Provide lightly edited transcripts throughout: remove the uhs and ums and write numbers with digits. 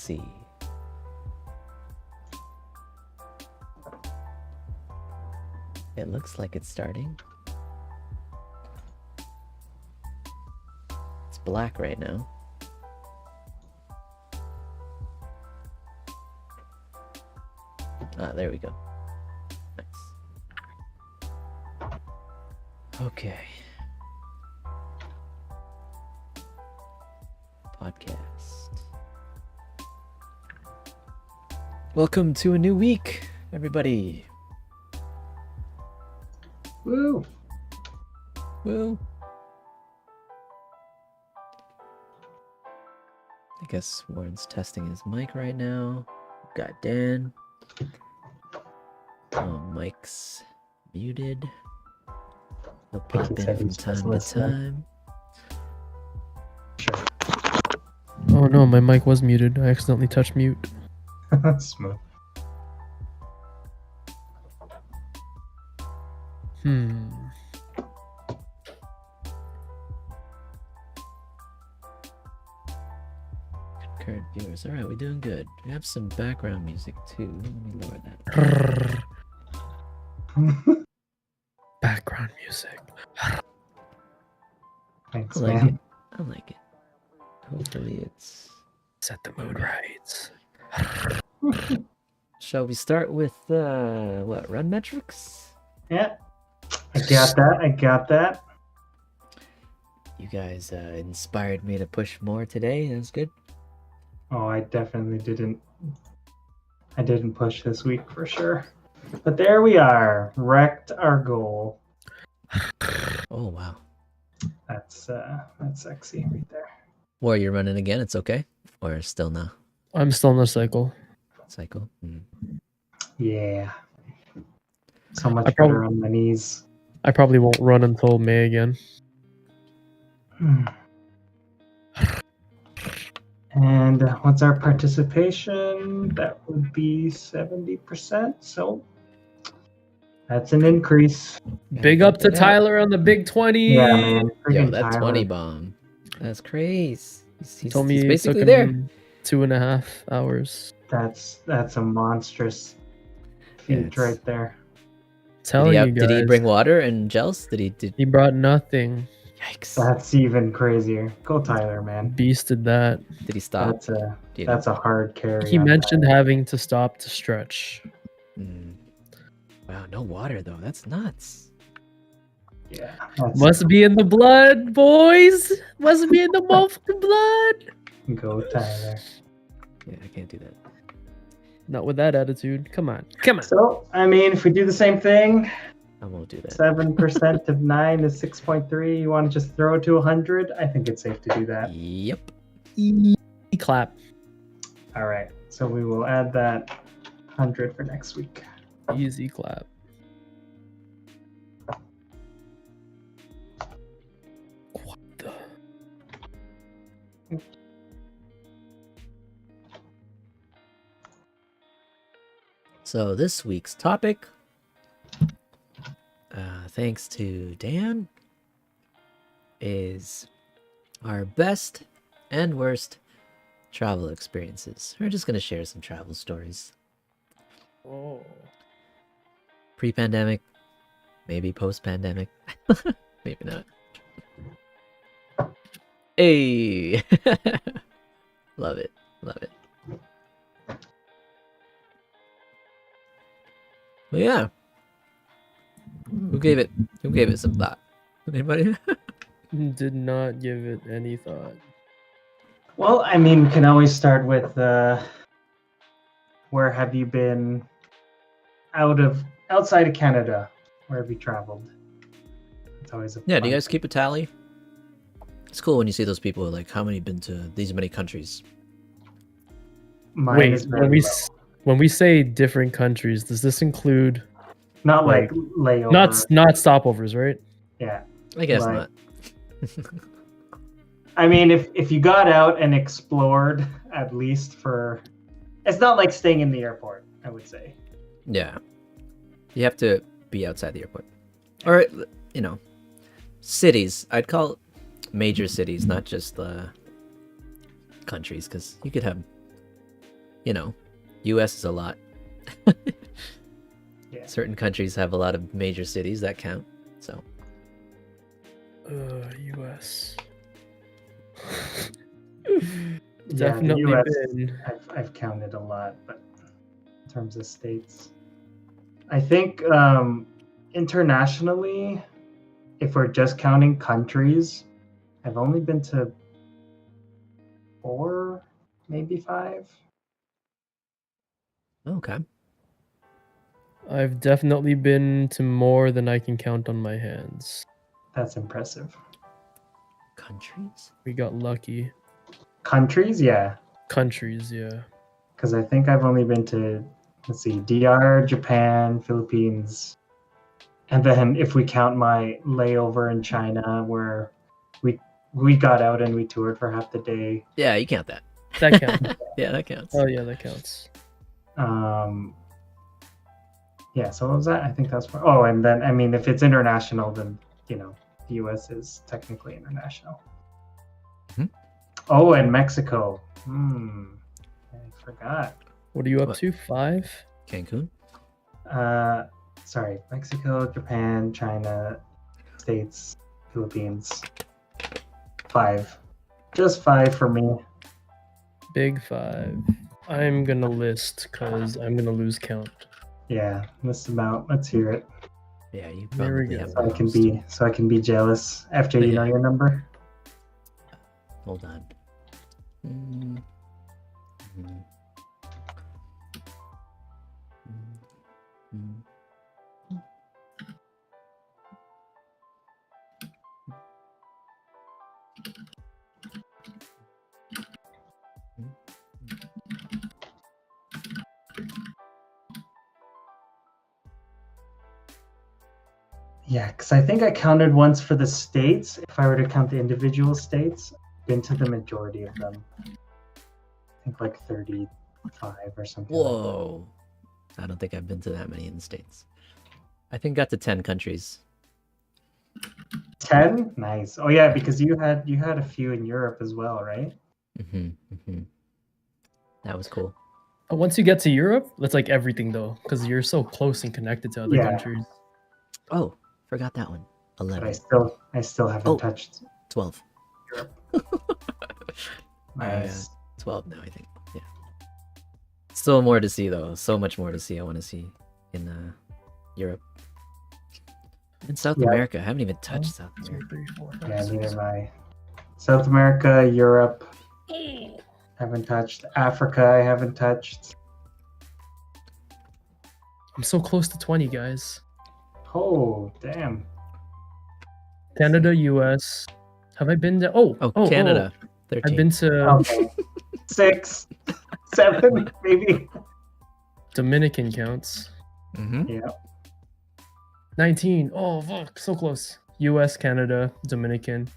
see. It looks like it's starting. It's black right now. Ah, there we go. Nice. Okay. Podcast. Welcome to a new week, everybody. Woo! Woo. I guess Warren's testing his mic right now. We've got Dan. Mike's muted. He'll pop in from time to time. Sure. Oh no, my mic was muted. I accidentally touched mute. Smooth. Current viewers. Alright, we're doing good. We have some background music too. Let me lower that. Background music. Thanks, I like man. it. I like it. Hopefully it's... Set the mood right. Shall we start with, what, run metrics? Yeah. I got that. I got that. You guys inspired me to push more today. That's good. Oh, I definitely didn't. I didn't push this week for sure. But there we are. Wrecked our goal. Oh, wow. That's sexy right there. Or you're running again, it's okay? Or still no? I'm still in the cycle. Cycle? Yeah. So much I better on my knees. I probably won't run until May again. And what's our participation? That would be 70%. So that's an increase. Big up to Tyler on the Big 20. Yeah, man. Yo, Friggin' that Tyler. 20 bomb. That's crazy. He told me he's it basically took there. him 2.5 hours. That's a monstrous Yeah, feat it's- right there. Telling you guys. Did he bring water and gels? He brought nothing. Yikes. That's even crazier. Go Tyler, man. Beasted that. Did he stop? That's a Do you know? that's a hard carry. He on mentioned Tyler. having to stop to stretch. Wow, no water though. That's nuts. Yeah. That's Must be in the blood, boys. Must be in the motherfucking blood. Go Tyler. Yeah, I can't do that. Not with that attitude. Come on. Come on. So I mean, if we do the same thing, I won't do that. 7% of 9 is 6.3. You want to just throw it to 100? I think it's safe to do that. Yep. Clap. All right. So we will add that 100 for next week. Easy clap. What the? So this week's topic, thanks to Dan, is our best and worst travel experiences. We're just going to share some travel stories. Oh. Pre-pandemic, maybe post-pandemic, maybe not. Hey! Love it, love it. Well, yeah. Who gave it some thought? Anybody? Did not give it any thought. Well, I mean, we can always start with where have you been outside of Canada? Where have you traveled? It's always a Yeah, do you fun- guys keep a tally? It's cool when you see those people like how many been to these many countries. Mine Wait, is when very we low. when we say different countries, does this include Not like like, layover. not stopovers, right? Yeah. I guess Like- not. I mean, if you got out and explored at least for, it's not like staying in the airport. I would say. Yeah. You have to be outside the airport. Or, you know, cities. I'd call it major cities, not just countries, because you could have US is a lot. Yeah. Certain countries have a lot of major cities that count. So US. Yeah, the Definitely US, been. I've counted a lot, but in terms of states, I think internationally, if we're just counting countries, I've only been to 4, maybe 5. okay. I've definitely been to more than I can count on my hands. That's impressive. Countries? We got lucky. Countries, yeah, Countries, yeah. because I think I've only been to, let's see, DR, Japan, Philippines, and then if we count my layover in China, where we got out and we toured for half the day. Yeah, you count that. That counts. Yeah, that counts. Oh yeah, that counts. Yeah, so what was that? I think that's for. Oh, and then I mean, if it's international, then the US is technically international. Mhm. Oh, and Mexico. I forgot. What are you up What? to? 5? Cancun? Sorry, Mexico, Japan, China, States, Philippines. 5, just 5 for me. Big 5. I'm gonna list because I'm gonna lose count. Yeah, list them out. Let's hear it. Yeah, you There we probably go. have So I the can most. be jealous after you know Yeah. your number. Hold on. Mm, mm, mm, mm. Yeah, because I think I counted once for the states. If I were to count the individual states, been to the majority of them. I think like 35 or something. Like Whoa. I don't think I've been to that many in the States. I think got to 10 countries. that. 10? Nice. Oh yeah, because you had a few in Europe as well, right? That was cool. Once you get to Europe, that's like everything though, because you're so close and connected to other Yeah. countries. Oh, forgot that one. But 11. I still haven't Oh. touched 12. Europe. Yeah, Nice. 12 now, I think. Yeah. Still more to see, though. So much more to see. I want to see in Europe. In South Yeah. America. I haven't even touched South 2, America. 3, 4, 5, Yeah, 6. neither am I. South America, Europe, haven't touched. Africa, I haven't touched. I'm so close to 20, guys. Oh, damn. Canada, US. Have I been to? Oh, Canada. Oh. 13. I've been to Okay. 6, 7, maybe. Dominican counts. Mm-hmm. Yeah. 19. Oh, fuck, so close. US, Canada, Dominican.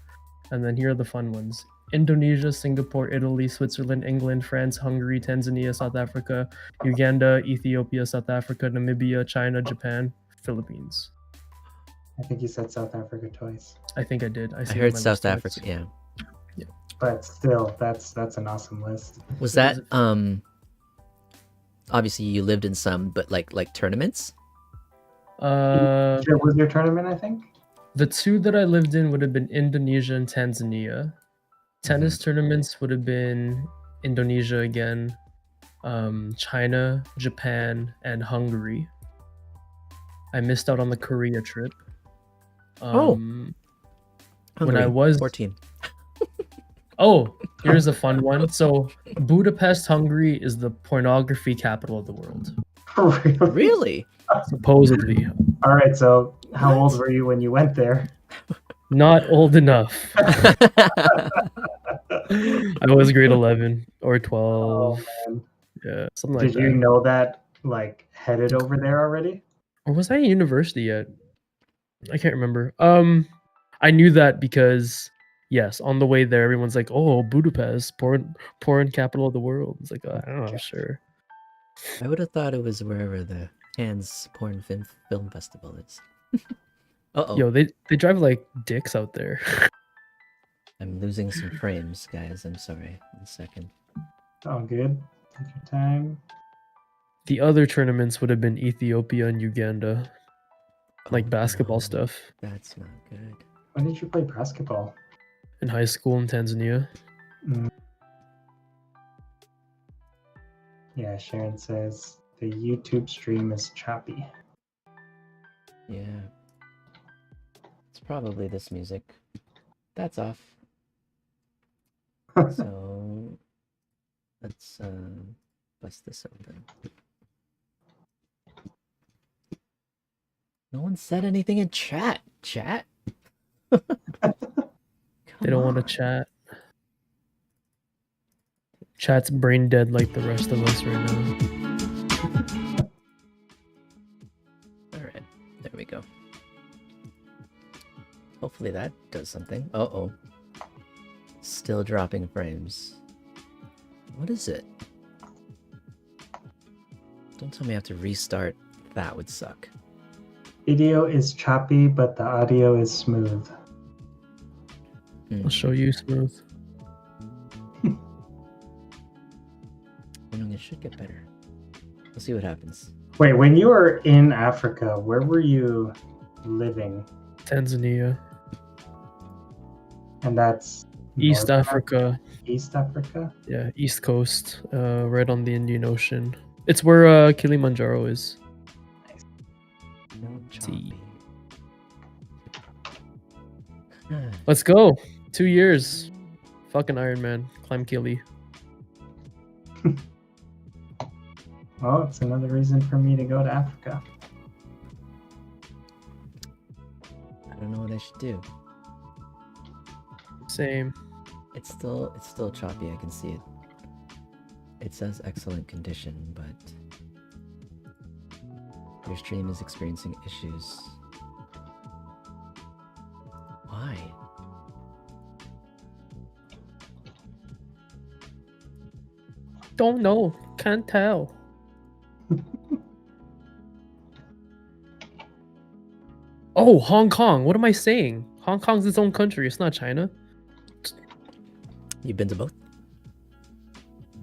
And then here are the fun ones. Indonesia, Singapore, Italy, Switzerland, England, France, Hungary, Tanzania, South Africa, Uganda, Ethiopia, South Africa, Namibia, China, Japan, Philippines. I think you said South Africa twice. I think I did. I see heard my South list twice. Africa. Yeah. But still, that's an awesome list. Was So that is it- obviously you lived in some, but like tournaments? Sure was your tournament, I think? The 2 that I lived in would have been Indonesia and Tanzania. Tennis tournaments would have been Indonesia again, China, Japan, and Hungary. I missed out on the Korea trip. When Hungary, I was 14. Oh, here's a fun one. So Budapest, Hungary is the pornography capital of the world. Really? Really? Supposedly. All right, so how What? old were you when you went there? Not old enough. I was grade 11 or 12. man. Yeah, something like Did you that. know that, like, headed over there already? Or was I in university yet? I can't remember. I knew that because yes, on the way there, everyone's like, "Oh, Budapest, porn capital of the world." It's like, I don't know, I'm sure. I would have thought it was wherever the Cannes Porn Film Festival is. Uh-oh. Yo, they drive like dicks out there. I'm losing some frames, guys. I'm sorry. 1 second. Oh, good. Take your time. The other tournaments would have been Ethiopia and Uganda, like Oh, basketball no, stuff. That's not good. When did you play basketball? In high school in Tanzania. Yeah, Sharon says the YouTube stream is choppy. Yeah. It's probably this music. That's off. So let's bust this open. No one said anything in chat. Chat? They don't want to chat. Chat's brain dead like the rest of us right now. Alright, there we go. Hopefully that does something. Uh-oh. Still dropping frames. What is it? Don't tell me I have to restart. That would suck. Video is choppy, but the audio is smooth. I'll show you smooth. It should get better. We'll see what happens. Wait, when you were in Africa, where were you living? Tanzania. And that's East North Africa. East Africa? Yeah, East Coast, right on the Indian Ocean. It's where Kilimanjaro is. No See. choppy. Let's go. 2 years. Fucking Iron Man. Climb Kili. Well, it's another reason for me to go to Africa. I don't know what I should do. Same. It's still choppy. I can see it. It says excellent condition, but your stream is experiencing issues. Why? Don't know. Can't tell. Oh, Hong Kong. What am I saying? Hong Kong's its own country. It's not China. You've been to both?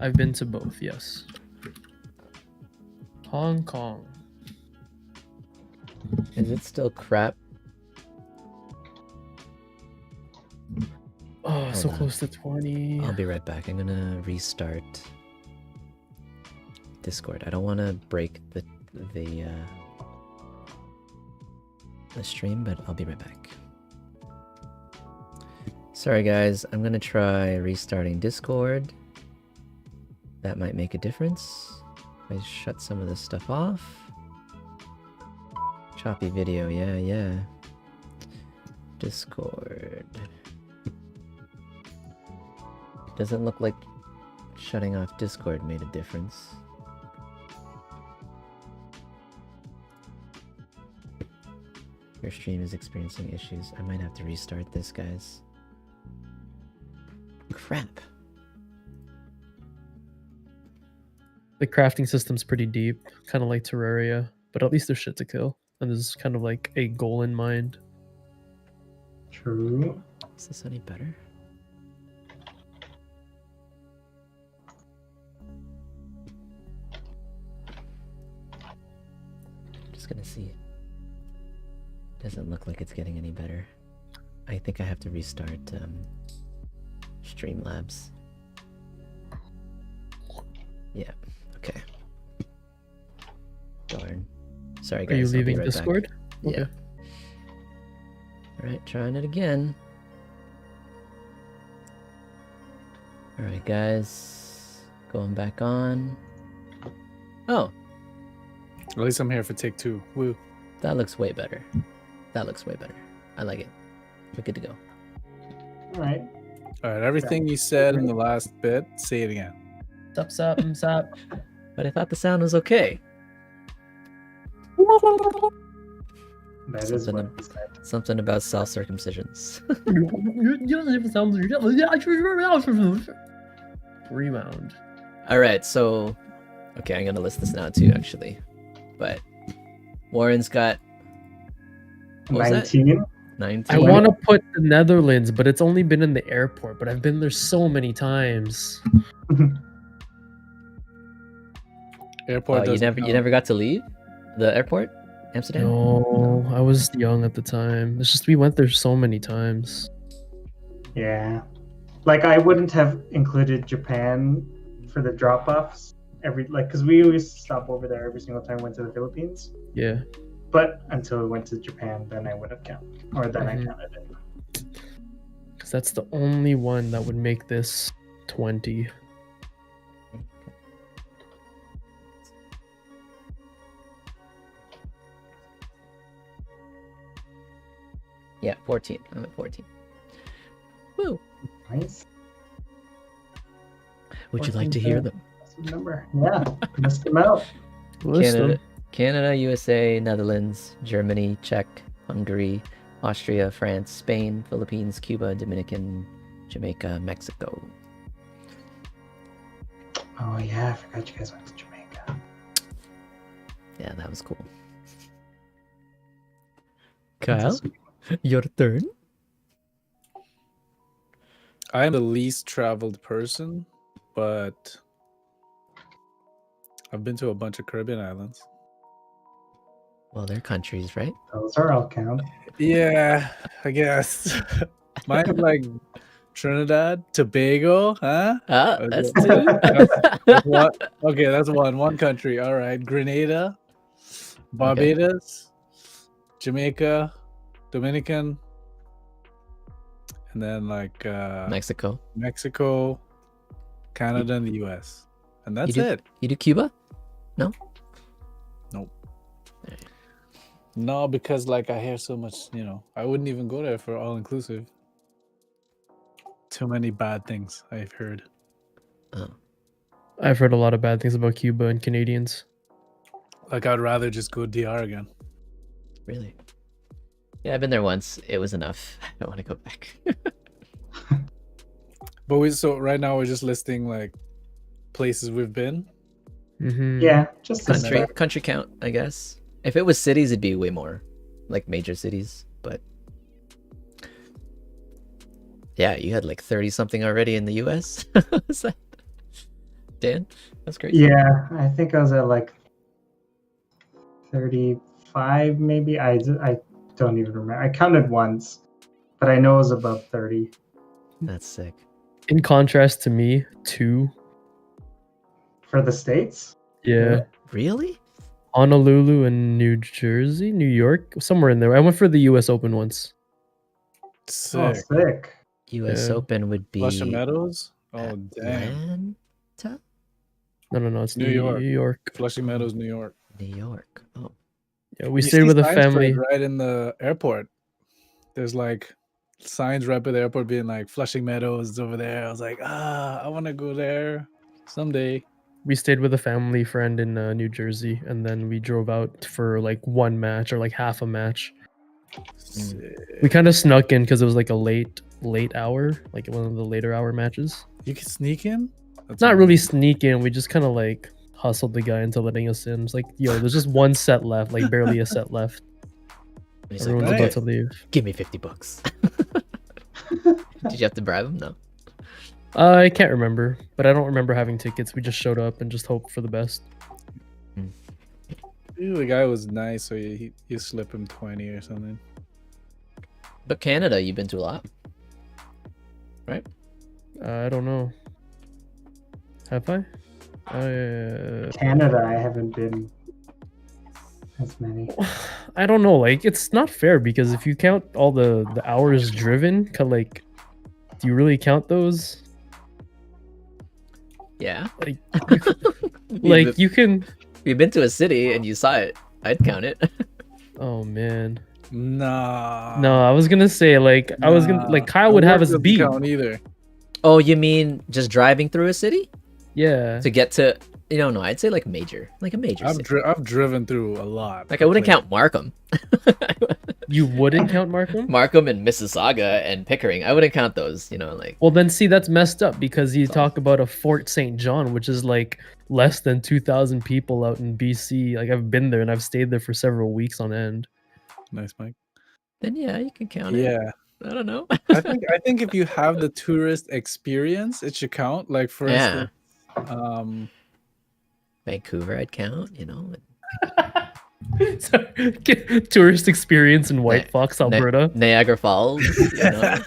I've been to both, yes. Hong Kong. Is it still crap? Oh, so on. close to 20. I'll be right back. I'm gonna restart Discord. I don't want to break the stream, but I'll be right back. Sorry guys, I'm gonna try restarting Discord. That might make a difference. I shut some of this stuff off. Choppy video, yeah. Discord. Doesn't look like shutting off Discord made a difference. Your stream is experiencing issues. I might have to restart this, guys. Crap. The crafting system's pretty deep, kind of like Terraria, but at least there's shit to kill. And there's kind of like a goal in mind. True. Is this any better? Just gonna see. Doesn't look like it's getting any better. I think I have to restart Streamlabs. Yeah, okay. Darn. Sorry guys, Are you I'll be leaving right Discord? back. Yeah. Alright, trying it again. Alright guys, going back on. Oh, At least I'm here for take two. Woo. that looks way better. That looks way better. I like it. We're good to go. All right. All right, everything you said in the last bit, say it again. Sup. But I thought the sound was okay. That is Something, what he said. something about self-circumcisions. Rebound. Alright, so... Okay, I'm gonna list this now too, actually. But... Warren's got... What was that? 19. 19? I want to put the Netherlands, but it's only been in the airport. But I've been there so many times. Airport You doesn't never count. got to leave the airport, Amsterdam? No, I was young at the time. It's just we went there so many times. Yeah. Like I wouldn't have included Japan for the drop-offs because we always stop over there every single time we went to the Philippines. Yeah. But until we went to Japan, then I would have counted, or then I Mhm. counted it. Because that's the only one that would make this 20. Yeah, 14. I'm at 14. Woo! Nice. Would you like to hear them? That's a number. Yeah, list them out. List them. Canada, USA, Netherlands, Germany, Czech, Hungary, Austria, France, Spain, Philippines, Cuba, Dominican, Jamaica, Mexico. Oh yeah, I forgot you guys went to Jamaica. Yeah, that was cool. That's a Kyle, sweet one. your turn. I am the least traveled person, but I've been to a bunch of Caribbean islands. Well, they're countries, right? Those are all count. Yeah, I guess. Mine's like Trinidad, Tobago, huh? Ah, Okay. that's two. That's one. Okay, that's one country. All right, Grenada, Barbados, Jamaica, Dominican, and then like Mexico. Mexico, Canada, and the U.S. And that's do- it. You do Cuba? No? Nope. No, because like I hear so much, I wouldn't even go there for all inclusive. Too many bad things I've heard. Oh. I've heard a lot of bad things about Cuba and Canadians. Like I'd rather just go DR again. Really? Yeah, I've been there once. It was enough. I don't want to go back. But so right now we're just listing like places we've been. Mm-hmm. Yeah, just a start. Country count, I guess. If it was cities, it'd be way more, like major cities. But yeah, you had like 30 something already in the U.S. What's that? Dan, that's crazy. Yeah, I think I was at like 35, maybe. I don't even remember. I counted once, but I know it was above 30. That's sick. In contrast to me, 2. For the States? Yeah. Really? Honolulu and New Jersey, New York, somewhere in there. I went for the U.S. Open once. Oh, Sick. sick. U.S. Yeah. Open would be Flushing Meadows. Oh damn. Atlanta? No, it's New New York. York. Flushing Meadows, New York. New York. Oh, Yeah, we You stayed see with a signs for it family. right in the airport. There's like signs right by the airport being like Flushing Meadows is over there. I was like, I want to go there someday. We stayed with a family friend in New Jersey, and then we drove out for like one match or like half a match. Sick. We kind of snuck in because it was like a late hour, like one of the later hour matches. You can sneak in? That's Not really amazing. sneak in. We just kind of like hustled the guy into letting us in. It's like, yo, there's just one set left, like barely a set left. he's like, Everyone's "Nice." about to leave. give me $50. Did you have to bribe him? No. I can't remember, but I don't remember having tickets. We just showed up and just hoped for the best. The guy was nice, so you slip him 20 or something. But Canada, you've been to a lot, right? I don't know. Have I? Canada, I haven't been as many. I don't know. Like, it's not fair because if you count all the hours driven, like, do you really count those? Yeah. Like, like you can. You've been to a city and you saw it. I'd count it. Oh man. Nah. No, I was gonna say like I was gonna like Kyle would have us doesn't beat. count either. Oh, you mean just driving through a city Yeah. to get to? No, I'd say like a major city. I've driven through a lot. Like I wouldn't count Markham. You wouldn't count Markham? Markham and Mississauga and Pickering. I wouldn't count those. Like. Well, then see, that's messed up because you talk about a Fort St. John, which is like less than 2,000 people out in BC. Like I've been there and I've stayed there for several weeks on end. Nice, Mike. Then yeah, you can count it. Yeah. I don't know. I think if you have the tourist experience, it should count. Like for Yeah. instance, Vancouver, I'd count. You know, So, tourist experience in White Ni- Fox, Alberta. Niagara Falls. You know,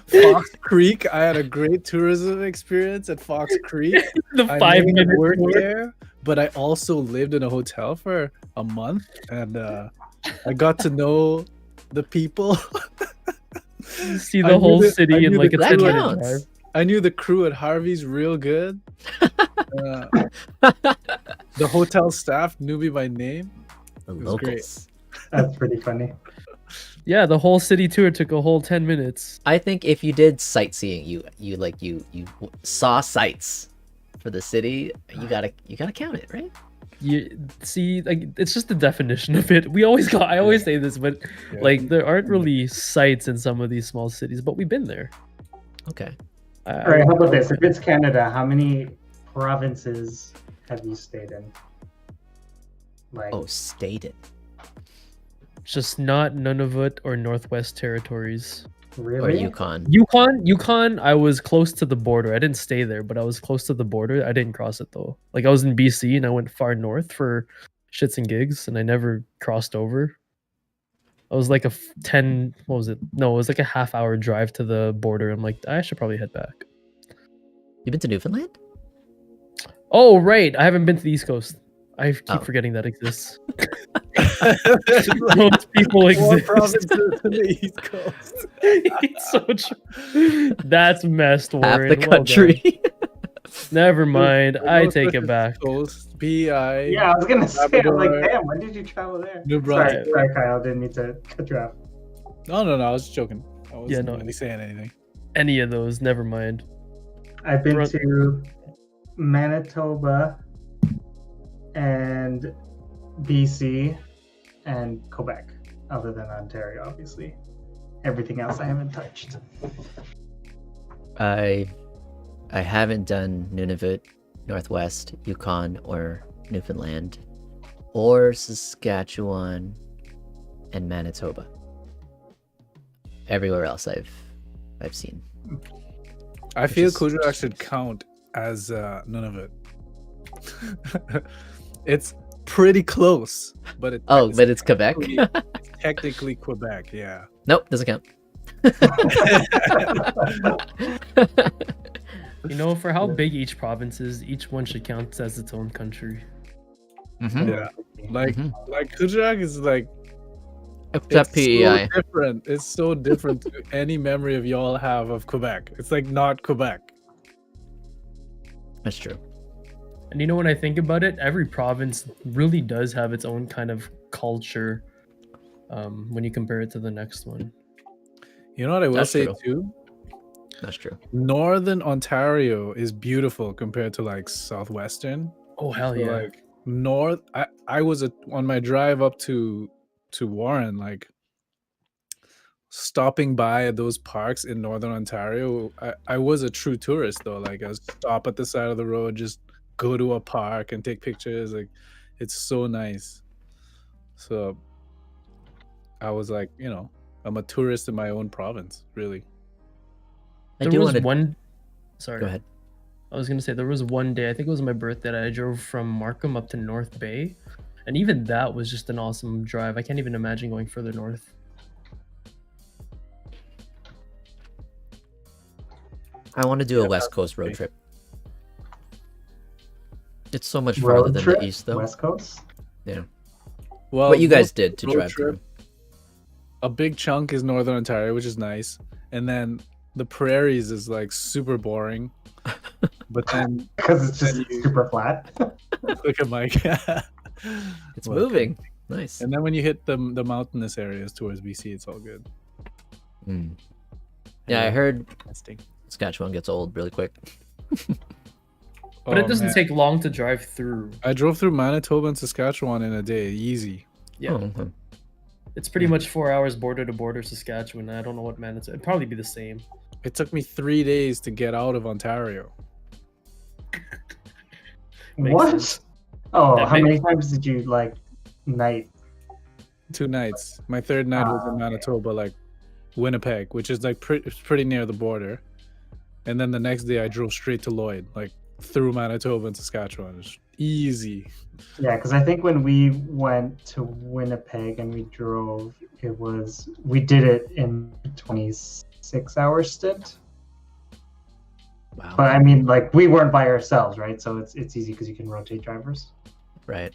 Fox Creek. I had a great tourism experience at Fox Creek. The I 5 mainly minute worked tour. there, but I also lived in a hotel for a month, and I got to know the people. See I the knew whole the- I city in knew like the a that 10-minute counts. drive. I knew the crew at Harvey's real good. The hotel staff knew me by name. The was great. locals. That's pretty funny. Yeah, the whole city tour took a whole 10 minutes. I think if you did sightseeing, you saw sights for the city. You gotta count it, right? You see, like it's just the definition of it. I always say this, but Yeah. like there aren't really sites in some of these small cities, but we've been there. Okay. All right, how about this? If it's Canada, how many provinces have you stayed in? Like, Oh, stated. Just not Nunavut or Northwest Territories. Or really? Yukon. Yukon, I was close to the border. I didn't stay there, but I was close to the border. I didn't cross it though. Like I was in BC and I went far north for shits and gigs and I never crossed over. I was like 10, what was it? No, it was like a half-hour drive to the border. I'm like, I should probably head back. You been to Newfoundland? Oh, right. I haven't been to the East Coast. I keep Oh. forgetting that exists. Those people Four exist. provinces in the East Coast. It's so true. That's messed, Warren. Half the Well done. country. Never mind. I take it back. Coast, PI. Yeah, I was gonna say, I'm like, Labrador, damn, when did you travel there? New Sorry, Brunswick. sorry, Kyle, didn't mean to cut you off. No, I was joking. I wasn't no. really saying anything. Any of those, never mind. I've been Bro- to Manitoba and BC and Quebec, other than Ontario, obviously. Everything else I haven't touched. I haven't done Nunavut, Northwest, Yukon, or Newfoundland, or Saskatchewan, and Manitoba. Everywhere else I've seen. I feel is- Kuujjuaq should count as none of it. It's pretty close, but But it's Quebec. technically Quebec. Yeah. Nope, doesn't count. You know, for how big each province is, each one should count as its own country. Yeah. Like Mhm. Kuujjuaq is like Except it's PEI. So different. It's so different to any memory of y'all have of Quebec. It's like not Quebec. That's true. And you know, when I think about it, every province really does have its own kind of culture when you compare it to the next one. You know what I will That's say true. too? That's true. Northern Ontario is beautiful compared to like southwestern. Oh, hell So, yeah. like north, I was on my drive up to Warren, like stopping by at those parks in northern Ontario. I was a true tourist though. Like I was stop at the side of the road, just go to a park and take pictures. Like it's so nice. So I was like, you know, I'm a tourist in my own province, really. I There do was want to one. Sorry. go ahead. I was gonna say there was one day, I think it was my birthday, that I drove from Markham up to North Bay, and even that was just an awesome drive. I can't even imagine going further north. I want to do a Yeah, West Coast road great. trip. It's so much farther Road than trip, the east, though. West Coast. Yeah. Well, What you guys most did to road drive trip, through. a big chunk is northern Ontario, which is nice, and then the prairies is like super boring. But then Because it's just Then you- super flat. look at Mike. It's Welcome. moving. Nice. And then when you hit the mountainous areas towards BC, it's all good. Mm. Yeah, I heard Testing. Saskatchewan gets old really quick. But it doesn't man. take long to drive through. I drove through Manitoba and Saskatchewan in a day, easy. Yeah, Oh, okay. it's pretty much 4 hours border to border Saskatchewan. I don't know what Manitoba. It'd probably be the same. It took me 3 days to get out of Ontario. Makes What? sense. Oh, That how makes- many times did you like night? 2 nights. My third night was in okay. Manitoba, like Winnipeg, which is like it's pretty near the border. And then the next day I drove straight to Lloyd, like through Manitoba and Saskatchewan. It's easy. Yeah, because I think when we went to Winnipeg and we drove, we did it in a 26-hour stint. Wow. But I mean, like, we weren't by ourselves, right? So it's easy because you can rotate drivers. Right.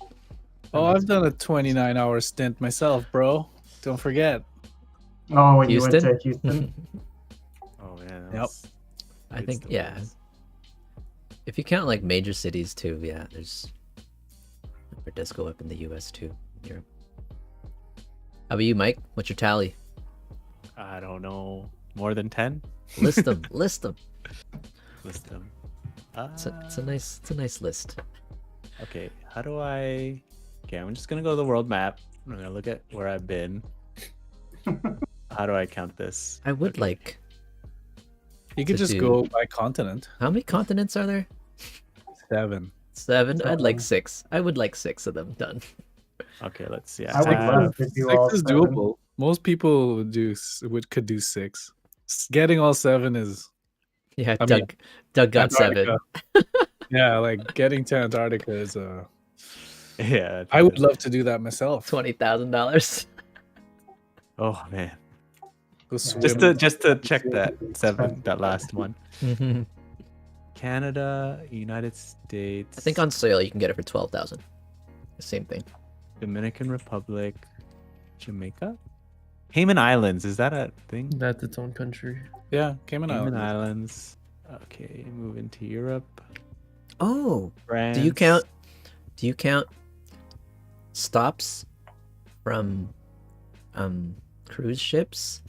Oh, I've done a 29-hour stint myself, bro. Don't forget. Oh, when you Houston? went to Houston? Oh yeah. that Yep. was I great think, stuff. yeah. If you count like major cities too, yeah, there's it does go up in the US too. Europe. How about you, Mike? What's your tally? I don't know, more than 10. List them. List them. List them. It's a nice list. Okay, how do I? Okay, I'm just gonna go to the world map. I'm gonna look at where I've been. How do I count this? I would Okay. like. You could To just do- go by continent. How many continents are there? 7. 7. I'd like Seven. 6. I would like 6 of them done. Okay, let's see. I would love to do 6 all is 7. doable. Most people could do 6. Getting all 7 is Yeah, I mean, Doug got 7. Antarctica. Yeah, like getting to Antarctica is Yeah. I would love to do that myself. $20,000. Oh man. Go Just swim. Just to check that 7, that last one. I Canada, United States. think on sale you can get it for 12,000. The same thing. Dominican Republic, Jamaica, Cayman Islands. Is that a thing? That's its own country. Yeah, Cayman Cayman Islands. Islands. Okay, move into Europe. Oh, France. do you count stops from cruise ships?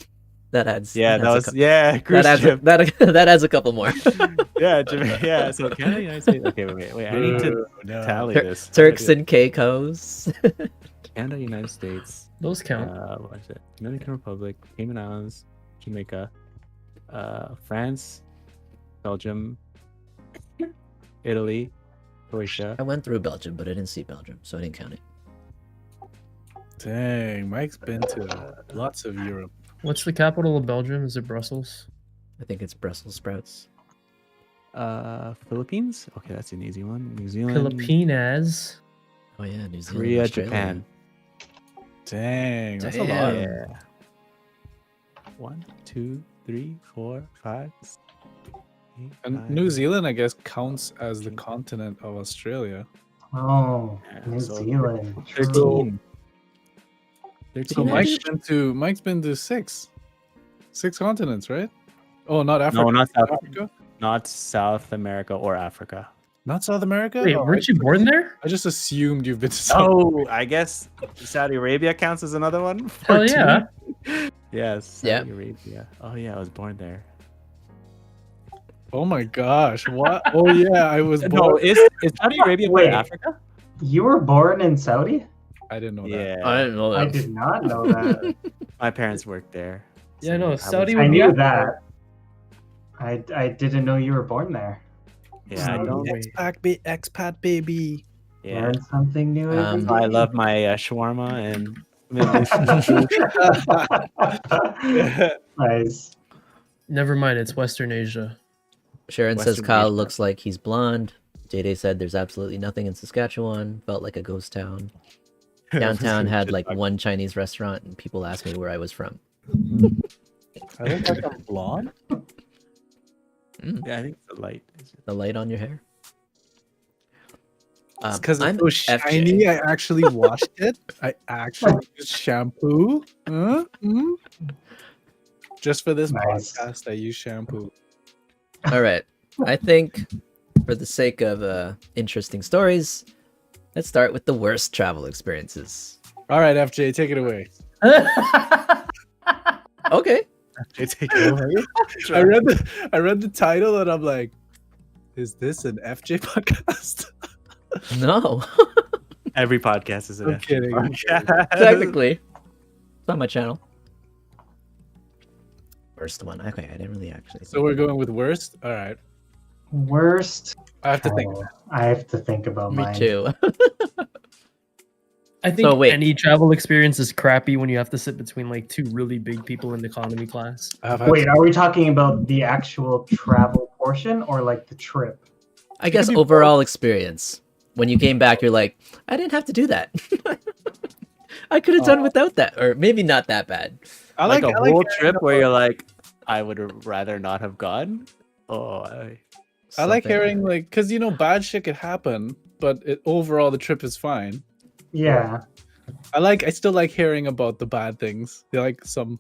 That adds Yeah, that that adds was yeah. Cruise that adds ship. that adds a couple more. Yeah, yeah. So Canada, United States. Okay, wait. I need to tally this. Turks and Caicos. Canada, United States. Those count. What is it? Dominican Republic, Cayman Islands, Jamaica, France, Belgium, Italy, Croatia. I went through Belgium, but I didn't see Belgium, so I didn't count it. Dang, Mike's been to lots of Europe. What's the capital of Belgium? Is it Brussels? I think it's Brussels sprouts. Philippines. Okay, that's an easy one. New Zealand, Philippines. Oh yeah, New Zealand, Korea, Australia. Japan. Dang, that's a Damn. lot. Yeah. 1, 2, 3, 4, 5. 6, 8, And 9. New Zealand, I guess, counts as the continent of Australia. Oh, Yeah, New so Zealand. True. 13. So 13. Mike's been to 6 continents, right? Oh, not Africa. No, not South, Africa. not South America or Africa. Not South America. Wait, Oh, weren't you born there? I just assumed you've been to South. Oh, I guess Saudi Arabia counts as another one. Hell yeah. Yes. Yeah. Saudi Arabia. Oh yeah, I was born there. Oh my gosh! What? Oh yeah, I was born. No, is Saudi Arabia part Wait. of Africa? You were born in Saudi? I didn't know that. Yeah. I didn't know I that. did not know that. My parents worked there. Yeah, no, I was- Saudi I would be knew Africa. that. I didn't know you were born there. Yeah, I Oh, don't. Expat baby. Yeah. Learn something new every Um, day. I love my shawarma and Middle Eastern food. Nice. Never mind, it's Western Asia. Sharon says Western Kyle Asia. looks like he's blonde. DayDay said there's absolutely nothing in Saskatchewan. Felt like a ghost town. Downtown had like one Chinese restaurant, and people asked me where I was from. I look like I'm blonde. Yeah, I think it's the light. The light on your hair. It's because I'm it's so FJ. shiny. I actually washed it. I actually used shampoo. Just for this Nice. podcast, I use shampoo. All right. I think for the sake of interesting stories, let's start with the worst travel experiences. All right, FJ, take it away. Okay. Take it away. I read the title and I'm like, is this an FJ podcast? No. Every podcast is an I'm FJ kidding. podcast. Technically. It's on my channel. Worst one. Okay, I didn't really actually. So we're going with worst. All right, Worst. I have to think. Oh, I have to think about Me mine. too. I think So wait. any travel experience is crappy when you have to sit between like two really big people in economy class. I have had Wait, are we talking about the actual travel portion or like the trip? I guess be overall experience. When you came back, you're like, I didn't have to do that. I could have done without that, or maybe not that bad. I Like a I whole hearing trip where about- you're like, I would rather not have gone. Oh, I like Something. hearing like, cause bad shit could happen, but overall the trip is fine. Yeah. I still like hearing about the bad things. They like some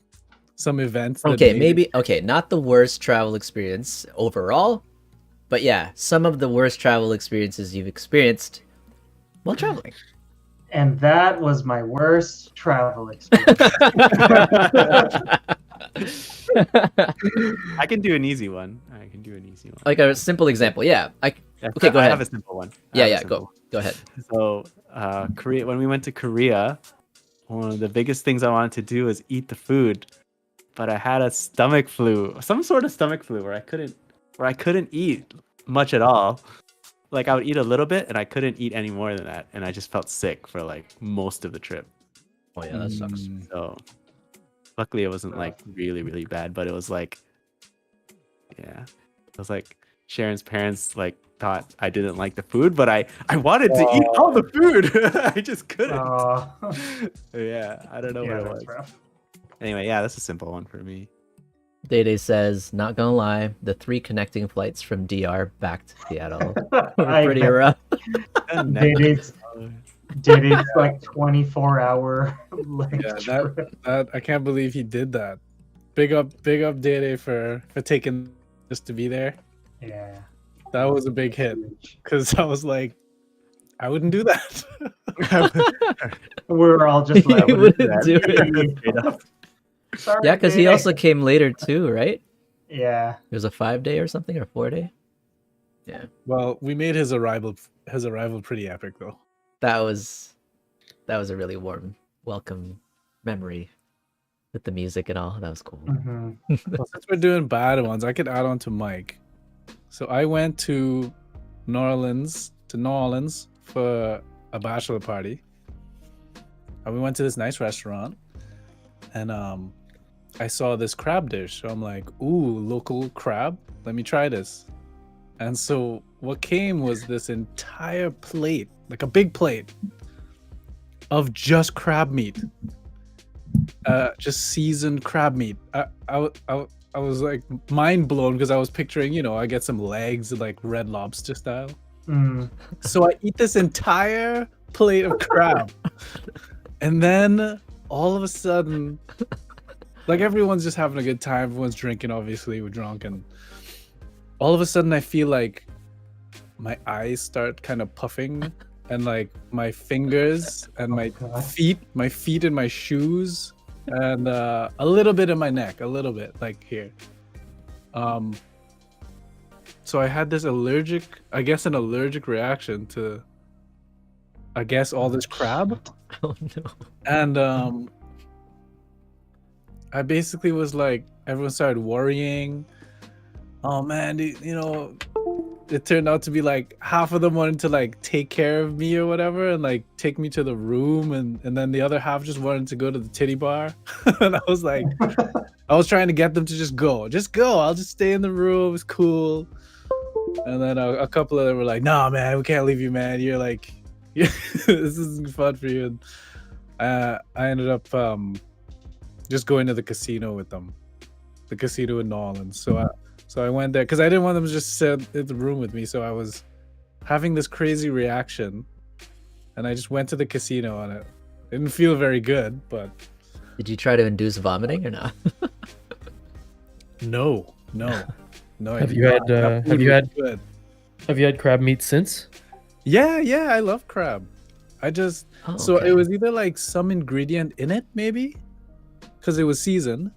events. That Okay, made maybe okay, not the worst travel experience overall, but yeah, some of the worst travel experiences you've experienced while traveling. And that was my worst travel experience. I can do an easy one. I can do an easy one. Like a simple example. Yeah. Yeah, okay, go I ahead. have a simple one. I Yeah, have a yeah, simple go ahead. one. So, Korea. When we went to Korea, one of the biggest things I wanted to do was eat the food, but I had a stomach flu, some sort of stomach flu, where I couldn't eat much at all. Like I would eat a little bit, and I couldn't eat any more than that, and I just felt sick for like most of the trip. Oh yeah, that sucks. Mm. So, luckily, it wasn't like really, really bad, but it was like, yeah, it was like Sharon's parents like thought I didn't like the food, but I wanted to eat all the food. I just couldn't. Yeah, I don't know Yeah, what it that's was. rough. Anyway, yeah, that's a simple one for me. DayDay says, not gonna lie, the 3 connecting flights from DR back to Seattle were I pretty bet rough. It's like 24-hour like Yeah, trip. that I can't believe he did that. Big up DayDay for taking us to be there. Yeah. That was a big hit because I was like, I wouldn't do that. We were all just like, He "What is wouldn't do it. that?" Sorry, Yeah, because he Dave. also came later too, right? Yeah. It was a 5-day or something, or 4-day. Yeah, Well, we made his arrival pretty epic though. that was a really warm welcome memory with the music and all. That was cool. Hmm. Well, since we're doing bad ones, I could add on to Mike. So I went to New Orleans for a bachelor party. And we went to this nice restaurant, and I saw this crab dish. So I'm like, ooh, local crab. Let me try this. And so what came was this entire plate, like a big plate of just crab meat. Just seasoned crab meat. I was like mind blown because I was picturing, I get some legs like Red Lobster style. Mm. So I eat this entire plate of crab. And then all of a sudden, like everyone's just having a good time. Everyone's drinking, obviously, we're drunk. And all of a sudden I feel like my eyes start kind of puffing and like my fingers and my feet and my shoes and a little bit in my neck, a little bit like here. So I had this allergic reaction to, all this crab. Oh no. And I basically was like, everyone started worrying. Oh man, it turned out to be like half of them wanted to like take care of me or whatever and like take me to the room, and then the other half just wanted to go to the titty bar. And I was like, I was trying to get them to just go, I'll just stay in the room, it's cool. And then a couple of them were like, nah man, we can't leave you, man, you're like, this isn't fun for you. And I ended up just going to the casino with them, the casino in New Orleans. So I went there because I didn't want them to just sit in the room with me. So I was having this crazy reaction, and I just went to the casino on it. Didn't feel very good, but Did you try to induce vomiting or not? no. Have you had crab meat since? Yeah, I love crab. Oh, So okay. it was either like some ingredient in it, maybe, because it was seasoned,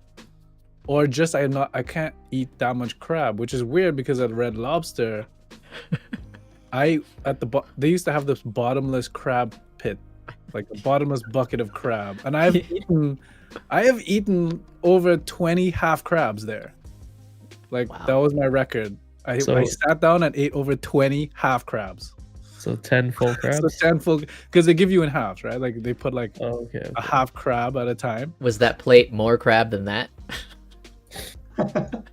or just I can't eat that much crab, which is weird because at Red Lobster, they used to have this bottomless crab pit, like a bottomless bucket of crab, and I have eaten over 20 half crabs there. Like Wow. that was my record. I sat down and ate over 20 half crabs. So 10 full crabs? So 10 full, because they give you in halves, right? Like they put like Oh, okay. a half crab at a time. Was that plate more crab than that?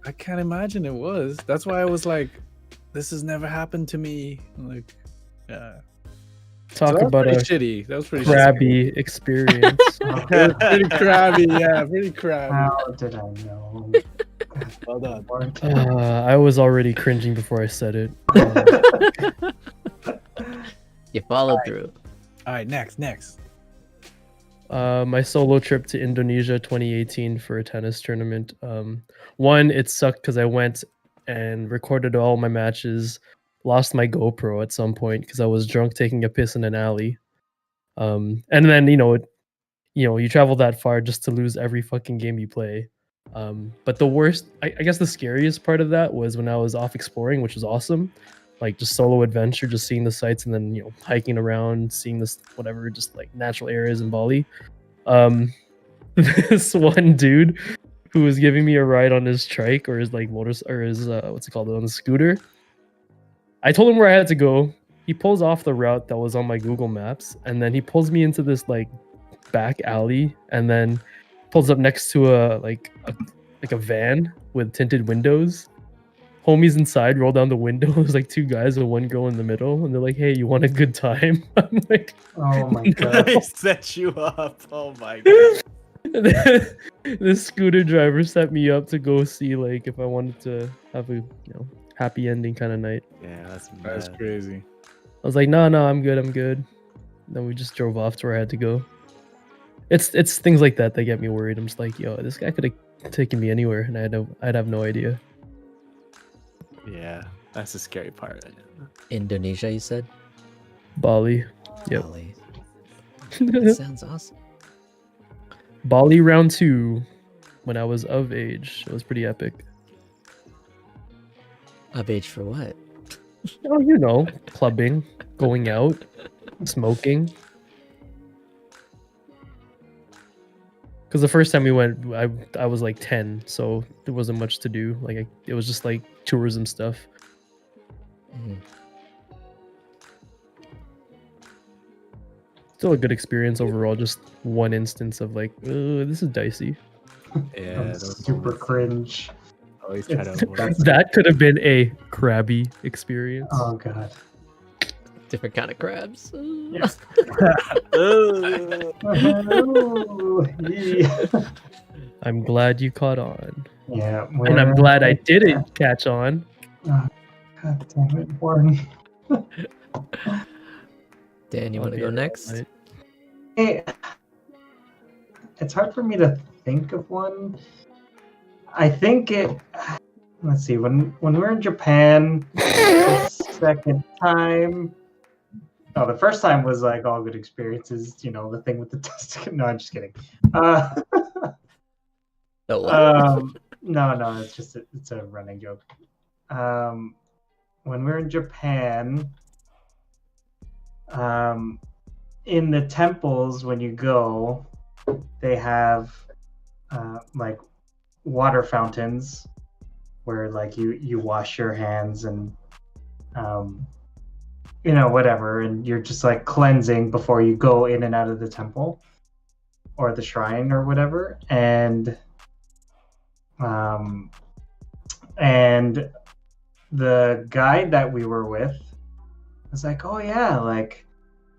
I can't imagine it was. That's why I was like, this has never happened to me. Like, yeah. Talk So that was about pretty a shitty. That was pretty crabby experience. shitty. It was pretty crabby. Yeah, pretty crabby. How did I know? Well done. I was already cringing before I said it. You followed through. All right, next. My solo trip to Indonesia 2018 for a tennis tournament. One, it sucked because I went and recorded all my matches, lost my GoPro at some point because I was drunk taking a piss in an alley. And then you travel that far just to lose every fucking game you play. But the worst, I guess the scariest part of that was when I was off exploring, which was awesome. Like just solo adventure, just seeing the sights and then hiking around, seeing this whatever, just like natural areas in Bali. This one dude who was giving me a ride on his trike or his like what's it called, on the scooter. I told him where I had to go. He pulls off the route that was on my Google Maps, and then he pulls me into this like back alley, and then pulls up next to a van with tinted windows. Homies inside roll down the window. There's like two guys and one girl in the middle, and they're like, "Hey, you want a good time?" I'm like, Oh my god. They set you up. Oh my god. This scooter driver set me up to go see like if I wanted to have a happy ending kind of night. Yeah, that's That's bad. crazy. I was like, no, I'm good. Then we just drove off to where I had to go. It's things like that that get me worried. I'm just like, yo, this guy could have taken me anywhere, and I'd have no idea. Yeah, that's the scary part. Indonesia, you said? Bali, yep. Bali. That sounds awesome. Bali round 2, when I was of age. It was pretty epic. Of age for what? Oh, clubbing, going out, smoking. Because the first time we went, I was like 10, so there wasn't much to do. Like it was just like tourism stuff. Mm. Still a good experience overall. Just one instance of like, this is dicey. Yeah, I'm those super moments, cringe. always try to It's- avoid. That could have been a crabby experience. Oh god. Different kind of crabs. Yeah. Ugh. Oh, yeah. I'm glad you caught on, Yeah. and I'm glad I didn't catch on. Oh, god damn it, Warren. Dan, you I'll want to be go here all next? night. Hey, it's hard for me to think of one. I think it. Let's see. When we were in Japan, the second time. No, the first time was like all good experiences. The thing with the TASCAM. No, I'm just kidding. No, what? No, it's just it's a running joke. When we were in Japan, in the temples when you go, they have like water fountains where like you wash your hands and whatever, and you're just like cleansing before you go in and out of the temple or the shrine or whatever, and the guide that we were with was like, oh yeah, like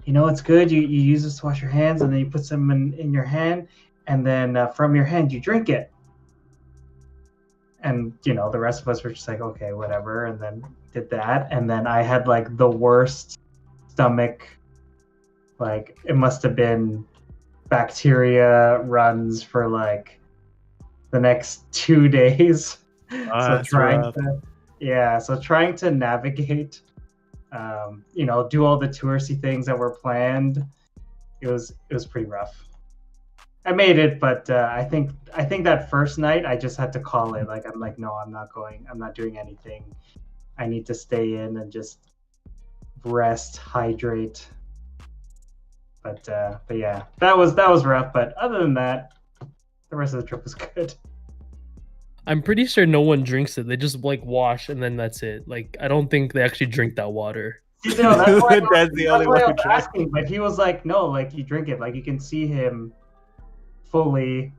it's good, you use this to wash your hands, and then you put some in your hand, and then from your hand you drink it. And the rest of us were just like, okay, whatever, and then did that, and then I had like the worst stomach, like it must have been bacteria runs for like the next 2 days. So trying to navigate, do all the touristy things that were planned, it was pretty rough. I made it, but I think that first night I just had to call it. Like I'm like, no, I'm not going. I'm not doing anything. I need to stay in and just rest, hydrate. But yeah, that was rough. But other than that, the rest of the trip was good. I'm pretty sure no one drinks it. They just like wash and then that's it. Like I don't think they actually drink that water. That's why That's the only one I who was drinks. asking, but he was like, no, like you drink it. Like you can see him fully.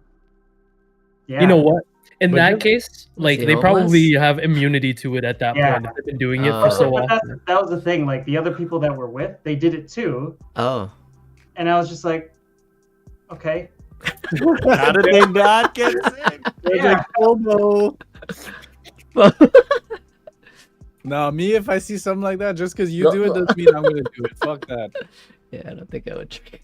Yeah. You know what? In But that you- case, like he they homeless? probably have immunity to it at that Yeah. point. If they've been doing it for Oh. so But often. that was the thing. Like the other people that were with, they did it too, Oh. and I was just like, okay, How did they not get sick? yeah. FOMO. No, me, if I see something like that, just because you do it doesn't mean I'm gonna do it. Fuck that. Yeah, I don't think I would try.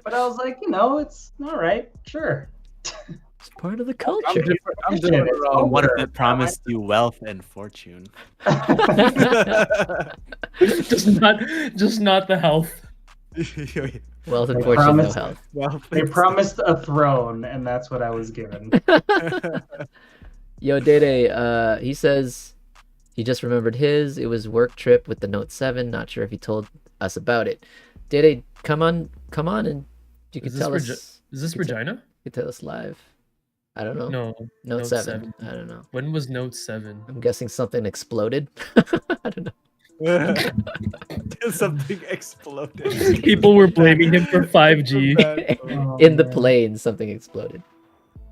But I was like, it's all right, sure. It's part of the I'm culture. different. I'm Shit, different it's around. What if over. it promised you wealth and fortune? just not the health. Wealth and They fortune, no promised- health. Wealth They and- promised a throne, and that's what I was given. Yo, DayDay, he says he just remembered his. It was work trip with the Note 7. Not sure if he told us about it. DayDay, come on, and you can Is this tell Regi- us. Is this You can tell- Regina? You can tell us live. I don't know. No. Note Note 7. 7. I don't know. When was Note 7? I'm guessing something exploded. I don't know. Something exploded. People were blaming him for 5G. Oh, In the man. plane, something exploded.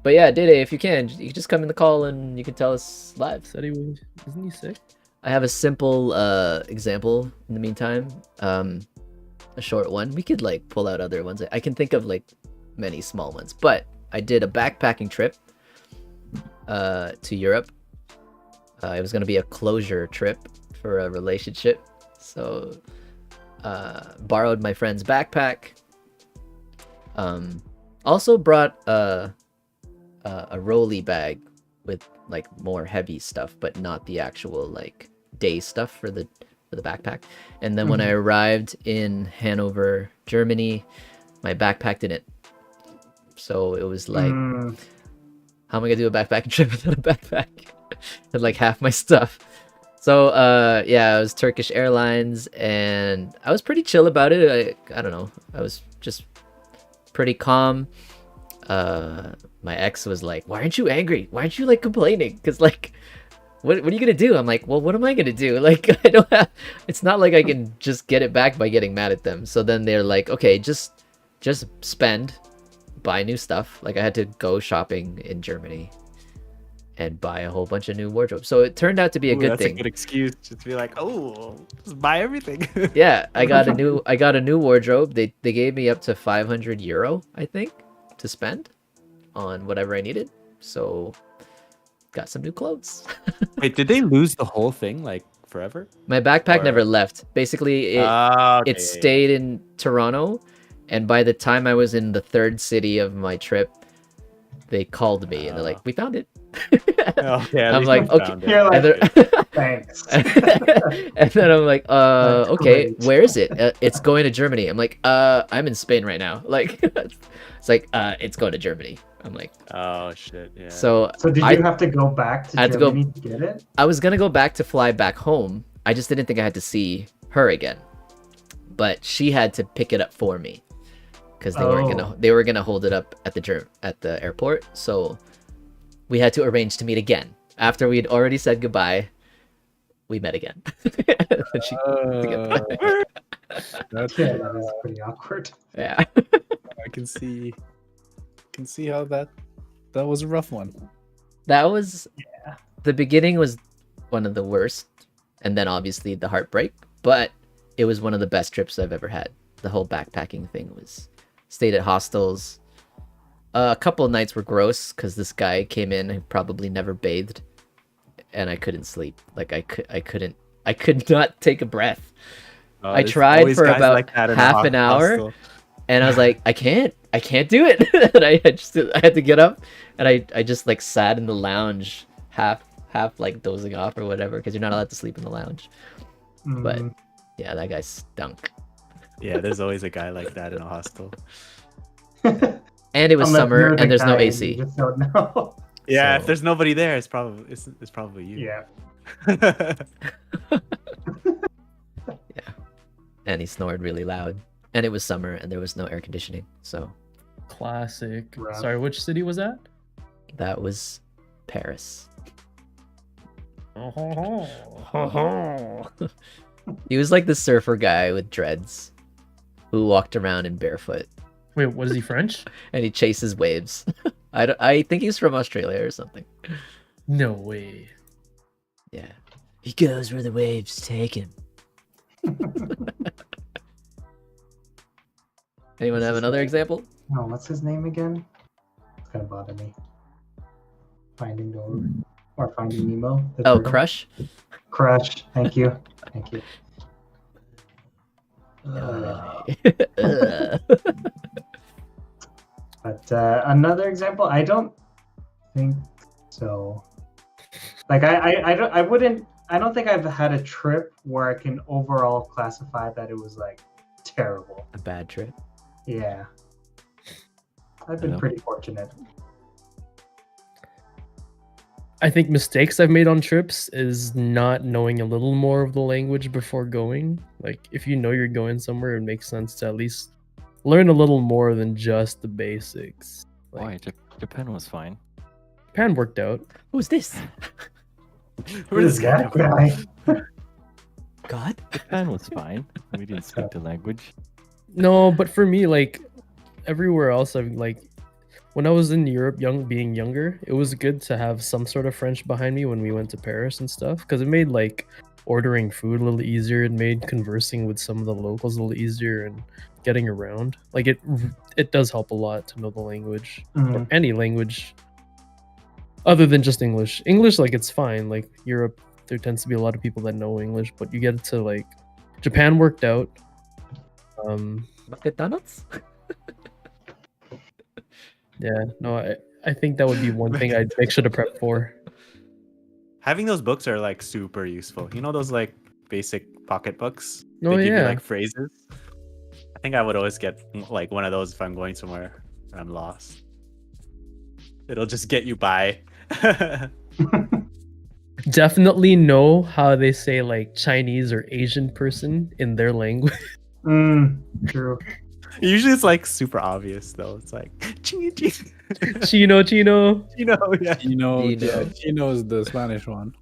But yeah, DayDay, if you can just come in the call and you can tell us live. Said he was. Isn't he sick? I have a simple example in the meantime. A short one. We could like pull out other ones. I can think of like many small ones. But I did a backpacking trip to Europe. It was gonna be a closure trip for a relationship. So borrowed my friend's backpack. Also brought a rolly bag with like more heavy stuff, but not the actual like day stuff for the backpack. And then when I arrived in Hanover, Germany, my backpack didn't. So it was like, how am I gonna do a backpacking trip without a backpack? And like half my stuff. So yeah, it was Turkish Airlines, and I was pretty chill about it. I don't know. I was just pretty calm. My ex was like, "Why aren't you angry? Why aren't you like complaining? Because like, what are you gonna do?" I'm like, "Well, what am I gonna do? Like, I don't have. It's not like I can just get it back by getting mad at them." So then they're like, "Okay, just spend, buy new stuff." Like I had to go shopping in Germany and buy a whole bunch of new wardrobe. So it turned out to be a good that's thing. a good excuse just to be like, oh, just buy everything. Yeah, I got a new wardrobe. They gave me up to 500 euro, I think, to spend on whatever I needed. So got some new clothes. Wait, did they lose the whole thing like forever? My backpack Or- never left. Basically, it stayed in Toronto, and by the time I was in the third city of my trip, they called me and they're like, "We found it." Oh, yeah, at I'm least like, you okay. found it. You're like, And then- thanks. and then I'm like, That's okay, great. where is it? It's going to Germany. I'm like, I'm in Spain right now. Like, it's like, it's going to Germany. I'm like, Oh shit, yeah. so So did I- you have to go back to I had to go- Germany to get it? I was gonna go back to fly back home. I just didn't think I had to see her again, but she had to pick it up for me because they were gonna hold it up at the airport. So we had to arrange to meet again after we had already said goodbye. We met again. And she- That's Yeah, that was pretty awkward. yeah. I can see how that was a rough one. That was the beginning was one of the worst, and then obviously the heartbreak, but it was one of the best trips I've ever had. The whole backpacking thing was stayed at hostels. A couple of nights were gross because this guy came in who probably never bathed, and I couldn't sleep. Like I could not take a breath. I there's tried always for guys about like that in a half an hour. hostel. And I was like, I can't do it. And I had to get up, and I just like sat in the lounge, half like dozing off or whatever, because you're not allowed to sleep in the lounge. But yeah, that guy stunk. Yeah, there's always a guy like that in a hostel. And it was Unless summer, you're the and there's no guy AC. You just don't know. Yeah, So- if there's nobody there, it's probably you. Yeah. And he snored really loud. And it was summer, and there was no air conditioning. So Classic. Rough. Sorry, which city was that? that was Paris. He was like the surfer guy with dreads who walked around in barefoot, Wait, was he French? and he chases waves. I think he's from Australia or something. No way. Yeah. He goes where the waves take him. Anyone This have is another like- example? Oh, what's his name again? It's gonna bother me. Finding Dory or Finding Nemo. the Oh, turtle. Crush? Crush. Thank you. Thank you. Ugh. But another example, I don't think so. Like I wouldn't. I don't think I've had a trip where I can overall classify that it was like terrible. A bad trip. Yeah, I've been Hello? pretty fortunate. I think mistakes I've made on trips is not knowing a little more of the language before going. Like, if you know you're going somewhere, it makes sense to at least learn a little more than just the basics. Like, Why? Japan was fine. Japan worked out. Who's this? Who is that guy? God? Japan was fine. We didn't speak the language. No, but for me, like, everywhere else, I've like, when I was in Europe, being younger, it was good to have some sort of French behind me when we went to Paris and stuff, because it made like ordering food a little easier. It made conversing with some of the locals a little easier and getting around. Like it does help a lot to know the language or Mhm. any language other than just English. English, like, it's fine. Like, Europe, there tends to be a lot of people that know English, but you get to like Japan worked out. McDonald's? Yeah, no, I think that would be one thing I'd make sure to prep for. Having those books are like super useful. You know those like basic pocket books? Oh, They give you yeah. like phrases. I think I would always get like one of those if I'm going somewhere and I'm lost. It'll just get you by. Definitely know how they say like Chinese or Asian person in their language. True. Usually it's like super obvious though. It's like Chino, Chino, Chino. yeah. Chino is the Spanish one.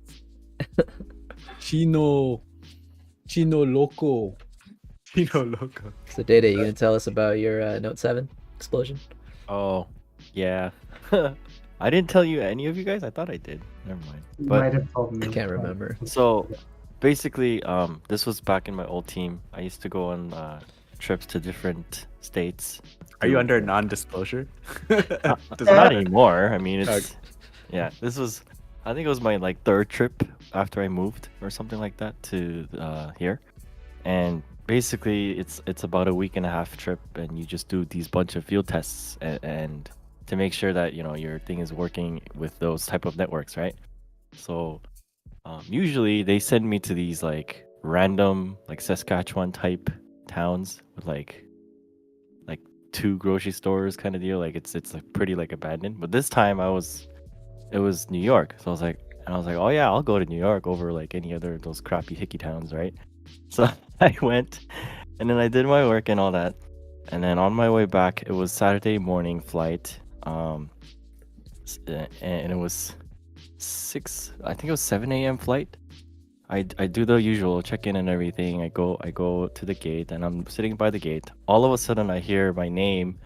Chino loco. Chino loco. So, DayDay, you gonna tell us about your Note 7 explosion? Oh, yeah. I didn't tell you any of you guys. I thought I did. Never mind. You But might have told me. I can't remember. so basically, this was back in my old team. I used to go on trips to different states. Are you under non-disclosure? Not anymore. I mean, it's Okay. yeah. This was, I think it was my like third trip after I moved or something like that to here, and basically it's about a week and a half trip, and you just do these bunch of field tests and to make sure that your thing is working with those type of networks, right? So usually they send me to these like random like Saskatchewan type towns with like 2 grocery stores kind of deal. Like it's like pretty like abandoned. But this time it was New York, so I was like, oh yeah, I'll go to New York over like any other of those crappy hickey towns, right? So I went, and then I did my work and all that, and then on my way back, it was Saturday morning flight, and it was 6, I think it was 7 a.m. flight. I do the usual check-in and everything. I go to the gate, and I'm sitting by the gate. All of a sudden, I hear my name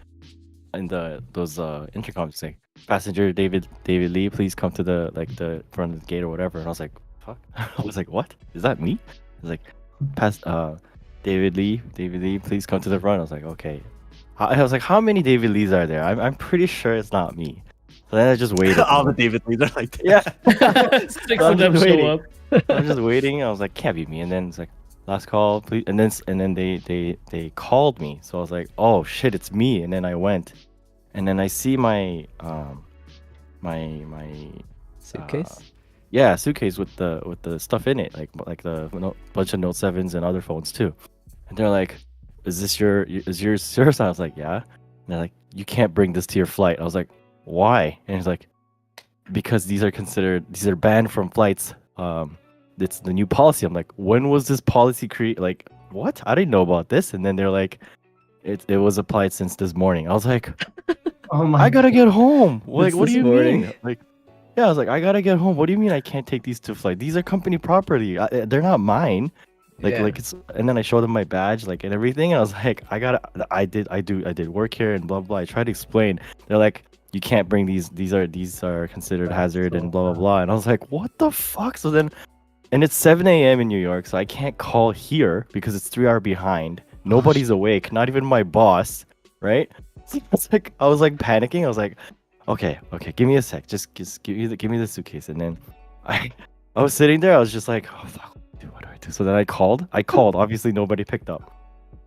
in those intercoms say, "Passenger David Lee, please come to the front of the gate," or whatever. And I was like, "Fuck!" I was like, "What? Is that me?" I was like, David Lee, please come to the front." I was like, "Okay." I was like, "How many David Lees are there? I'm pretty sure it's not me." So then I just waited. All the David Lees are like that. Yeah. 6 I'm of them just show waiting. up. I was just waiting. I was like, can't be me. And then it's like, last call, please. And then they called me. So I was like, oh shit, it's me. And then I went, and then I see my Suitcase? suitcase with the stuff in it, like the bunch of Note 7s and other phones too. And they're like, is yours? I was like, yeah. And they're like, you can't bring this to your flight. I was like, why? And he's like, because these are banned from flights. It's the new policy. I'm like, when was this policy created? Like, what? I didn't know about this. And then they're like, it was applied since this morning. I was like, Oh my! I gotta get home. Like, It's what do this you morning. mean? Like, yeah, I was like, I gotta get home. What do you mean I can't take these to flight? These are company property. They're not mine. Yeah. Like it's. And then I showed them my badge, like, and everything. And I was like, I did work here and blah blah. I tried to explain. They're like, you can't bring these are considered hazard and blah blah blah. And I was like, what the fuck? So then, and it's 7 a.m. in New York, so I can't call here because it's 3 hours behind. Nobody's awake, not even my boss, right? So it's like I was like panicking. I was like, okay, give me a sec, just give me the suitcase. And then I was sitting there. I was just like, oh fuck, what do I do? So then I called. Obviously nobody picked up.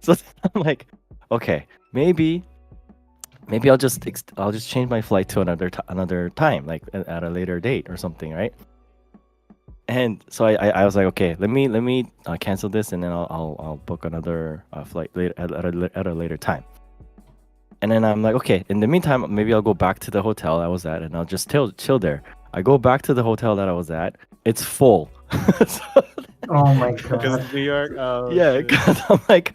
So I'm like, okay, maybe I'll just change my flight to another time, like at a later date or something, right? And so I was like, okay, let me cancel this, and then I'll book another flight later at a later time. And then I'm like, okay, in the meantime, maybe I'll go back to the hotel I was at, and I'll just chill there. I go back to the hotel that I was at. It's full. Oh my god. Because New York. Yeah, because I'm like,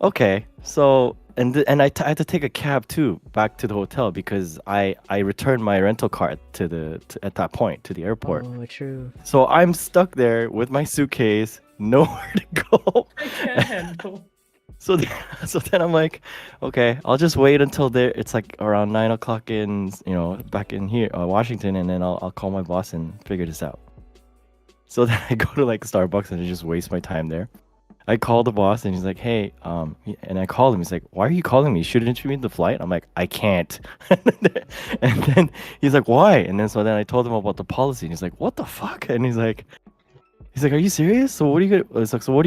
okay, so and I had to take a cab too back to the hotel because I returned my rental car at that point to the airport. Oh, true. So I'm stuck there with my suitcase, nowhere to go. I can't handle. So then I'm like, okay, I'll just wait until it's like around 9 o'clock back in here, Washington, and then I'll call my boss and figure this out. So then I go to like Starbucks and I just waste my time there. I call the boss and he's like, hey, and I called him. He's like, why are you calling me? Shouldn't you be in the flight? I'm like, I can't. And then he's like, why? And then I told him about the policy and he's like, what the fuck? And he's like, are you serious? So what are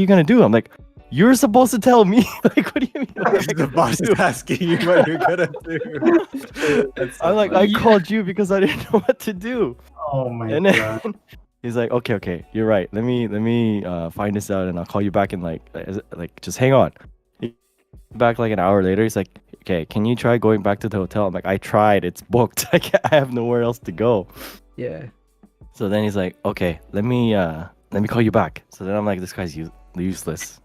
you gonna do? I'm like, you're supposed to tell me. Like, what do you mean? The boss is asking you what you're gonna do. I'm like, I called you because I didn't know what to do. Oh my And god. then he's like, okay, you're right. Let me find this out and I'll call you back in like just hang on. Back like an hour later, he's like, okay, can you try going back to the hotel? I'm like, I tried, it's booked. I have nowhere else to go. Yeah. So then he's like, okay, let me call you back. So then I'm like, this guy's useless.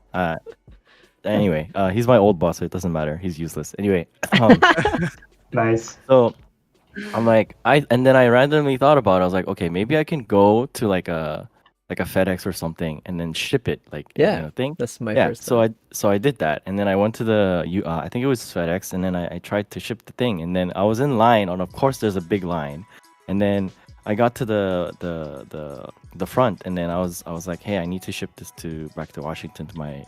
Anyway, he's my old boss, so it doesn't matter. He's useless. Anyway, Nice. so I'm like, and then I randomly thought about it. I was like, okay, maybe I can go to like a FedEx or something and then ship it, like thing. That's my Yeah. first. So I did that, and then I went to I think it was FedEx, and then I tried to ship the thing, and then I was in line, and of course there's a big line, and then I got to the front, and then I was like, hey, I need to ship this back to Washington to my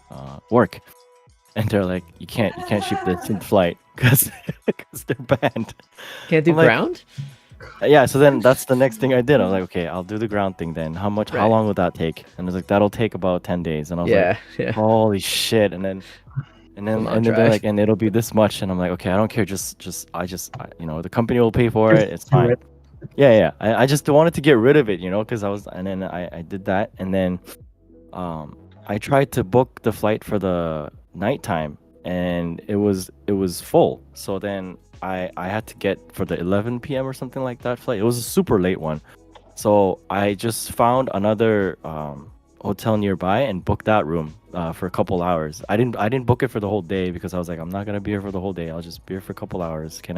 work. And they're like, you can't ship this in flight because they're banned. Can't do I'm like, ground? Yeah, so then that's the next thing I did. I was like, okay, I'll do the ground thing then. How long would that take? And I was like, that'll take about 10 days. And I was like, Yeah. holy shit. And then they're like, and it'll be this much. And I'm like, okay, I don't care. The company will pay for it. It's fine. Yeah. I just wanted to get rid of it, because and then I did that. And then I tried to book the flight for the nighttime, and it was full. So then I had to get for the 11 p.m. or something like that flight. It was a super late one. So I just found another hotel nearby and booked that room for a couple hours. I didn't book it for the whole day because I was like, I'm not gonna be here for the whole day. I'll just be here for a couple hours. Can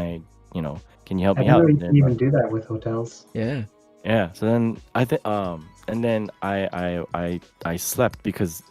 you help me out? You can even do that with hotels. Yeah. Yeah. So then I think and then I slept because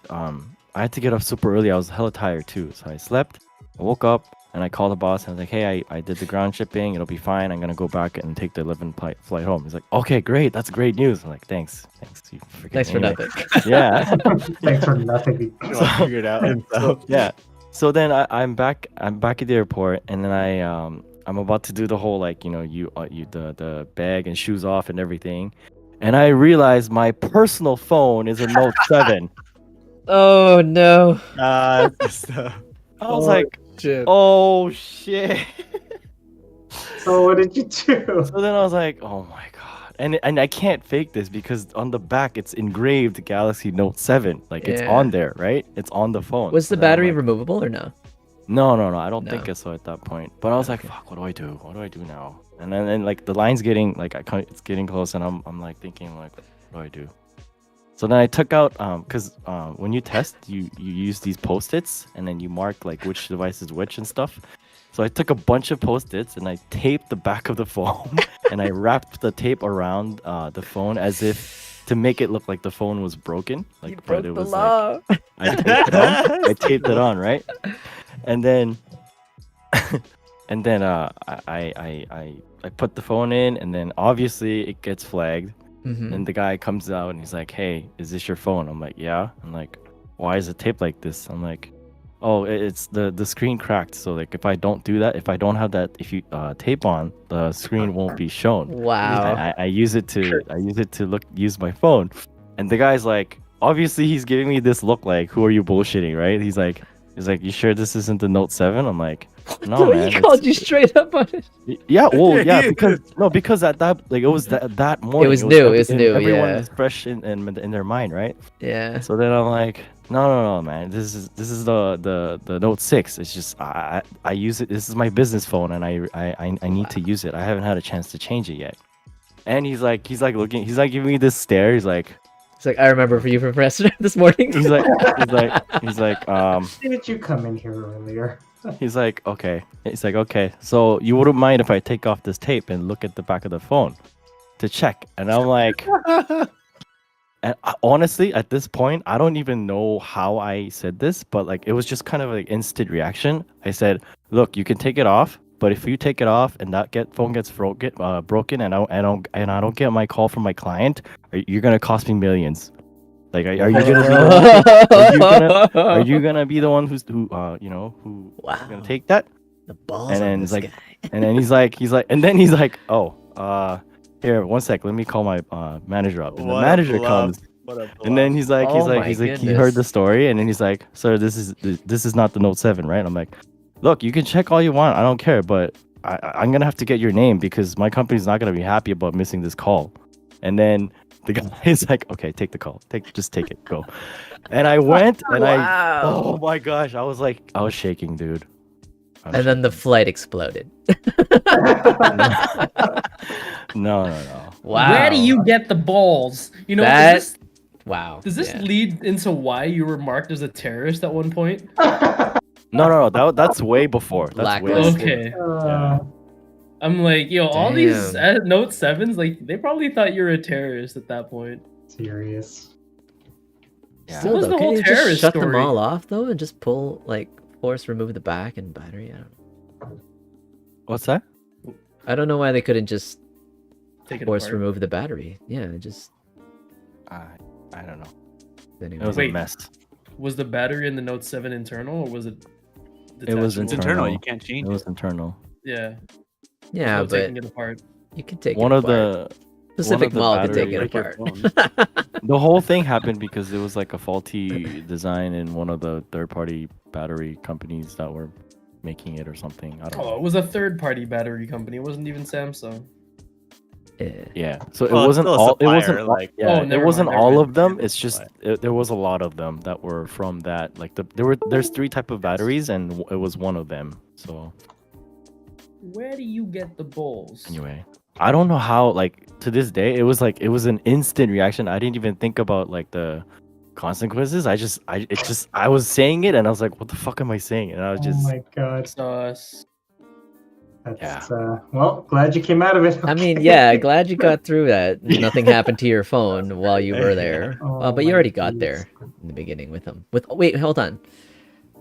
I had to get up super early. I was hella tired too. So I slept. I woke up and I called the boss. And I was like, hey, I did the ground shipping. It'll be fine. I'm gonna go back and take the 11 flight home. He's like, okay, great. That's great news. I'm like, thanks. You Thanks for anyway. nothing. Yeah. Thanks for nothing. Figured out. Yeah. So then I'm back at the airport, and then I'm about to do the whole the bag and shoes off and everything, and I realized my personal phone is a Note 7. Oh no. I was like, shit. oh shit. So what did you do? So then I was like, oh my god. And I can't fake this because on the back it's engraved Galaxy Note 7. Like it's on there, right? It's on the phone. Was So the then I'm battery like, removable or no? No. I don't think No. so at that point. But I was like, fuck, what do I do? What do I do now? And then like the line's getting it's getting close, and I'm like thinking like, what do I do? So then I took out because when you test, you use these Post-its, and then you mark like which device is which and stuff. So I took a bunch of Post-its and I taped the back of the phone and I wrapped the tape around the phone as if to make it look like the phone was broken. Like, You broke but it the was law. like I taped it on. I taped it on, right? And then I put the phone in, and then obviously it gets flagged. Mhm. And the guy comes out and he's like, "Hey, is this your phone?" I'm like, "Yeah." I'm like, "Why is it taped like this?" I'm like, "Oh, it's the screen cracked. So like, if I don't do that, if I don't have that, if you tape on, the screen won't be shown." Wow. I use it to use my phone, and the guy's like, obviously he's giving me this look like, "Who are you bullshitting?" Right? He's like, "You sure this isn't the Note 7?" I'm like, "No, So man." he called you straight up on it. Yeah, well, yeah, because at that like it was that morning. was new, it was and new, Everyone yeah. was fresh in their mind, right? Yeah. So then I'm like, no, man. This is the Note 6. It's just I use it. This is my business phone, and I need to use it. I haven't had a chance to change it yet. And he's like giving me this stare. He's like, I remember for you from this morning. he's like, Didn't you come in here earlier? he's like, okay. He's like, okay. So you wouldn't mind if I take off this tape and look at the back of the phone to check? And I'm like. And honestly, at this point, I don't even know how I said this, but like it was just kind of like instant reaction. I said, "Look, you can take it off, but if you take it off and that phone gets broken, and I don't get my call from my client, you're gonna cost me millions. Like, are you gonna be the one who's Wow. gonna take that?" The balls And on then this it's like, guy. and then he's like, "Oh, here, one sec. Let me call my manager up." And the manager comes, and then he's like, Oh my he heard goodness. the story, and then he's like, "Sir, this is not the Note 7, right?" I'm like, "Look, you can check all you want. I don't care, but I'm gonna have to get your name because my company's not gonna be happy about missing this call." And then the guy is like, "Okay, take the call. Just take it. Go." And I went, and oh my gosh, I was shaking, dude. And then the flight exploded. No. Wow. Where do you get the balls? You know, That- Wow. does this yeah. lead into why you were marked as a terrorist at one point? No. That's way before. That's way Blacklist. before. Okay. Yeah. I'm like, yo, all these Damn. Note 7s, like, they probably thought you were a terrorist at that point. Serious. Yeah. Still, What was though, the can whole you just terrorist shut them story? all off though, and just force remove the back and battery? I don't know. What's that? I don't know why they couldn't just Take it force apart. remove the battery. Yeah, just I don't know. anyway. It was Wait. a mess. Was the battery in the Note 7 internal, or was it? It was detachable? It's internal. You can't change It it. was internal. Yeah. Yeah, No but taking it apart. you can take One it of apart. the Pacific the Mall can take battery- it Break your apart. the whole thing happened because it was like a faulty design in one of the third-party battery companies that were making it or something. I don't Oh, know. it was a third-party battery company. It wasn't even Samsung. Yeah. Yeah. So Well, it it's wasn't still a all. It supplier, wasn't like- yeah. Oh, it never wasn't mind, never all mind. of them. Yeah, It's just supply. there was a lot of them that were from that. Like there's 3 type of batteries, and it was one of them. So Where do you get the balls? anyway, I don't know how. Like to this day, it was an instant reaction. I didn't even think about like the consequences. I was saying it, and I was like, "What the fuck am I saying?" And I was Oh just my god. Sus. That's well, glad you came out of it. I mean, okay. yeah, glad you got through that. Nothing happened to your phone while you were there. Oh But you my already got goodness. there in the beginning with them. Wait, hold on.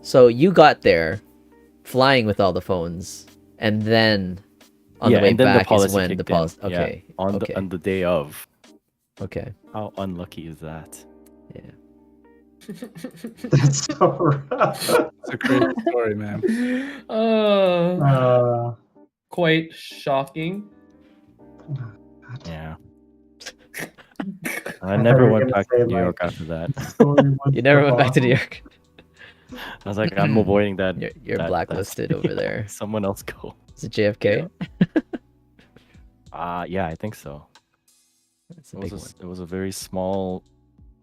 So you got there flying with all the phones, and then on the way and then back is policy when the kicked in. policy. Yeah, Okay. on okay. the day of. Okay. How unlucky is that? Yeah. That's so rough. It's a crazy story, man. Quite shocking. Yeah. I I thought never you were went gonna back say, to New York like, after that. story was You never the went back to New bomb. York. I was like, I'm avoiding that. You're that- blacklisted over there. Someone else go. Is it JFK? Yeah, I think so. That's a It big was one. it was a very small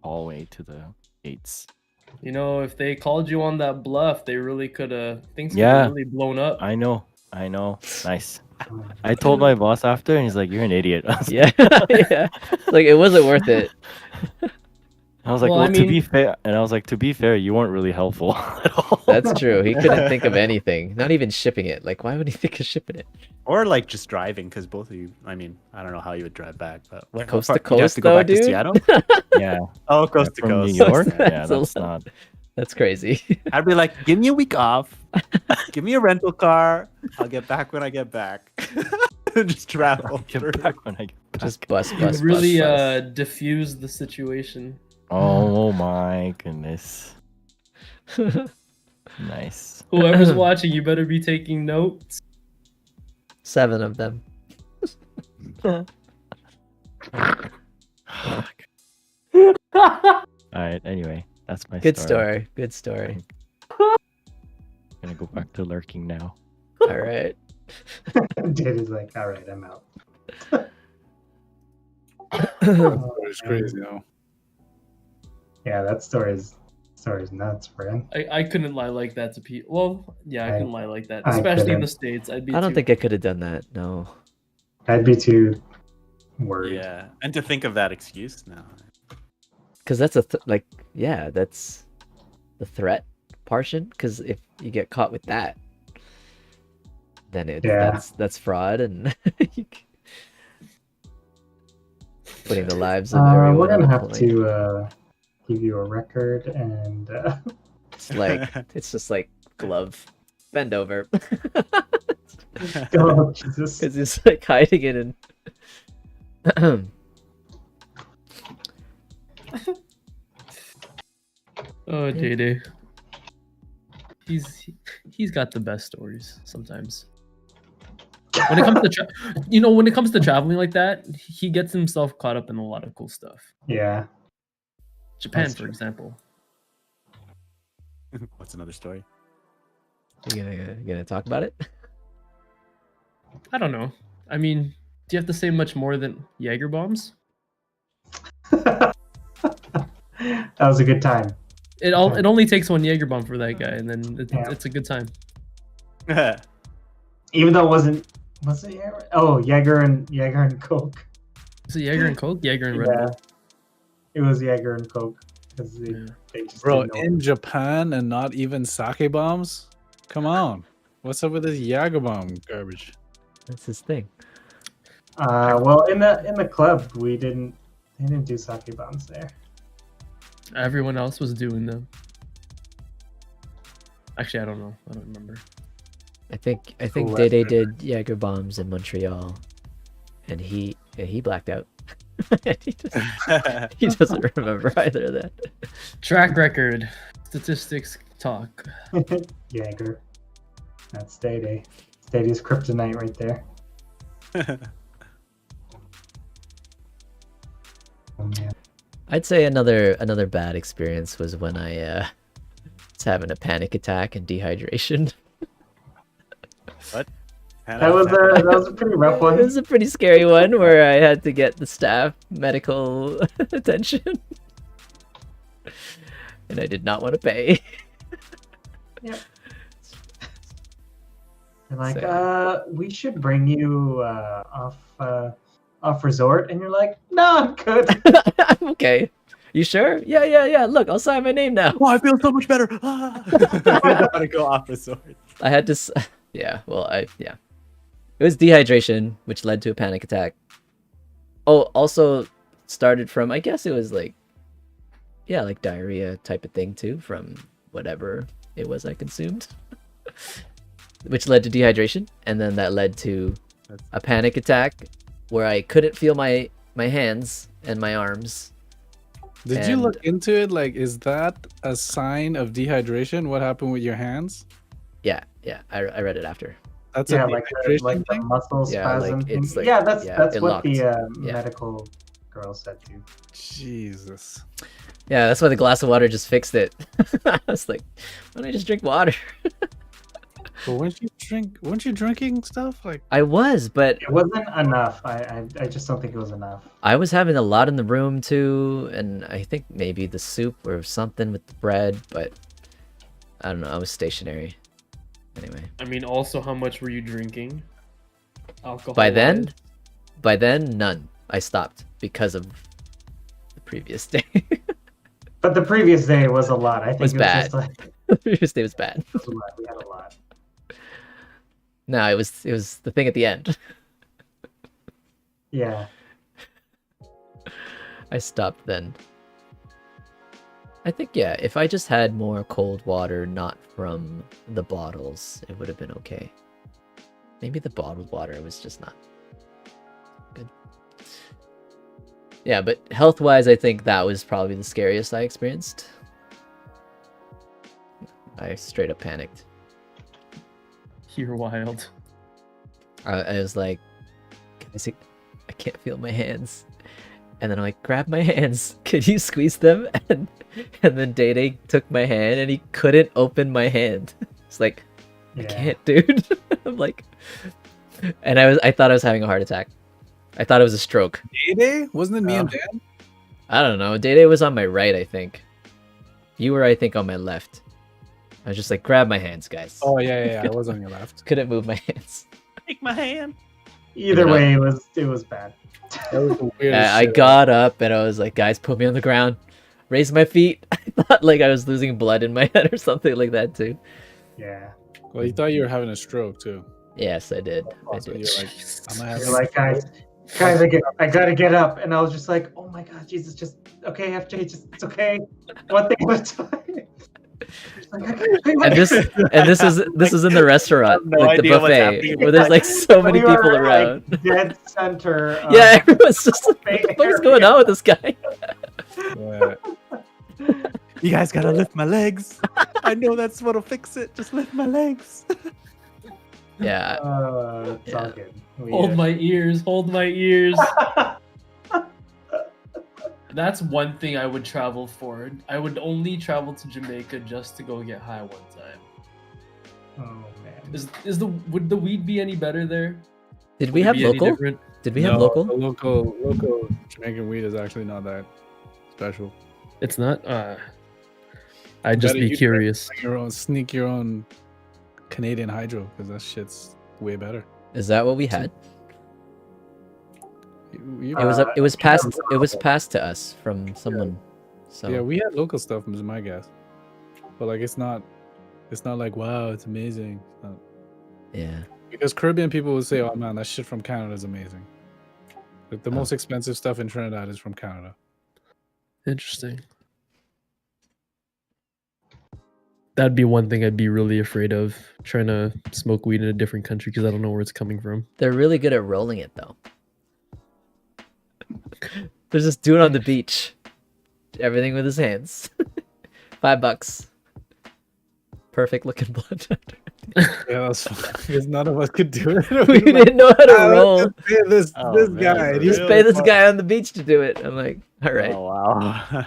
hallway to the gates. You know, if they called you on that bluff, they really could have things could Yeah. have really blown up. I know. Nice. I told my boss after, and he's like, "You're an idiot." I was Yeah, yeah. Like it wasn't worth it. like, Well, "Well, I to mean- be fair," and I was like, "To be fair, you weren't really helpful at all." That's true. He couldn't think of anything. Not even shipping it. Like, why would he think of shipping it? Or like just driving, because both of you. I mean, I don't know how you would drive back, but how Coast far- to you'd have coast, to go though, back dude? to Seattle. Yeah, Oh, coast to from coast. New York. Yeah, That's a that's lot. not. That's crazy. I'd be like, give me a week off. Give me a rental car. I'll get back when I get back. just travel. Get through. back when I get back. Just bus, You bus, really bus, bus. diffuse the situation. Oh my goodness. Nice. Whoever's watching, you better be taking notes. 7 of them. Alright, anyway, that's my Good story. Good story. I'm gonna go back to lurking now. All right. Did like, all right, I'm out. It's crazy, though. Yeah, that story's nuts, friend. I couldn't lie like that to people. Well, yeah, I couldn't lie like that, I especially in the couldn't. States. I'd be. I don't too- think I could have done that. No. I'd be too worried. Yeah, and to think of that excuse now. Because that's that's the threat portion. Because if you get caught with that, then Yeah. that's fraud and putting the lives of everyone. We're gonna on have the line. to give you a record and It's like it's just like glove, bend over. oh Jesus. Because it's like hiding it in. Oh, DayDay. He's got the best stories sometimes. When it comes to when it comes to traveling like that, he gets himself caught up in a lot of cool stuff. Yeah. Japan, That's for true. example. What's another story? You gonna talk about it? I don't know. I mean, do you have to say much more than Jaeger bombs? That was a good time. It only takes one Jaeger bomb for that guy, and then Yeah. it's a good time. Even though it wasn't was it Jaeger? Oh, Jaeger and Coke. Is it Jaeger and Coke? Jaeger and Red Yeah. Bull. It was Jaeger and Coke. Because Yeah. they just Bro, didn't know. in Japan and not even sake bombs? Come on. What's up with this Jager bomb garbage? That's his thing. Well, in the club, they didn't do sake bombs there. Everyone else was doing them. Actually, I don't know. I don't remember. I think Cool, DayDay that's did Jaeger bombs in Montreal, and he blacked out. he doesn't remember either of that. Track record, statistics talk. Jaeger. That's DayDay. DayDay's kryptonite right there. Oh man. I'd say another bad experience was when I was having a panic attack and dehydration. That was a pretty rough It one. was a pretty scary one where I had to get the staff medical attention, and I did not want to pay. Yep. They're like, So- we should bring you off resort, and you're like, no, I'm good. I'm okay. You sure? Yeah. Look, I'll sign my name now. Oh, I feel so much better. I gotta go off the sword. I had to. Yeah. Well, yeah. It was dehydration, which led to a panic attack. Oh, also started from, I guess it was like diarrhea type of thing too, from whatever it was I consumed, which led to dehydration, and then that led to a panic attack where I couldn't feel my hands and my arms. Did you And- look into it? Like, is that a sign of dehydration? What happened with your hands? Yeah. I read it after. That's Yeah, a like dehydration the thing? muscle Yeah, like, spasm thing. it's like- yeah, that's yeah, it what locked. the Yeah. medical girl said too. Jesus. Yeah, that's why the glass of water just fixed it. I was like, why don't I just drink water? But weren't you drinking stuff? Like, I was, but It wasn't enough. I just don't think it was enough. I was having a lot in the room too, and I think maybe the soup or something with the bread, but I don't know. I was stationary. Anyway, I mean, also, how much were you drinking? Alcohol. by then, none. I stopped because of the previous day. But the previous day was a lot. I think Was it was bad. just like The previous day was bad. it was a lot. We had a lot. No, it was the thing at the end. Yeah. I stopped then. I think, yeah, if I just had more cold water, not from the bottles, it would have been okay. Maybe the bottled water was just not Yeah, but health-wise, I think that was probably the scariest I experienced. I straight up panicked. You're wild. I was like, guys, I can't feel my hands. And then I'm like, grab my hands. Could you squeeze them? And then DayDay took my hand and he couldn't open my hand. It's like, I can't, dude. I'm like, and I thought I was having a heart attack. I thought it was a stroke. DayDay? Wasn't it me and Dan? I don't know. DayDay was on my right, I think. You were, I think, on my left. I was just like, grab my hands, guys. Oh yeah. I was on your left. Couldn't move my hands. Take my hand. Either way, it was bad. That was the weirdest I shit got up and I was like, guys, put me on the ground. Raise my feet. I thought like I was losing blood in my head or something like that too. Yeah. Well, you thought you were having a stroke too. Yes, I did. I So did. you're like, I'm gonna have You're like, guys, I gotta get up, and I was just like, oh my god, Jesus, just okay, FJ, just it's okay, one thing at a time. And this is in the restaurant, no like the idea what's buffet, happening. where there's like so many We were, people like, around. dead center. Of Yeah, everyone's just like, what the fuck is going on with this guy? Yeah. You guys gotta lift my legs. I know that's what'll fix it. Just lift my legs. Yeah, It's all good. Hold my ears. Hold my ears. That's one thing I would travel for. I would only travel to Jamaica just to go get high one time. Oh man. Would the weed be any better there? did we Would it have be any local? different? Did we have No, local? the local Jamaican weed is actually not that special. It's not. I'd just Better be you curious. Sneak your own Canadian hydro because that shit's way better. Is that what we had? It was passed to us from someone. So Yeah, we had local stuff, is my guess. But like, it's not like wow, it's amazing. It's not. yeah. Because Caribbean people would say, "Oh man, that shit from Canada is amazing." Like the most expensive stuff in Trinidad is from Canada. Interesting. That'd be one thing I'd be really afraid of, trying to smoke weed in a different country because I don't know where it's coming from. They're really good at rolling it though. There's this dude on the beach. Everything with his hands. $5. Perfect looking blood. Yeah, that's fine. Because none of us could do it. We didn't know how to roll. This Oh, man, guy. for Just real? pay this guy on the beach to do it. I'm like, all right. Oh wow.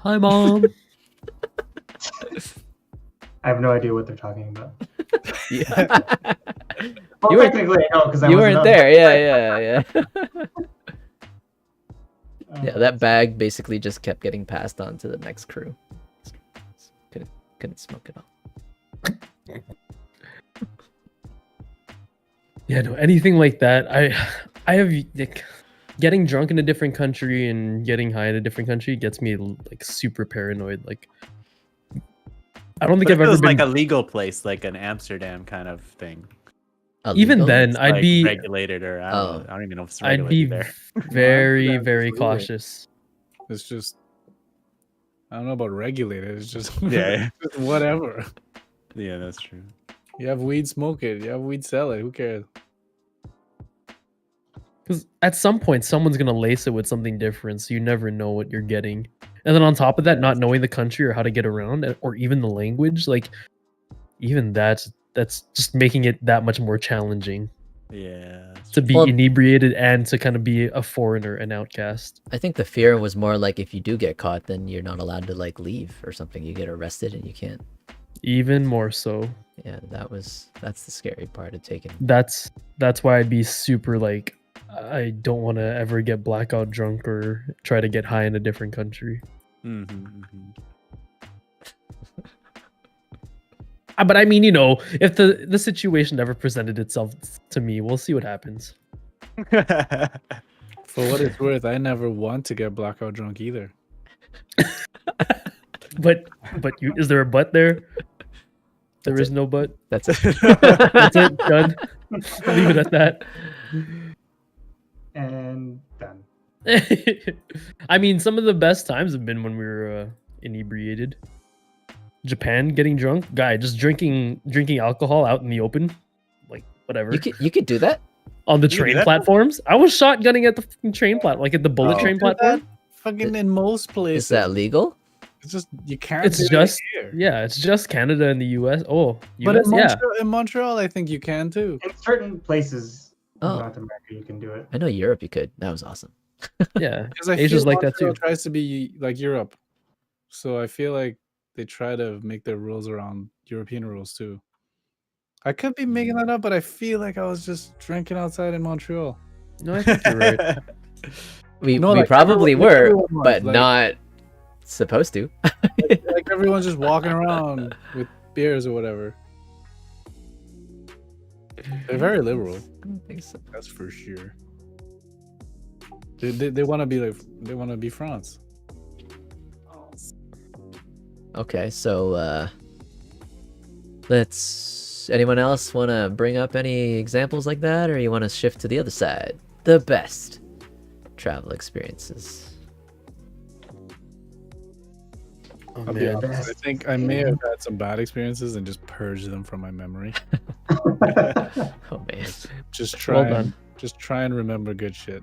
Hi, Mom. I have no idea what they're talking about. Yeah. Well, You were- technically, I know because You weren't there. Yeah. Yeah, that bag basically just kept getting passed on to the next crew. Couldn't smoke it all. Yeah, no, anything like that. I have like, getting drunk in a different country and getting high in a different country gets me like super paranoid. Like, I don't think I've But if it ever was been. like a legal place, like an Amsterdam kind of thing. Even Illegal? then, It's, I'd like, be regulated, or I don't know. I don't even know if it's I'd regulated be there. very Amsterdam is very legal. cautious. It's just, I don't know about regulated. It's just, Yeah. just whatever. Yeah, that's true. You have weed, smoke it. You have weed, sell it. Who cares? Because at some point, someone's gonna lace it with something different, so you never know what you're getting. And then on top of that, not knowing the country or how to get around, or even the language, like even that's just making it that much more challenging Yeah. that's to be Well- inebriated and to kind of be a foreigner, an outcast. I think the fear was more like if you do get caught, then you're not allowed to like leave or something. You get arrested and you can't. Even more so. Yeah, that's the scary part of taking. That's why I'd be super like, I don't want to ever get blackout drunk or try to get high in a different country. But I mean, you know, if the situation never presented itself to me, we'll see what happens. For what it's worth, I never want to get blackout drunk either. But is there a but there? There is no but. That's it. That's it. Done. Leave it at that. And done. I mean, some of the best times have been when we were inebriated. Japan, getting drunk, guy just drinking alcohol out in the open, like whatever. You could do that. on the You can do train that? platforms. I was shotgunning at the fucking train platform, like at the bullet Oh. train Do that platform. fucking in most places. Is that legal? It's just you can't. It's do it just here. yeah, it's just Canada and the US. Oh, But US, yeah. in Montreal, I think you can too. In certain places in Oh. North America, you can do it. I know Europe you could. That was awesome. Yeah, Because I Asia's feel like that Montreal too. tries to be like Europe, so I feel like they try to make their rules around European rules too. I could be making that up, but I feel like I was just drinking outside in Montreal. No, I think you're right. We No, we like, probably everyone- were, everyone was, but like- not supposed to. Like everyone's just walking around with beers or whatever. They're very liberal. I don't think so. That's for sure. They want to be like they want to be France. Okay, so let's. Anyone else want to bring up any examples like that, or you want to shift to the other side? The best travel experiences. Oh, I'll be man. honest, I think I may have had some bad experiences and just purged them from my memory. Oh man. Just Well try done. just try and remember good shit.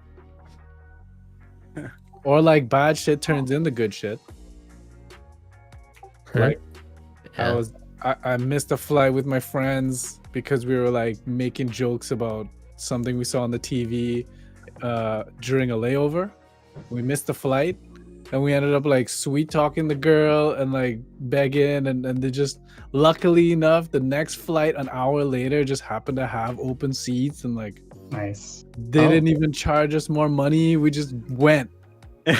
Or like bad shit turns into good shit. Like Yeah. I missed a flight with my friends because we were like making jokes about something we saw on the TV during a layover. We missed the flight and we ended up like sweet talking the girl and like begging and they just luckily enough the next flight an hour later just happened to have open seats and like Nice. they Oh. didn't even charge us more money. We just went. Wow.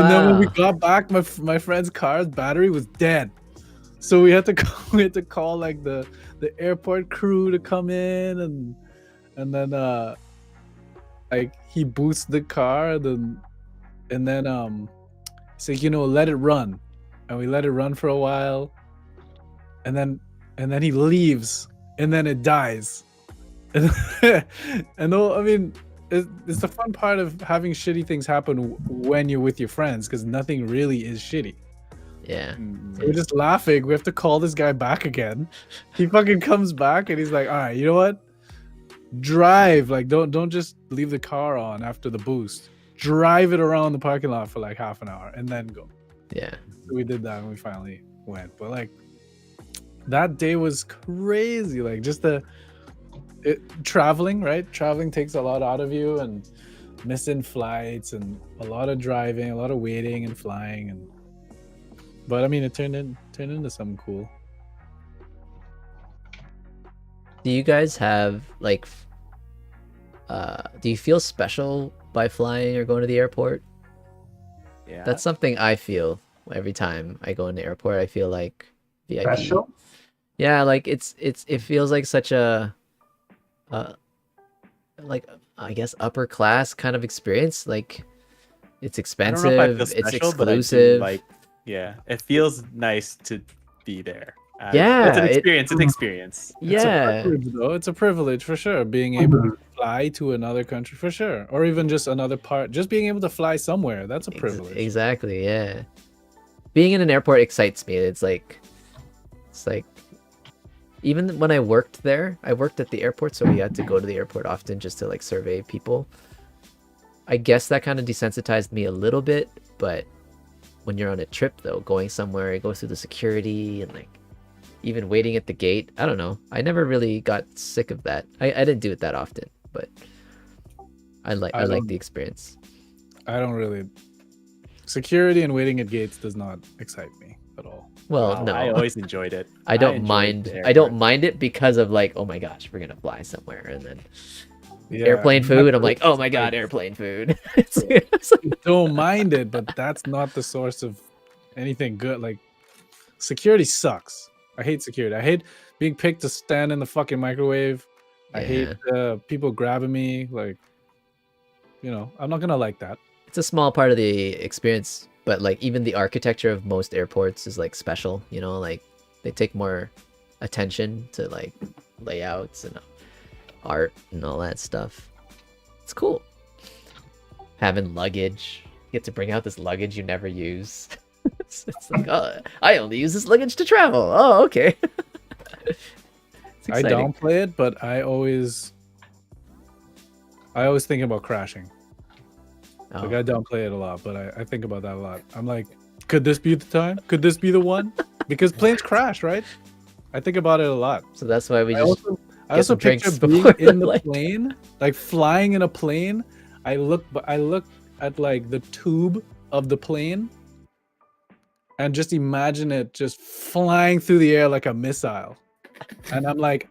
And then when we got back, my friend's car's battery was dead, so we had to call like the airport crew to come in and then like he boosts the car and then so let it run, and we let it run for a while, and then he leaves and then it dies, and though I mean. It's the fun part of having shitty things happen when you're with your friends because nothing really is shitty. Yeah. So we're just laughing. We have to call this guy back again. He fucking comes back and he's like, "All right, you know what? Drive. Like, don't just leave the car on after the boost. Drive it around the parking lot for like half an hour and then go." Yeah. So we did that and we finally went. But like, that day was crazy. Like, just traveling, right? Traveling takes a lot out of you, and missing flights and a lot of driving, a lot of waiting and flying, but I mean it turned into something cool. Do you guys have like do you feel special by flying or going to the airport? Yeah. That's something I feel every time I go in the airport. I feel like VIP. Special? Yeah, like it feels like such a like I guess upper class kind of experience. Like it's I don't know if I feel expensive, it's special, but I do, exclusive. like, yeah, it feels nice to be there. Yeah, it's an it- experience. It's an experience. It's a yeah, privilege, though. It's a privilege for sure, being able to fly to another country for sure, or even just another part. Just being able to fly somewhere, that's a privilege. exactly. Yeah, being in an airport excites me. It's like even when I worked there, I worked at the airport, so we had to go to the airport often just to like survey people. I guess that kind of desensitized me a little bit, but when you're on a trip though, going somewhere, you go through the security and like even waiting at the gate, I don't know. I never really got sick of that. I didn't do it that often, but I like don't- the experience. I don't really. Security and waiting at gates does not excite me at all. Well, Wow, no, I always enjoyed it. I don't enjoyed mind. the I don't airport. mind it because of like, oh my gosh, we're gonna fly somewhere, and then Yeah, airplane food. I'm like, that's- oh my god, airplane food. It's like- don't mind it, but that's not the source of anything good. Like, security sucks. I hate security. I hate being picked to stand in the fucking microwave. I hate people grabbing me. Like, I'm not gonna like that. it's a small part of the experience, but like even the architecture of most airports is like special. Like they take more attention to like layouts and art and all that stuff. It's cool. Having luggage, you get to bring out this luggage you never use. It's like, oh, I only use this luggage to travel. Oh, okay. It's I exciting. downplay it, but I always I always think about crashing. Oh. Like I downplay it a lot, but I think about that a lot. I'm like, could this be the time? Could this be the one? Because planes crash, right? I think about it a lot. So that's why we I just also some picture drinks being before in the flight. plane, like flying in a plane. I look at like the tube of the plane, and just imagine it just flying through the air like a missile. And I'm like,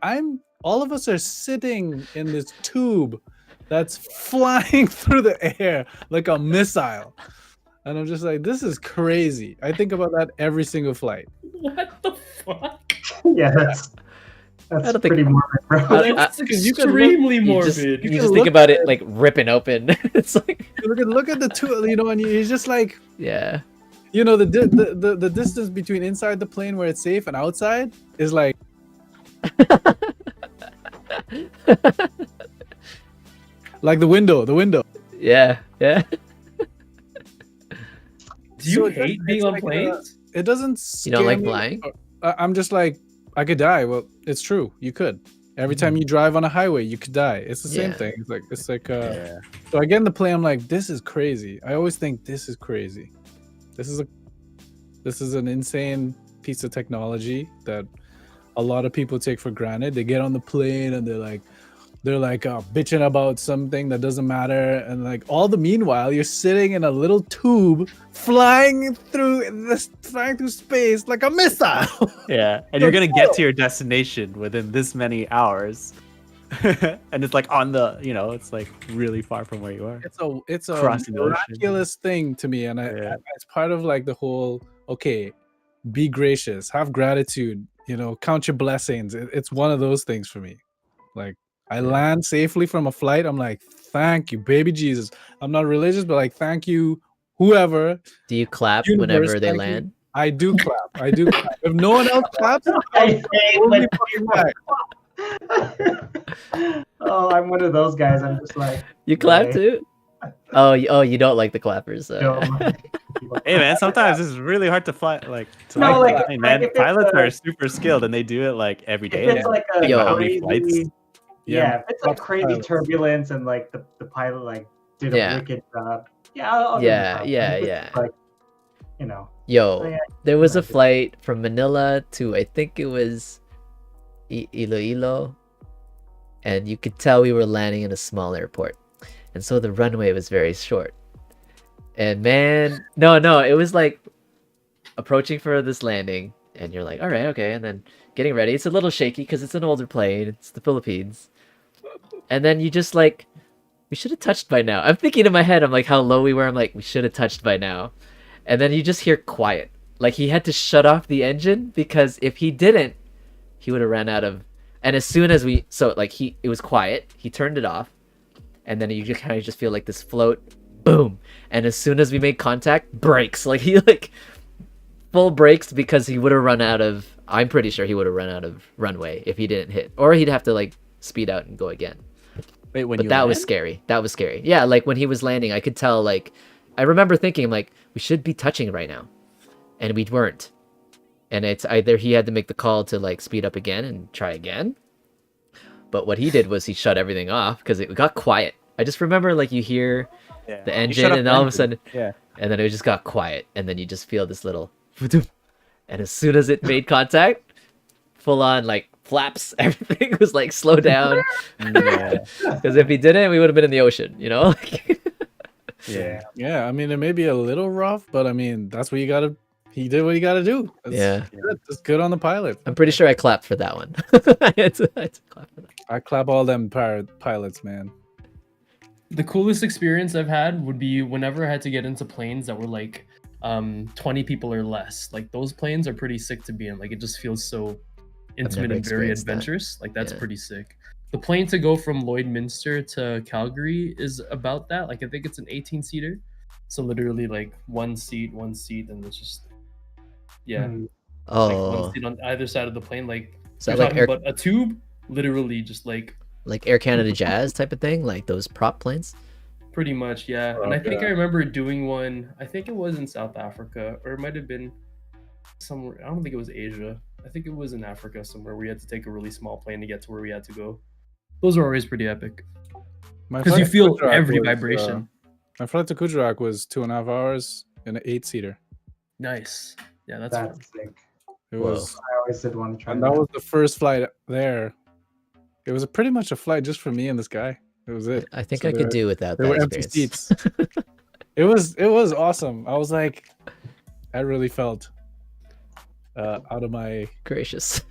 all of us are sitting in this tube that's flying through the air like a missile. And I'm just like, this is crazy. I think about that every single flight. What the fuck? Yeah, that's don't think- pretty morbid, bro. That's you can look- extremely you morbid. just, you can just look think about at it like ripping open. It's like Look at the two, and he's just like, yeah. the distance between inside the plane where it's safe and outside is like like the window. Yeah. Do you So hate it's being on like, planes? It doesn't. You don't scare like me. flying? I'm just like, I could die. Well, it's true. You could. Every time you drive on a highway, you could die. It's the same Yeah. thing. It's like. Yeah. So I get in the plane. I'm like, this is crazy. I always think this is crazy. This is an insane piece of technology that a lot of people take for granted. They get on the plane and they're like bitching about something that doesn't matter, and like all the meanwhile you're sitting in a little tube flying through space like a missile. Yeah, and you're gonna get to your destination within this many hours, and it's like on the, it's like really far from where you are. It's a Crossing the ocean. miraculous thing to me, and Yeah. it's part of like the whole. Okay, be gracious, have gratitude. Count your blessings. It's one of those things for me. Like I land safely from a flight. I'm like, thank you, baby Jesus. I'm not religious, but like, thank you, whoever. Do you clap Universe, whenever they thank you. land? I do clap. If no one else claps, I hate only when fucking back. Oh, I'm one of those guys. I'm just like, You clap Right. too? Oh, you don't like the clappers. So. Hey man, sometimes it's really hard to fly. Like, No, like, hey, like, man, if it's pilots a- are super skilled and they do it like every day. if it's now. like a Yo. How many flights? crazy, yeah, if it's like props to crazy pilots. turbulence and like the pilot like did a Yeah. wicked job, yeah, I'll give him Yeah, props. yeah, If it's, yeah. Like, Yo, Oh, yeah. there was a Imagine. flight from Manila to I think it was Iloilo, and you could tell we were landing in a small airport, and so the runway was very short. And man, no, it was like approaching for this landing, and you're like, all right, okay, and then getting ready. It's a little shaky because it's an older plane. It's the Philippines, and then you just like, we should have touched by now. I'm thinking in my head, I'm like, how low we were. I'm like, we should have touched by now. And then you just hear quiet. Like he had to shut off the engine because if he didn't, he would have ran out of. And as soon as it was quiet, he turned it off, and then you just kind of just feel like this float, boom. And as soon as we made contact, brakes. Like he full brakes because he would have run out of. I'm pretty sure he would have run out of runway if he didn't hit, or he'd have to like speed out and go again. Wait, when But you that was land? scary. That was scary. Yeah, like when he was landing, I could tell. Like, I remember thinking, like, we should be touching right now, and we weren't. And it's either he had to make the call to like speed up again and try again. But what he did was he shut everything off because it got quiet. I just remember like you hear Yeah. the You engine, shut up and the all of a engine. sudden, Yeah. and then it just got quiet, and then you just feel this little, and as soon as it made contact, full on like flaps, everything was like slow down. Yeah. Because if he didn't, we would have been in the ocean, you know? Yeah. Yeah, I mean, it may be a little rough, but I mean, that's what you gotta. He did what he gotta do. Yeah. It's good on the pilot. I'm pretty sure I clapped for that one. I had to clap for that. I clap all them pilots, man. The coolest experience I've had would be whenever I had to get into planes that were like 20 people or less. Like those planes are pretty sick to be in. Like it just feels so intimate never and very experienced that. adventurous. Like that's Yeah. pretty sick. The plane to go from Lloydminster to Calgary is about that. Like I think it's an 18-seater. So literally like one seat, and it's just yeah. Mm. Like Oh, one seat on either side of the plane. Like is you're that like talking Air, about a tube, literally just like like Air Canada Jazz type of thing? Like those prop planes? pretty much, yeah. Oh, And I think yeah. I remember doing one. I think it was in South Africa, or it might have been somewhere. I don't think it was Asia. I think it was in Africa somewhere. We had to take a really small plane to get to where we had to go. Those are always pretty epic. Because you feel every vibration. My flight to Kujarak was 2.5 hours in an 8-seater. Nice. Yeah, that's That's fun. sick. It Whoa. was, I always did want to try and that was the first flight there. It was pretty much a flight just for me and this guy. It was it. I think So I could do without there that were empty experience. seats. It was awesome. I was like, I really felt out of my Gracious.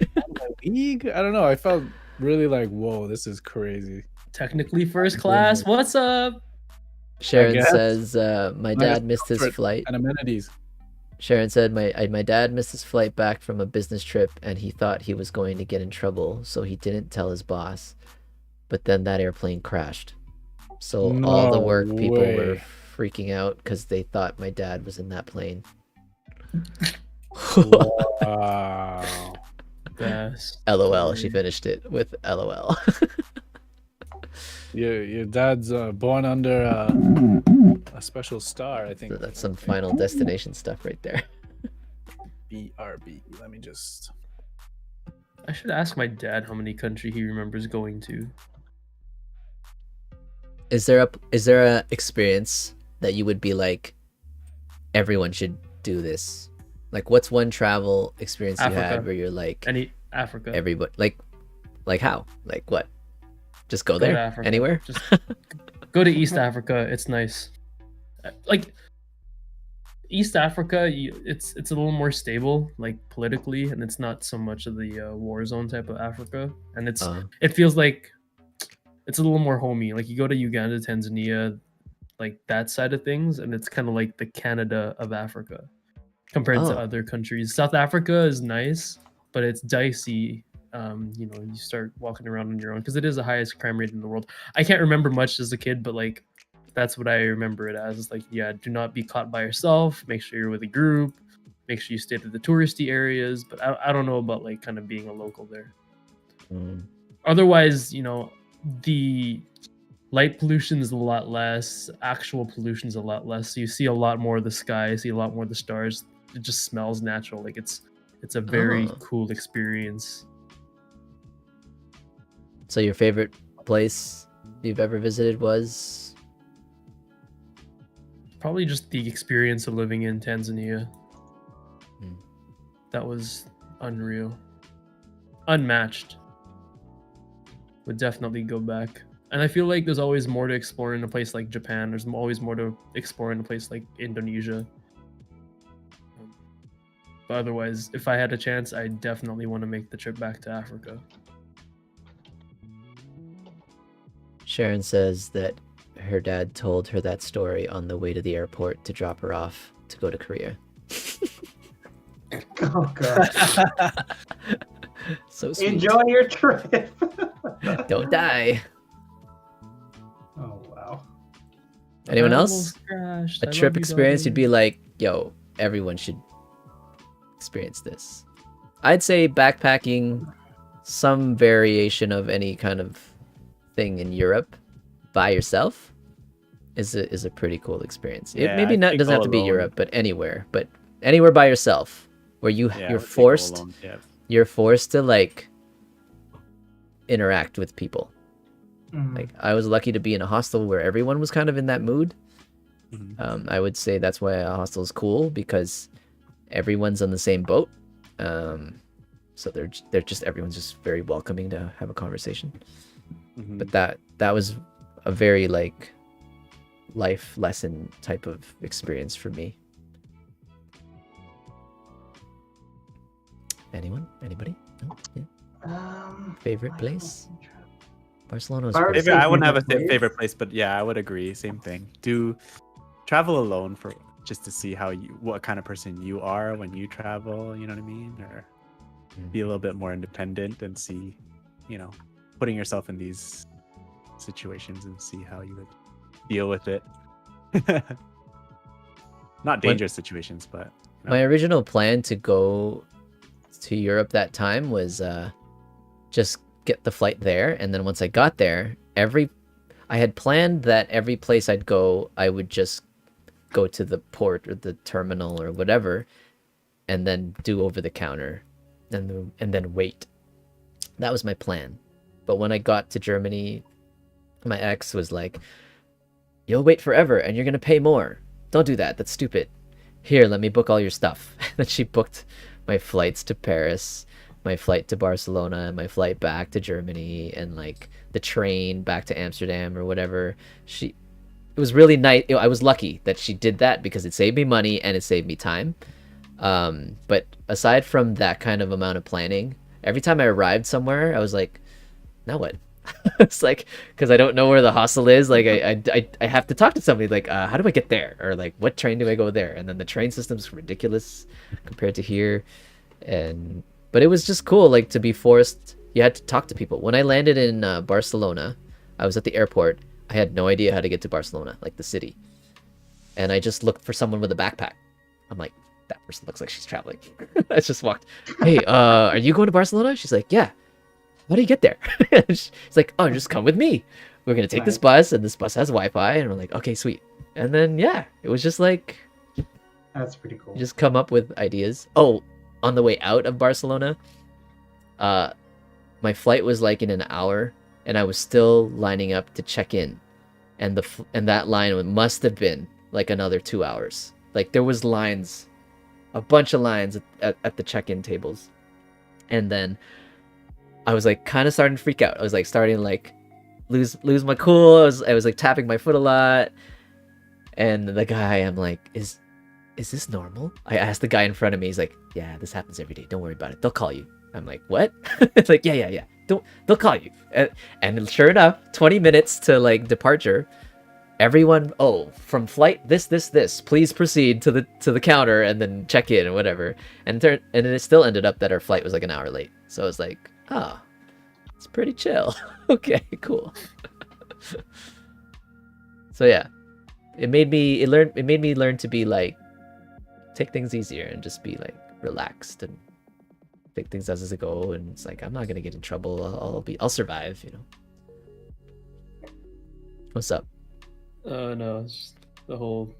league. I don't know. I felt really like, whoa, this is crazy. Technically first class. What's up? Sharon guess. says, my dad missed his comfort flight. And amenities. Sharon said, my dad missed his flight back from a business trip and he thought he was going to get in trouble, so he didn't tell his boss. But then that airplane crashed. So all the No work people were way. freaking out because they thought my dad was in that plane. Wow. Best. LOL. She finished it with LOL. Your dad's born under a special star, I think. So that's some Final Destination stuff right there. BRB. Let me just. I should ask my dad how many country he remembers going to. Is there a experience that you would be like, everyone should do this? Like, what's one travel experience you Africa. had where you're like, Africa. everybody, like how? Like what? Just go Go to there? Africa. Anywhere? Just go to East Africa. It's nice. Like East Africa, it's a little more stable, like politically, and it's not so much of the war zone type of Africa. And it feels like it's a little more homey. Like you go to Uganda, Tanzania, like that side of things, and it's kind of like the Canada of Africa compared to other countries. South Africa is nice, but it's dicey. You start walking around on your own because it is the highest crime rate in the world. I can't remember much as a kid, but like that's what I remember it as. It's like, yeah, do not be caught by yourself. Make sure you're with a group. Make sure you stay to the touristy areas. But I don't know about like kind of being a local there. Otherwise, the light pollution is a lot less. Actual pollution is a lot less. So you see a lot more of the sky. See a lot more of the stars. It just smells natural. Like it's a very cool experience. So your favorite place you've ever visited was? Probably just the experience of living in Tanzania. That was unreal. Unmatched. Would definitely go back. And I feel like there's always more to explore in a place like Japan. There's always more to explore in a place like Indonesia. But otherwise, if I had a chance, I definitely want to make the trip back to Africa. Sharon says that her dad told her that story on the way to the airport to drop her off to go to Korea. Oh god. So sweet. Enjoy your trip. Don't die. Oh wow. Anyone I else? almost crashed. A I trip love you, experience doggy. you'd be like, yo, everyone should experience this. I'd say backpacking, some variation of any kind of thing in Europe by yourself is a pretty cool experience. Yeah, Maybe I not think doesn't have go to be alone. Europe, but anywhere by yourself where Yeah, I you're would say go forced alone, yeah. you're forced to like interact with people. Mm. Like I was lucky to be in a hostel where everyone was kind of in that mood. I would say that's why a hostel is cool, because everyone's on the same boat. So they're just everyone's just very welcoming to have a conversation. But that was a very like life lesson type of experience for me. Anybody? No? Yeah. Favorite place? Barcelona was Bar- pretty Maybe I wouldn't have a Favorite place? favorite place, but yeah, I would agree. Same thing. Do travel alone for just to see what kind of person you are when you travel. You know what I mean? Or be a little bit more independent and see, putting yourself in these situations and see how you would deal with it. Not dangerous situations, but My original plan to go to Europe that time was just get the flight there, and then once I got there, I had planned that every place I'd go, I would just go to the port or the terminal or whatever, and then do over the counter, and then wait. That was my plan. But when I got to Germany, my ex was like, you'll wait forever and you're gonna pay more. Don't do that. That's stupid. Here, let me book all your stuff. And then she booked my flights to Paris, my flight to Barcelona, and my flight back to Germany, and like the train back to Amsterdam or whatever. It was really nice. I was lucky that she did that because it saved me money and it saved me time. But aside from that kind of amount of planning, every time I arrived somewhere, I was like, now what? It's like, because I don't know where the hostel is, like I have to talk to somebody, like how do I get there, or like what train do I go there? And then the train system's ridiculous compared to here. But it was just cool, like, to be forced. You had to talk to people. When I landed in Barcelona, I was at the airport. I had no idea how to get to Barcelona, like the city, and I just looked for someone with a backpack. I'm like, that person looks like she's traveling. I just walked, hey, are you going to Barcelona? She's like, yeah. How do you get there? She's like, oh, just come with me. We're gonna take this bus, and this bus has Wi-Fi. And we're like, okay, sweet. And then yeah, it was just like, That's pretty cool. just come up with ideas. Oh, on the way out of Barcelona, my flight was like in an hour, and I was still lining up to check in, and that line must have been like another 2 hours. Like there was lines, a bunch of lines at the check-in tables, and then I was like kind of starting to freak out. I was like starting to like lose my cool. I was like tapping my foot a lot, and the guy, I'm like, is this normal? I asked the guy in front of me. He's like, yeah, this happens every day. Don't worry about it. They'll call you. I'm like, what? It's like, yeah. They'll call you. And sure enough, 20 minutes to like departure, everyone, from flight this, please proceed to the counter and then check in and whatever. And then it still ended up that our flight was like an hour late. So I was like, oh, it's pretty chill. Okay, cool. So yeah, it made me learn to be like, take things easier and just be like relaxed and take things as it go. And it's like, I'm not gonna get in trouble. I'll survive, you know. What's up? No, it's just the whole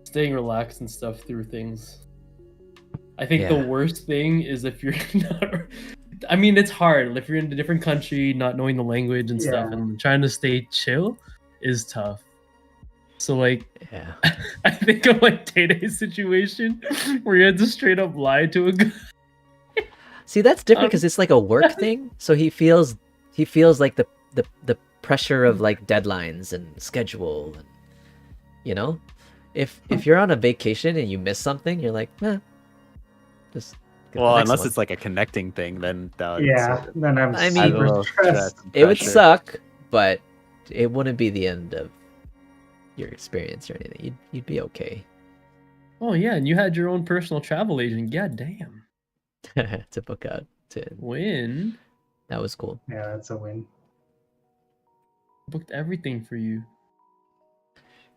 staying relaxed and stuff through things. I think the worst thing is if you're not. I mean, it's hard if you're in a different country, not knowing the language and stuff, and trying to stay chill is tough. So like, yeah, I think of like DayDay's situation where you had to straight up lie to a guy. See, that's different because it's like a work thing. So he feels like the pressure of like deadlines and schedule, and you know, if you're on a vacation and you miss something, you're like, just. Well, unless it's like a connecting thing, then then I mean, super stressed. It would suck, but it wouldn't be the end of your experience or anything. You'd be okay. Oh yeah, and you had your own personal travel agent. God damn. To book out to win. That was cool. Yeah, that's a win. Booked everything for you.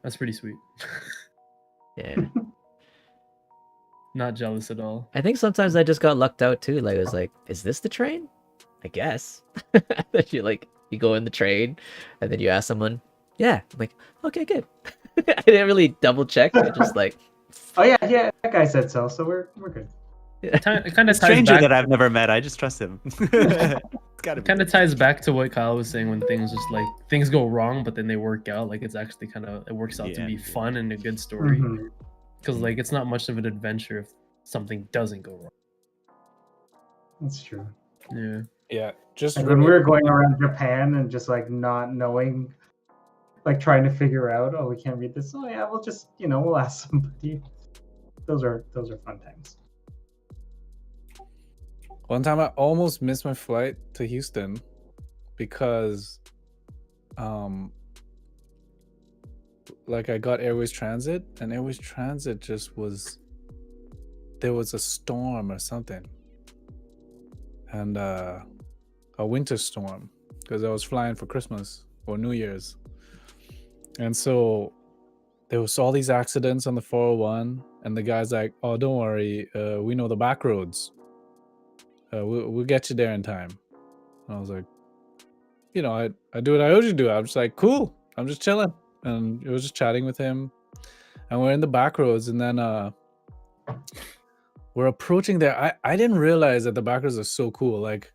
That's pretty sweet. Yeah. Not jealous at all. I think sometimes I just got lucked out too. Like I was like, is this the train? I guess. Then you go in the train and then you ask someone, yeah. I'm like, okay, good. I didn't really double check. I just like, oh yeah, that guy said so we're good. It kind of stranger that I've never met. I just trust him. Kind of ties back to what Kyle was saying when things go wrong, but then they work out. Like it's actually it works out to be fun and a good story. Because like it's not much of an adventure if something doesn't go wrong. That's true. Yeah. Just like when we were going around Japan and just like not knowing, like trying to figure out, we can't read this. Oh yeah, we'll just we'll ask somebody. Those are fun times. One time I almost missed my flight to Houston because like I got Airways Transit, and Airways Transit there was a storm or something, and a winter storm, because I was flying for Christmas or New Year's, and so there was all these accidents on the 401, and the guy's like, oh, don't worry, we know the back roads, we'll get you there in time. And I was like, I do what I usually do. I'm just like, cool, I'm just chilling. And it was just chatting with him, and we're in the back roads, and then we're approaching there. I didn't realize that the back roads are so cool. Like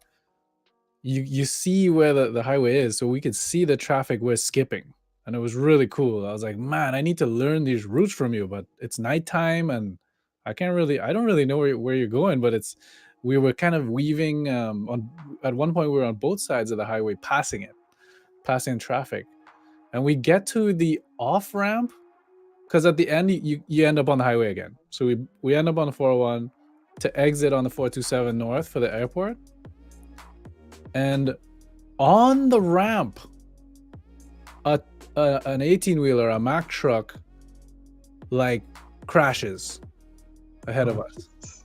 you see where the highway is, so we could see the traffic we're skipping, and it was really cool. I was like, man, I need to learn these routes from you, but it's nighttime and I don't really know where you're going, but we were kind of weaving at one point we were on both sides of the highway passing traffic, and we get to the off ramp because at the end you end up on the highway again. So we end up on the 401 to exit on the 427 north for the airport. And on the ramp, an 18-wheeler, a Mack truck, like crashes ahead of us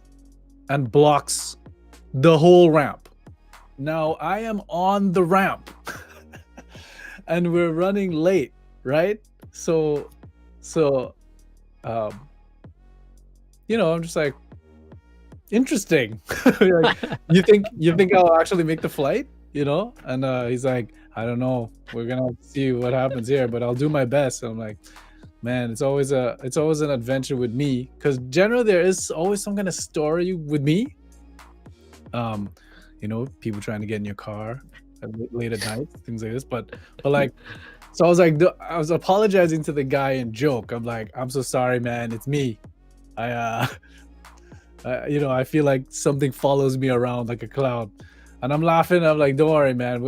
and blocks the whole ramp. Now I am on the ramp and we're running late, right? So I'm just like, interesting. Like, you think I'll actually make the flight, and he's like, I don't know, we're gonna see what happens here, but I'll do my best. And I'm like, man, it's always an adventure with me, because generally there is always some kind of story with me. People trying to get in your car late at night, things like this, but like, so I was apologizing to the guy in joke. I'm like, I'm so sorry, man, it's me. I feel like something follows me around like a cloud, and I'm laughing. I'm like, don't worry, man.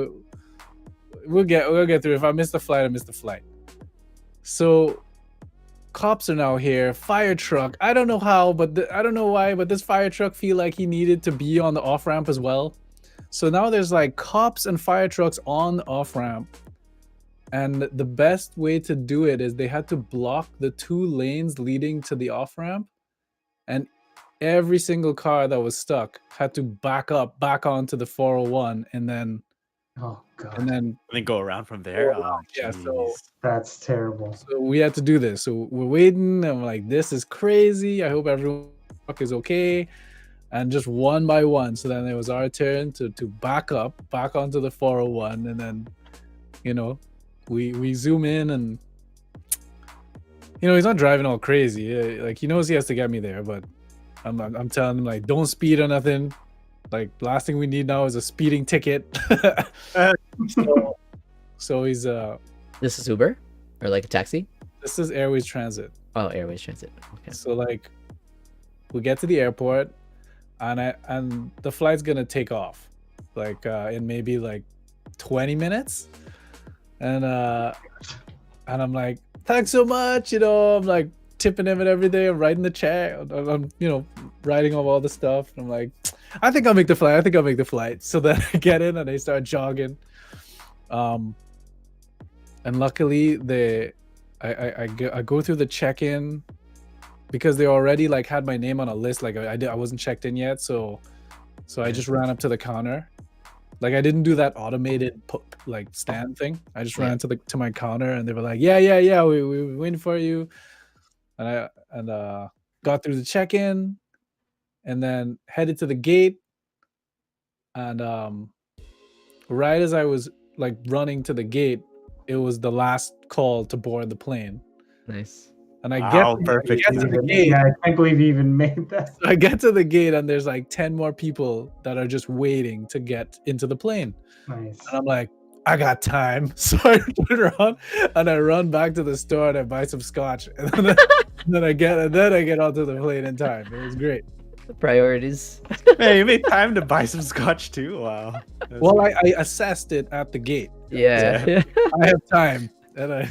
We'll get through. If I miss the flight, I miss the flight. So cops are now here. Fire truck. I don't know how, but I don't know why, but this fire truck feel like he needed to be on the off ramp as well. So now there's like cops and fire trucks on the off ramp. And the best way to do it is they had to block the 2 lanes leading to the off ramp, and every single car that was stuck had to back onto the 401 and then go around from there. Yeah, so that's terrible. So we had to do this. So we're waiting. I'm like, this is crazy. I hope everyone is okay. And just one by one. So then it was our turn to back onto the 401, and then we zoom in, and he's not driving all crazy. Like, he knows he has to get me there, but I'm telling him, like, don't speed or nothing. Like, last thing we need now is a speeding ticket. So he's This is Uber or like a taxi? This is Airways Transit. Oh, Airways Transit. Okay. So like, we get to the airport, and the flight's gonna take off, like in maybe like 20 minutes, and I'm like, thanks so much. I'm like tipping him and everything. I'm writing the check. I'm writing off all the stuff. I'm like, I think I'll make the flight. So then I get in and I start jogging. And luckily I go through the check-in, because they already like had my name on a list. Like I wasn't checked in yet. So I just ran up to the counter. Like, I didn't do that automated like stand thing. I just ran to my counter, and they were like, yeah, we waiting for you. And I got through the check-in, and then headed to the gate. And right as I was like running to the gate, it was the last call to board the plane. Nice. And I get to the gate. Yeah, I can't believe you even made that. I get to the gate, and there's like 10 more people that are just waiting to get into the plane. Nice. And I'm like, I got time. So I turn around and I run back to the store and I buy some scotch. And then I get onto the plane in time. It was great. Priorities. Man, you made time to buy some scotch too. Wow. Well, I assessed it at the gate. Yeah. I have time, and I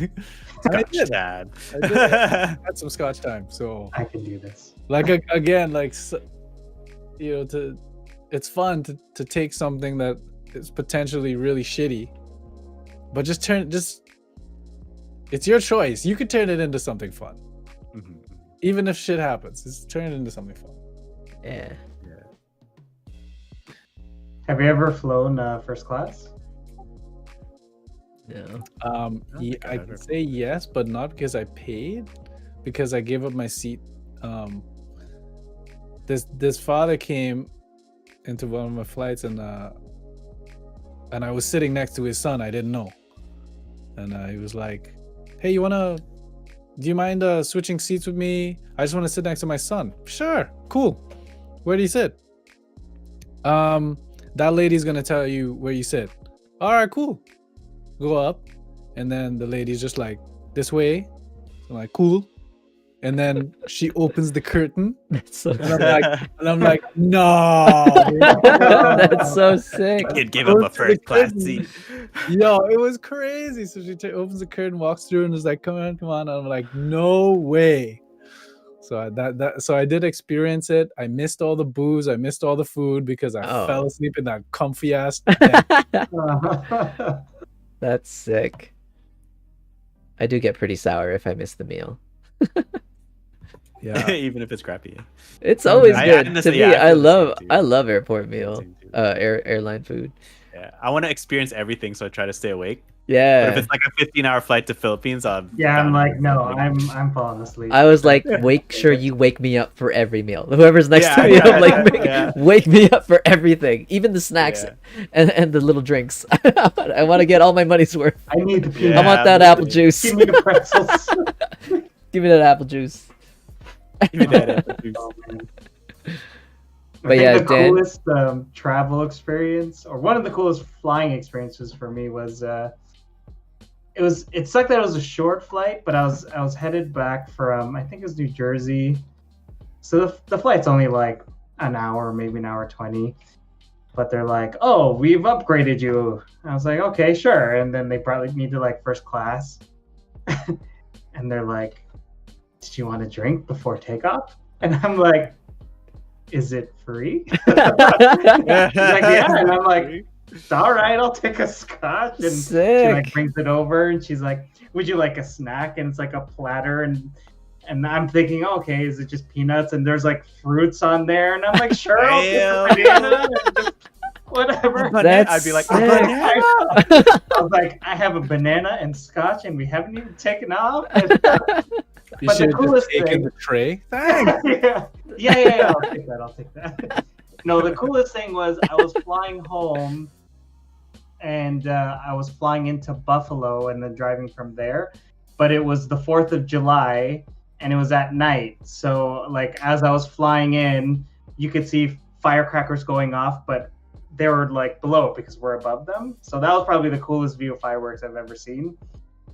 did. Dad. I had some scotch time, so I can do this. like again, like, it's fun to take something that is potentially really shitty, but it's your choice. You could turn it into something fun. Mhm. Even if shit happens, just turn it into something fun. Yeah. Have you ever flown first class? No. I can say yes, but not because I paid, because I gave up my seat. This father came into one of my flights, and I was sitting next to his son. I didn't know, and he was like, "Hey, do you mind switching seats with me? I just want to sit next to my son." Sure, cool. Where do you sit? that lady's gonna tell you where you sit. All right, cool. Go up, and then the lady's just like, this way. I'm like, cool. And then she opens the curtain, That's so and sick. I'm like, no. That's so sick. Kid give him a first class seat. Yo, it was crazy. So she opens the curtain, walks through, and is like, come on, come on. And I'm like, no way. So so I did experience it. I missed all the booze. I missed all the food because I Oh. fell asleep in that comfy ass tent. That's sick. I do get pretty sour if I miss the meal. Yeah. Even if it's crappy. It's always I good. understand- To me, yeah, I feel the same too. I love airport meal. Same too. Airline food. Yeah, I want to experience everything, so I try to stay awake. Yeah. But if it's like a 15-hour flight to Philippines, I'm Yeah, I'm down. like, no, I'm falling asleep. I was like, make sure you wake me up for every meal. Whoever's next to Yeah, me, yeah, I'm like, yeah. wake me up for everything, even the snacks Yeah. and the little drinks. I want to get all my money's worth. I need the I peanut. want that me apple too. juice. Give me the pretzels. Give me that apple juice. Give me that apple juice. Oh, man. But I think yeah, the Dan- coolest travel experience, or one of the coolest flying experiences for me was it sucked that it was a short flight, but I was headed back from, I think it was New Jersey, so the flight's only like an hour, maybe an hour 20, but they're like, oh, we've upgraded you. I was like, okay, sure, and then they brought me to like first class, and they're like, did you want a drink before takeoff? And I'm like, is it free? He's like, yeah, and I'm like, it's all right, I'll take a scotch. And she like Sick. brings it over, and she's like, would you like a snack? And it's like a platter, and I'm thinking, okay, is it just peanuts? And there's like fruits on there, and I'm like, sure, I'll get the Damn. banana and just whatever. That's I'd be like, sick. I was like, I have a banana and scotch, and we haven't even taken off. And, You But the should have just coolest taken thing- the tray. Thanks. yeah. I'll take that. No, the coolest thing was I was flying home, and I was flying into Buffalo and then driving from there. But it was the 4th of July, and it was at night. So, like, as I was flying in, you could see firecrackers going off, but they were like below because we're above them. So that was probably the coolest view of fireworks I've ever seen.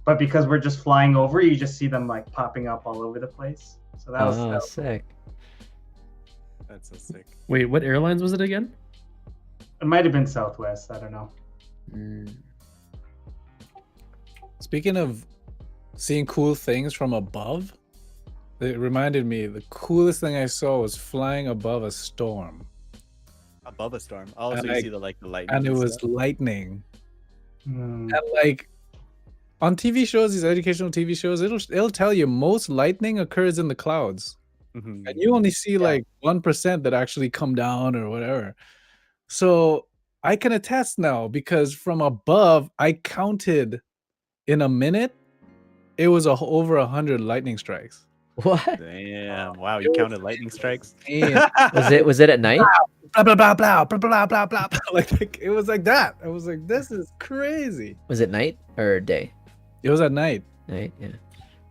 But because we're just flying over, you just see them like popping up all over the place. So that was, Oh, sick. That's so sick. Wait, what airlines was it again? it might have been Southwest. I don't know. Speaking of seeing cool things from above, it reminded me the coolest thing I saw was flying above a storm, Above a storm. Oh, so And you I- see the lightning. and it was stuff. lightning. Hmm. And like on TV shows, these educational TV shows, it'll tell you most lightning occurs in the clouds, Mhm. and you only see like 1% that actually come down or whatever. So I can attest now because from above, I counted in a minute, it was over 100 lightning strikes. What Damn! Wow, you counted lightning strikes. And was it at night? blah blah blah blah blah blah blah blah blah. Like it was like that. I was like, this is crazy. Was it night or day? It was at night. Night. Yeah.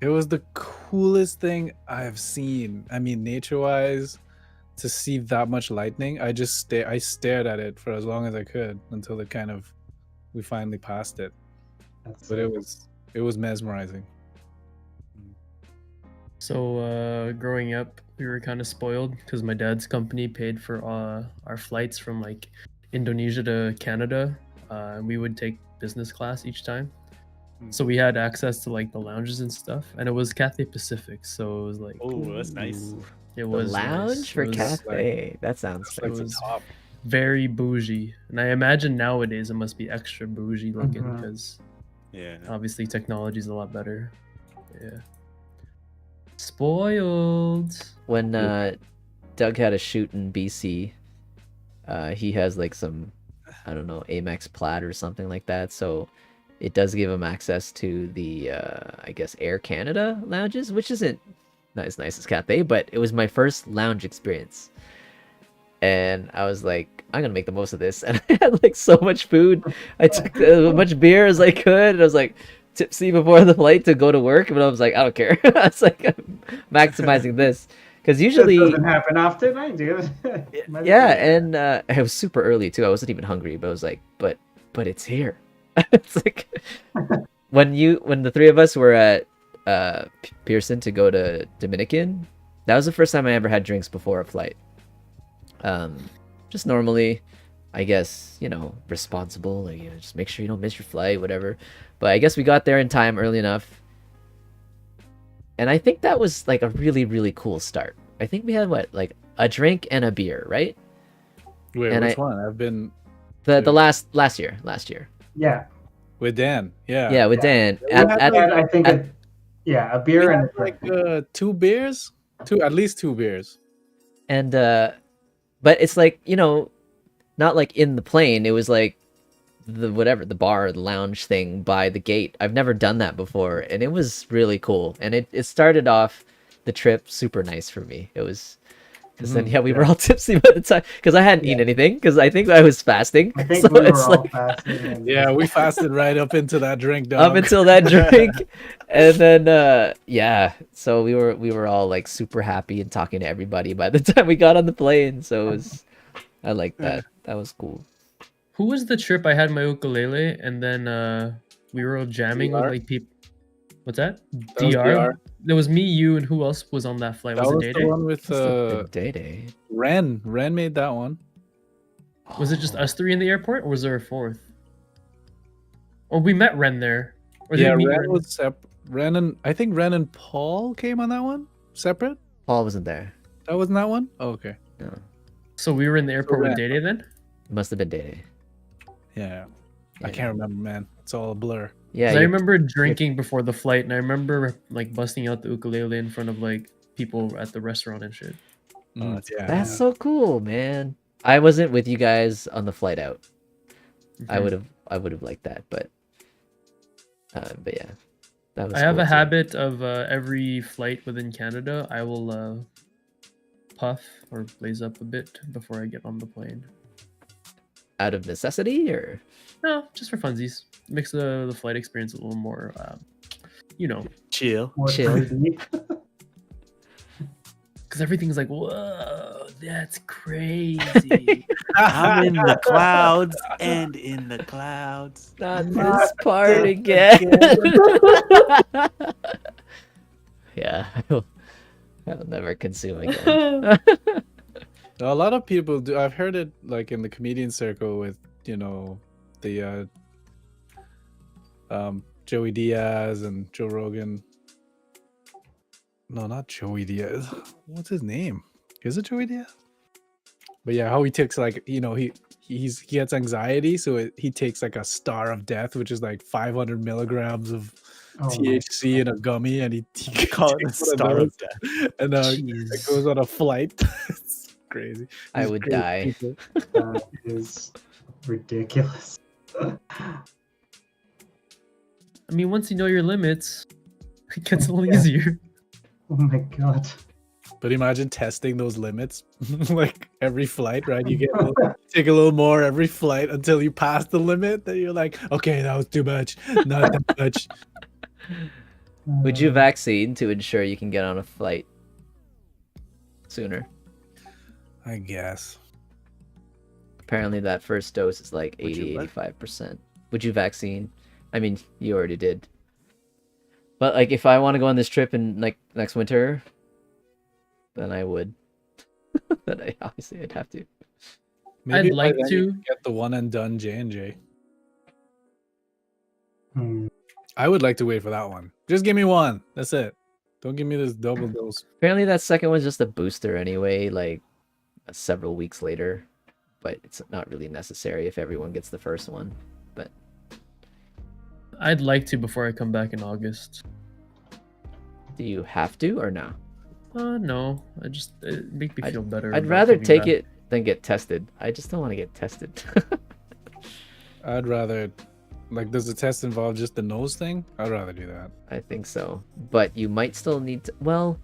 It was the coolest thing I've seen. I mean, nature-wise, to see that much lightning, I stared at it for as long as I could until we finally passed it. That's But it was mesmerizing. So growing up, we were kind of spoiled because my dad's company paid for our flights from like Indonesia to Canada. And we would take business class each time. So we had access to like the lounges and stuff, and it was Cathay Pacific. So it was like, Oh, that's nice. Ooh. it The was lounge nice. for It was cafe. That sounds It's like like the was- top. very bougie, and I imagine nowadays it must be extra bougie looking Mhm. because Yeah. obviously technology's a lot better. Yeah. Spoiled. when Doug had a shoot in BC. He has like some, I don't know, Amex Plaid or something like that. So it does give him access to the, I guess, Air Canada lounges, which isn't not as nice as Cathay, but it was my first lounge experience. And I was like, I'm gonna make the most of this. And I had like so much food. I took as much beer as I could. And I was like tipsy before the flight to go to work, but I was like, I don't care. I was like, I'm maximizing this. Because That usually, doesn't happen often. I do. yeah, and it was super early too. I wasn't even hungry, but I was like, but it's here. It's like when the three of us were at Pearson to go to Dominican. That was the first time I ever had drinks before a flight. Just normally, I guess, responsible, like, just make sure you don't miss your flight, whatever. But I guess we got there in time early enough. And I think that was like a really, really cool start. I think we had like a drink and a beer, right? Wait, And which one? I've been The last year. Yeah. with Dan. Yeah. Yeah, with Dan. We had, At, And I think, at- a We beer and had like 2 beers, at least 2 beers. and but it's like, not like in the plane. It was like the bar, the lounge thing by the gate. I've never done that before, and it was really cool. And it started off the trip super nice for me. It was because then we were all tipsy by the time, because I hadn't eaten anything, because I think I was fasting. I think So we were it's all like fasting. And Yeah, we fasted right up into that drink, dog. up until that drink, and then so we were all like super happy and talking to everybody by the time we got on the plane. So I like that. That was cool. Who was the trip I had my ukulele and then we were all jamming with DR? like people? What's that? That was DR? DR. There was me, you, and who else was on that flight? That Was was it the DayDay? one with The DayDay. Ren. Ren made that one. Was it just us three in the airport, or was there a fourth? Or we met Ren there. Or did Yeah, we meet Ren was Ren and I think Ren and Paul came on that one separate. Paul wasn't there. That wasn't that one. Oh, okay. No, So we were in the airport with Ren. DayDay then? it must have been DayDay. Yeah. I Yeah. can't remember, man. It's all a blur. Yeah, 'Cause I you- remember drinking before the flight, and I remember like busting out the ukulele in front of like people at the restaurant and shit. Yeah. that's so cool, man. I wasn't with you guys on the flight out. I Okay. would have liked that, but yeah, that was. I have cool a too. habit of every flight within Canada, I will puff or blaze up a bit before I get on the plane. Out of necessity, or No, just for funsies. Makes the flight experience a little more, Chill. more Chill. breezy. because everything's like, whoa, that's crazy. I'm in the clouds and in the clouds. not this part again. Yeah, I'll never consume again. A lot of people do. I've heard it like in the comedian circle with the Joey Diaz and Joe Rogan. No, not Joey Diaz. What's his name? Is it Joey Diaz? But yeah, how he takes like he gets anxiety, so he takes like a Star of Death, which is like 500 milligrams of Oh my THC in a gummy, and he Call it the takes one of Star those, of Death. and it goes on a flight. It's crazy. I These would crazy die. people. That is ridiculous. I mean, once you know your limits, it gets a little easier. Oh my god. But imagine testing those limits like every flight, right? You take a little more every flight until you pass the limit. Then you're like, okay, that was too much, not that much. Would you vaccine to ensure you can get on a flight sooner? I guess. Apparently that first dose is like Would you 80, what? 85%. Would you vaccine? I mean, you already did. But like if I want to go on this trip in like next winter, then I would. But obviously I'd have to. Maybe by like then to. you can get the one and done J&J. Hmm. I would like to wait for that one. Just give me one. That's it. Don't give me this double dose. Apparently that second one's just a booster anyway, like several weeks later. But it's not really necessary if everyone gets the first one. But I'd like to before I come back in August. do you have to or no? No, it make me feel better. I'd about rather coming take back. it than get tested. I just don't want to get tested. I'd rather, like, does the test involve just the nose thing? I'd rather do that. I think so. But you might still need to, well,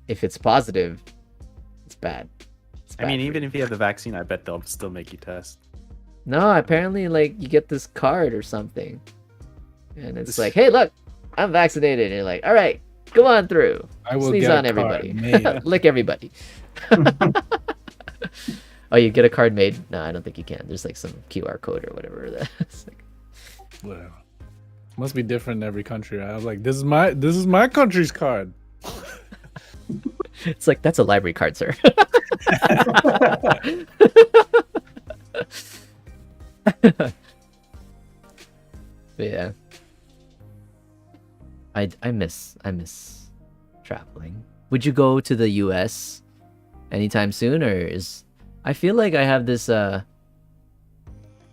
if it's positive, it's bad. It's I mean, bad for even you. if you have the vaccine, I bet they'll still make you test. No, apparently, like, you get this card or something. And it's like, hey, look, I'm vaccinated. And you're like, all right, Go on through. I will Sneeze get a on card everybody. made. Lick everybody. Oh, you get a card made? No, I don't think you can. There's like some QR code or whatever. That's like... Whatever. Must be different in every country. I was like, this is my country's card. It's like, that's a library card, sir. But yeah. I miss traveling. Would you go to the US anytime soon, or is I feel like I have this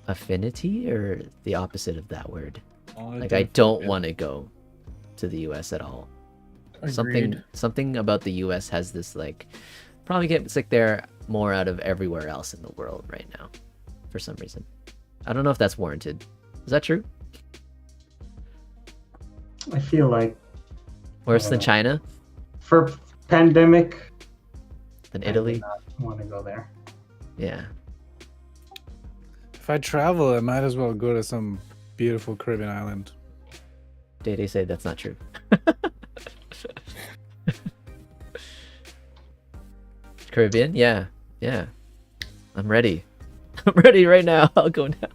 affinity, or the opposite of that word. Like I don't want to go to the US at all. Agreed. Something about the US has this like probably get sick there more out of everywhere else in the world right now for some reason. I don't know if that's warranted. Is that true? I feel like Worse than China? for pandemic, Than I do Italy? not want to go there. Yeah. If I travel, I might as well go to some beautiful Caribbean island. DayDay say that's not true. Caribbean? Yeah. Yeah. I'm ready. I'm ready right now. I'll go now.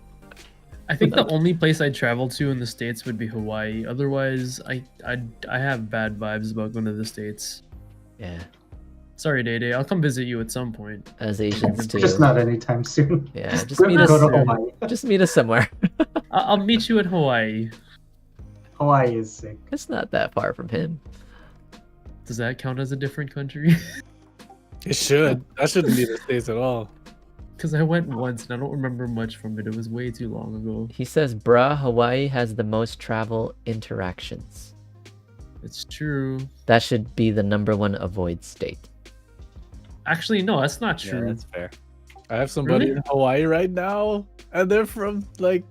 I think the only place I'd travel to in the States would be Hawaii. Otherwise, I have bad vibes about going to the States. Yeah. Sorry, DayDay. I'll come visit you at some point. As Asians too. Just not anytime soon. Yeah, Just just meet us go to soon. Hawaii. Just meet us somewhere. I'll meet you at Hawaii. Hawaii is sick. It's not that far from him. Does that count as a different country? It should. That shouldn't be the States at all. Because I went once and I don't remember much from it. It was way too long ago. He says, bruh, Hawaii has the most travel interactions. It's true. That should be the #1 avoid state. Actually, no, that's not Yeah, true. that's fair. I have somebody Really? in Hawaii right now, and they're from like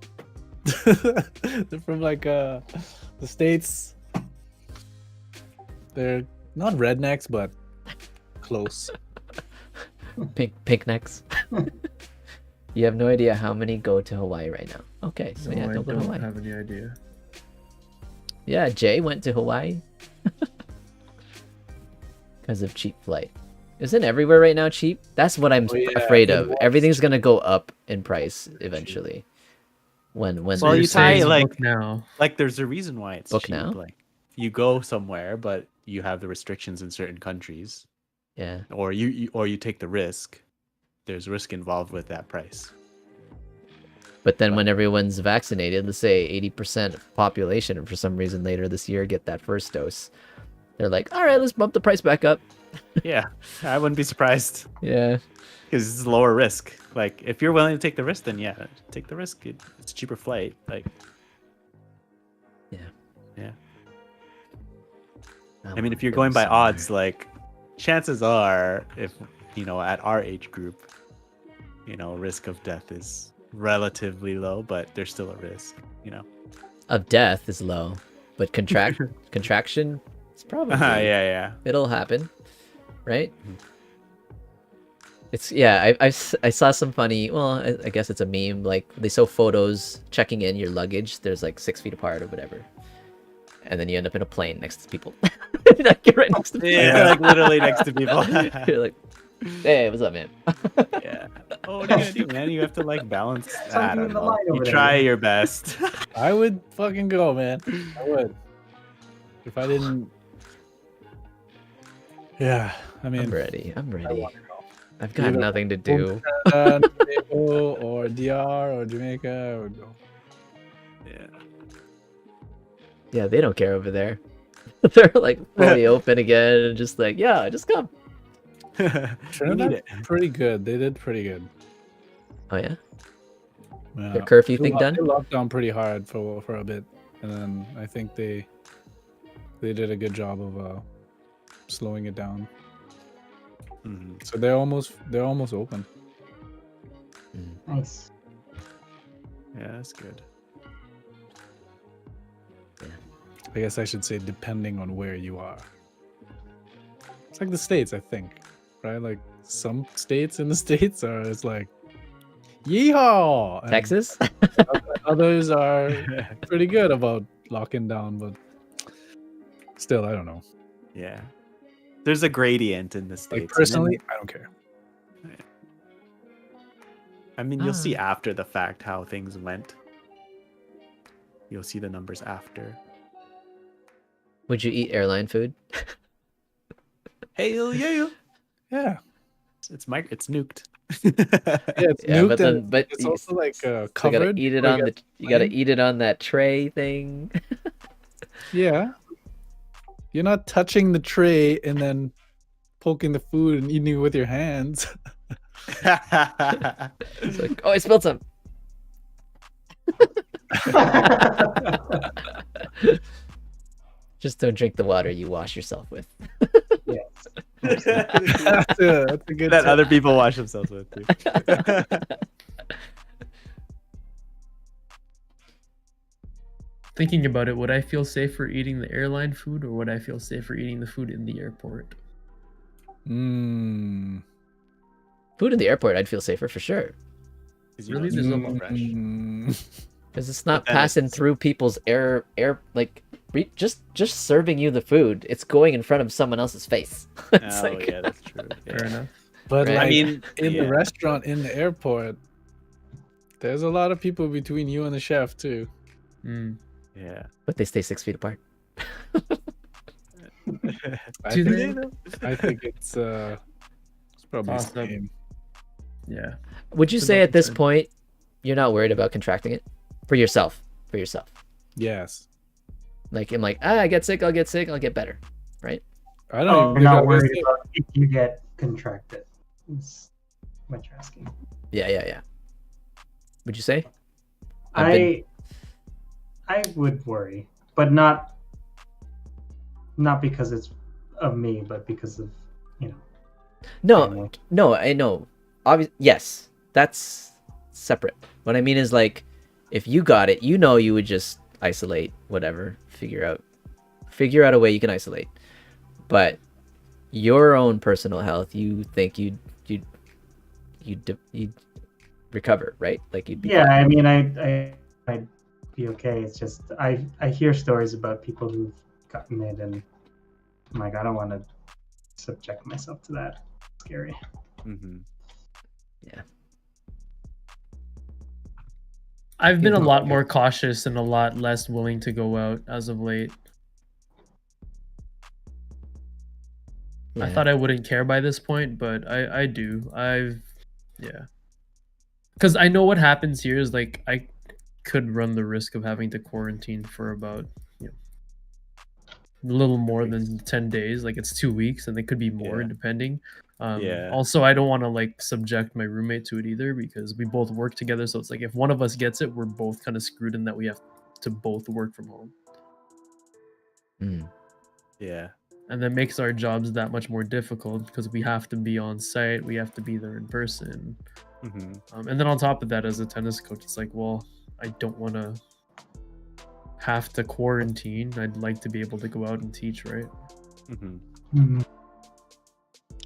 they're from like the States. They're not rednecks, but close. Pink necks. You have no idea how many go to Hawaii right now. Okay, so No, yeah, I don't go to don't Hawaii. have any idea. Yeah, Jay went to Hawaii. Because of cheap flight. Isn't everywhere right now cheap? That's what I'm Oh, yeah, afraid it of. was Everything's gonna go up in price eventually. When Well, You're you saying tie, like- book now. Like, there's a reason why it's Book cheap. now? Like, you go somewhere, but you have the restrictions in certain countries, yeah. or you take the risk. There's risk involved with that price. But then when everyone's vaccinated, let's say 80% of population, and for some reason later this year get that first dose, they're like, all right, let's bump the price back up. Yeah, I wouldn't be surprised Yeah. because it's lower risk. Like, if you're willing to take the risk, then yeah, take the risk. It's a cheaper flight. Like, Yeah. yeah. I I mean, wanna if you're go going by somewhere. odds, like, chances are, if at our age group, risk of death is relatively low, but there's still a risk. Of death is low, but contraction, it's probably yeah. it'll happen, right? It's I saw some funny. Well, I guess it's a meme. Like they show photos checking in your luggage. There's like 6 feet apart or whatever, and then you end up in a plane next to people. Like, you're right next to people. Yeah, like literally next to people. You're like, hey, what's up, man? Yeah. Oh, what are you gonna do, man? You have to like balance. I Something don't in the know. line You over there. try your best. I would fucking go, man. I would. If I didn't. Yeah, I I'm mean, ready. I've got Either nothing to do. Tobago or DR or Jamaica, I would go. Yeah. Yeah, they don't care over there. They're like fully open again and just like, yeah, just come. You need Trinidad, it. pretty good. They did pretty good. Oh yeah, Yeah. their curfew They thing done. They locked down pretty hard for a bit, and then I think they did a good job of slowing it down. Mhm. So they're almost open. Nice. Yeah, that's good. I guess I should say depending on where you are. It's like the States, I think, right? Like some states in the States are it's like yeehaw. and Texas. Others are pretty good about locking down, but still, I don't know. Yeah. There's a gradient in the states. Like and then- personally, I don't care. I mean, you'll see after the fact how things went. You'll see the numbers after. Would you eat airline food? Hell yeah! Yeah. It's nuked. Yeah, it's Yeah, nuked but then and but it's you also like still covered. gotta eat it where on you the get you gotta plain. eat it on that tray thing. Yeah. You're not touching the tray and then poking the food and eating it with your hands. It's like, oh, I spilled some. Just don't drink the water you wash yourself with. Yes. That's a good That tip. other people wash themselves with too. Thinking about it, would I feel safer eating the airline food or would I feel safer eating the food in the airport? Mm. Food in the airport, I'd feel safer for sure. Really? There's a lot. Because it's not But then passing it's- through people's just serving you the food. It's going in front of someone else's face. It's Oh like, yeah, that's true. Fair Yeah. enough. But Right. like, I mean, in yeah. the restaurant in the airport, there's a lot of people between you and the chef too. Mm. Yeah. but they stay 6 feet apart. I Do think, they? I think it's probably the Awesome. same. Yeah. Would you It's say about at this the same. point you're not worried about contracting it for yourself? For yourself, Yes. like I'm like, I get sick, I'll get sick, I'll get better, right? I don't Oh, even you're think I not was worried about if you get contracted. Is what you're asking. Yeah. Would you say? I've been- I would worry, but not because it's of me, but because of No, family. no, I know. Yes, that's separate. What I mean is like, if you got it, you know, you would just isolate, whatever, figure out a way you can isolate. But your own personal health, you think you'd recover, right? Like you'd be Yeah, fine. I mean, I'd be okay. It's just I hear stories about people who've gotten it, and I'm like, I don't want to subject myself to that. It's scary. Mm-hmm. I've been a Yeah. lot more cautious and a lot less willing to go out as of late. I Yeah. thought I wouldn't care by this point, but I do. Because I know what happens here is like I could run the risk of having to quarantine for about a little more than 10 days. Like it's 2 weeks, and it could be more Yeah. depending. Yeah. Also, I don't want to like subject my roommate to it either because we both work together. So it's like if one of us gets it, we're both kind of screwed in that we have to both work from home. Mm. Yeah. And that makes our jobs that much more difficult because we have to be on site, we have to be there in person. Mm-hmm. And then on top of that, as a tennis coach, it's like, well, I don't want to have to quarantine. I'd like to be able to go out and teach, right? Mm-hmm. Mm-hmm.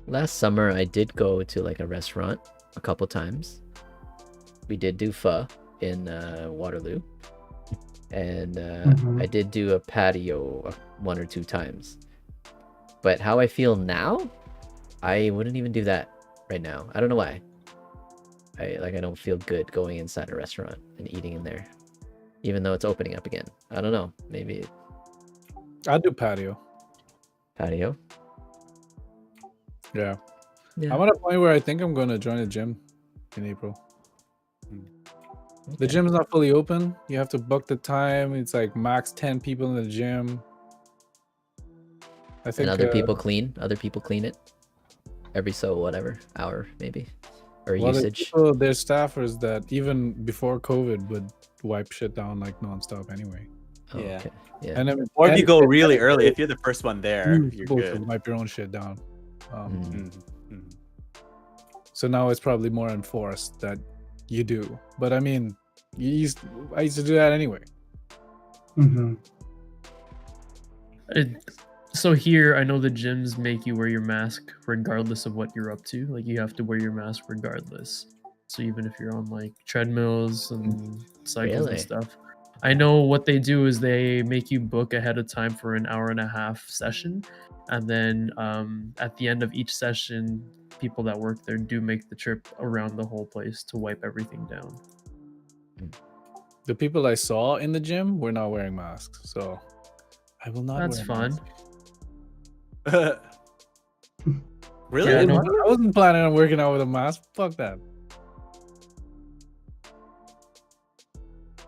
Last summer, I did go to like a restaurant a couple times. We did do pho in Waterloo, and Mhm. I did do a patio 1 or 2 times. But how I feel now, I wouldn't even do that right now. I don't know why. I don't feel good going inside a restaurant and eating in there, even though it's opening up again. I don't know. Maybe I'll do patio. patio. Yeah. Yeah. I'm at a point where I think I'm going to join a gym in April. The Okay. gym's not fully open. You have to book the time. It's like max 10 people in the gym. I think And other people clean. Other people clean it every so whatever hour maybe, or well, there's usage. people, there's staffers that even before COVID would wipe shit down like nonstop anyway. Oh, Yeah. okay. Yeah. And then, Or if you and go it's really technically early, if you're the first one there, you you're supposed to good. wipe your own shit down. Mm. Mhm. So now it's probably more enforced that you do. But I mean, I used to do that anyway. Mm-hmm. So here, I know the gyms make you wear your mask regardless of what you're up to. Like you have to wear your mask regardless. So even if you're on like treadmills and cycles Really? and stuff. I know what they do is they make you book ahead of time for an hour and a half session, and then at the end of each session, people that work there do make the trip around the whole place to wipe everything down. The people I saw in the gym were not wearing masks, so I will not. That's wear a fun. mask. Really? Yeah, I no. wasn't planning on working out with a mask. Fuck that.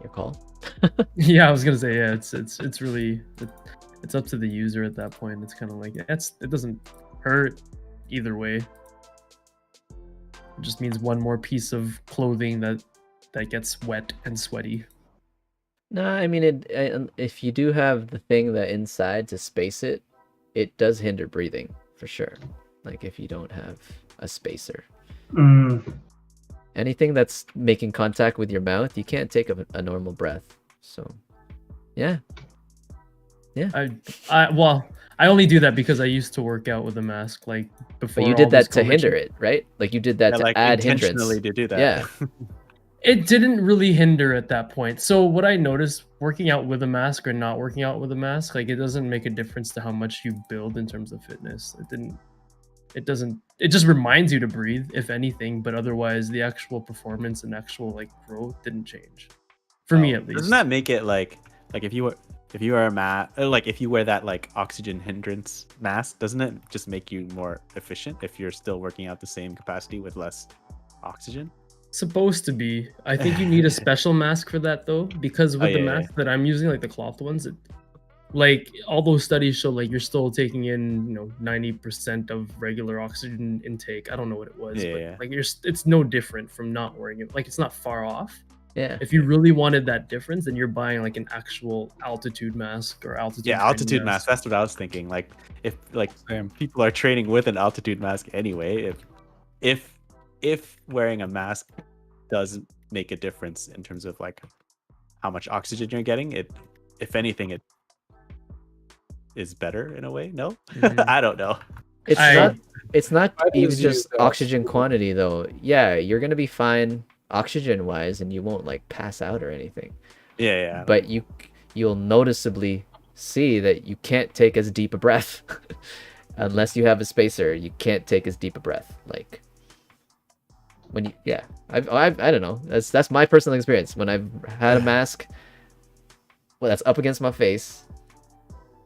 Your call. Yeah, I was gonna say yeah. It's really it's up to the user at that point. It's kind of like it doesn't hurt either way. It just means one more piece of clothing that gets wet and sweaty. No, I mean if you do have the thing that inside to space it, it does hinder breathing for sure. Like if you don't have a spacer. Anything that's making contact with your mouth, you can't take a normal breath. So, yeah. Well, I only do that because I used to work out with a mask like before. But you all did this that to COVID hinder shit. it, right? Like you did that to like add intentionally hindrance. to do that. Yeah. It didn't really hinder at that point. So what I noticed working out with a mask or not working out with a mask, like it doesn't make a difference to how much you build in terms of fitness. It just reminds you to breathe, if anything, but otherwise the actual performance and actual like growth didn't change. For me at least. Doesn't that make it like if you wear a mask, like if you wear that like oxygen hindrance mask, doesn't it just make you more efficient if you're still working out the same capacity with less oxygen? Supposed to be. I think you need a special mask for that though, because with the yeah, mask that I'm using, like the cloth ones, like all those studies show like you're still taking in 90% of regular oxygen intake. I don't know what it was, but like it's no different from not wearing it. Like it's not far off. Yeah. If you really wanted that difference, then you're buying like an actual altitude mask or altitude. Yeah, altitude mask. That's what I was thinking. Like if like people are training with an altitude mask anyway, if wearing a mask doesn't make a difference in terms of like how much oxygen you're getting, if anything it is better in a way. No, I don't know. It's not even just oxygen quantity though. Yeah, you're gonna be fine oxygen wise and you won't like pass out or anything. Yeah. But you'll noticeably see that you can't take as deep a breath unless you have a spacer. You can't take as deep a breath. Like when you I don't know. That's my personal experience. When I've had a mask that's up against my face,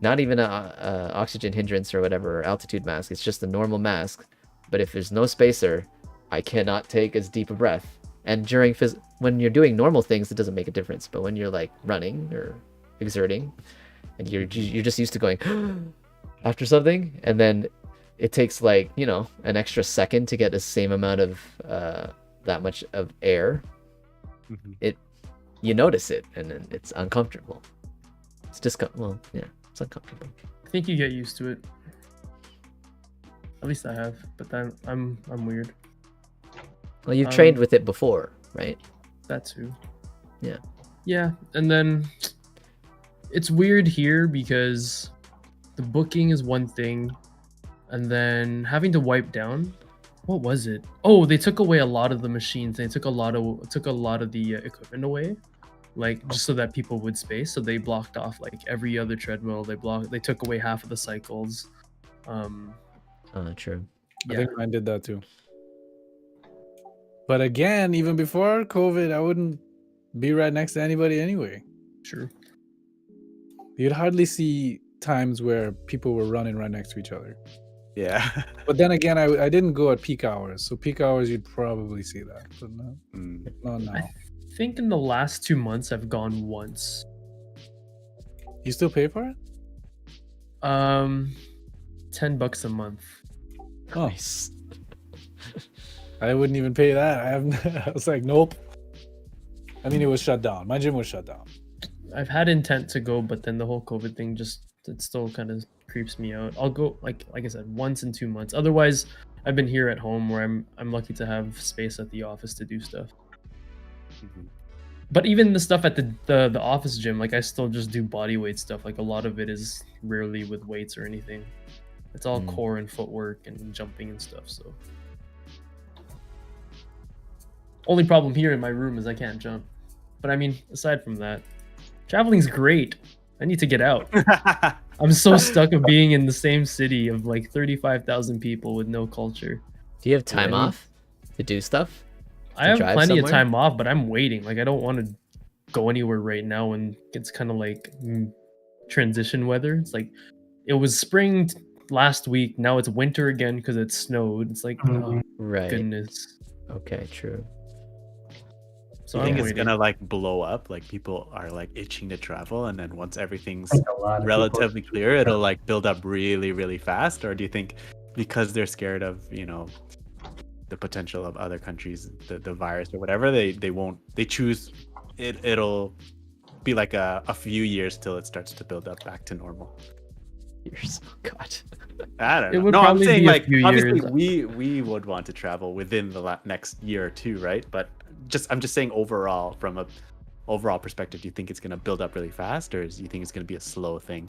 not even a oxygen hindrance or whatever, or altitude mask. It's just a normal mask. But if there's no spacer, I cannot take as deep a breath. And when you're doing normal things, it doesn't make a difference. But when you're like running or exerting, and you're just used to going after something, and then it takes like an extra second to get the same amount of that much of air. You notice it, and then it's uncomfortable. It's just it's uncomfortable. I think you get used to it. At least I have, but I'm weird. Well, you've trained with it before, right? That too. Yeah. Yeah, and then it's weird here because the booking is one thing, and then having to wipe down. What was it? Oh, they took away a lot of the machines. They took a lot of the equipment away, like just so that people would space. So they blocked off like every other treadmill. They took away half of the cycles. True. I think mine did that too. But again, even before COVID, I wouldn't be right next to anybody anyway. Sure. You'd hardly see times where people were running right next to each other. Yeah. But then again, I didn't go at peak hours. So peak hours, you'd probably see that. But not now. I think in the last 2 months, I've gone once. You still pay for it? $10 a month. Oh. Nice. I wouldn't even pay that. I was like, nope. I mean, it was shut down. My gym was shut down. I've had intent to go, but then the whole COVID thing it still kind of creeps me out. I'll go like I said, once in 2 months. Otherwise, I've been here at home where I'm lucky to have space at the office to do stuff. But even the stuff at the office gym, like I still just do body weight stuff. Like a lot of it is rarely with weights or anything. It's all core and footwork and jumping and stuff. So only problem here in my room is I can't jump. But I mean, aside from that, Traveling's great. I need to get out. I'm so stuck of being in the same city of like 35,000 people with no culture. Do you have time Yeah. off to do stuff? I have drive plenty of somewhere? time off, but I'm waiting. Like I don't want to go anywhere right now when it's kind of like transition weather. It's like it was spring last week. Now it's winter again because it snowed. It's like, oh Right. goodness. Okay, true. So I I'm think it's waiting. gonna like blow up. Like people are like itching to travel, and then once everything's I think a lot of people- relatively clear, it'll like build up really, really fast. Or do you think because they're scared of the potential of other countries, the virus or whatever, they won't? They choose it. It'll be like a few years till it starts to build up back to normal. Years. Oh God. I don't It know. would No, I'm probably saying be a like few obviously years. we would want to travel within the next year or two, right? But I'm just saying overall, from a overall perspective, do you think it's gonna build up really fast, or do you think it's gonna be a slow thing?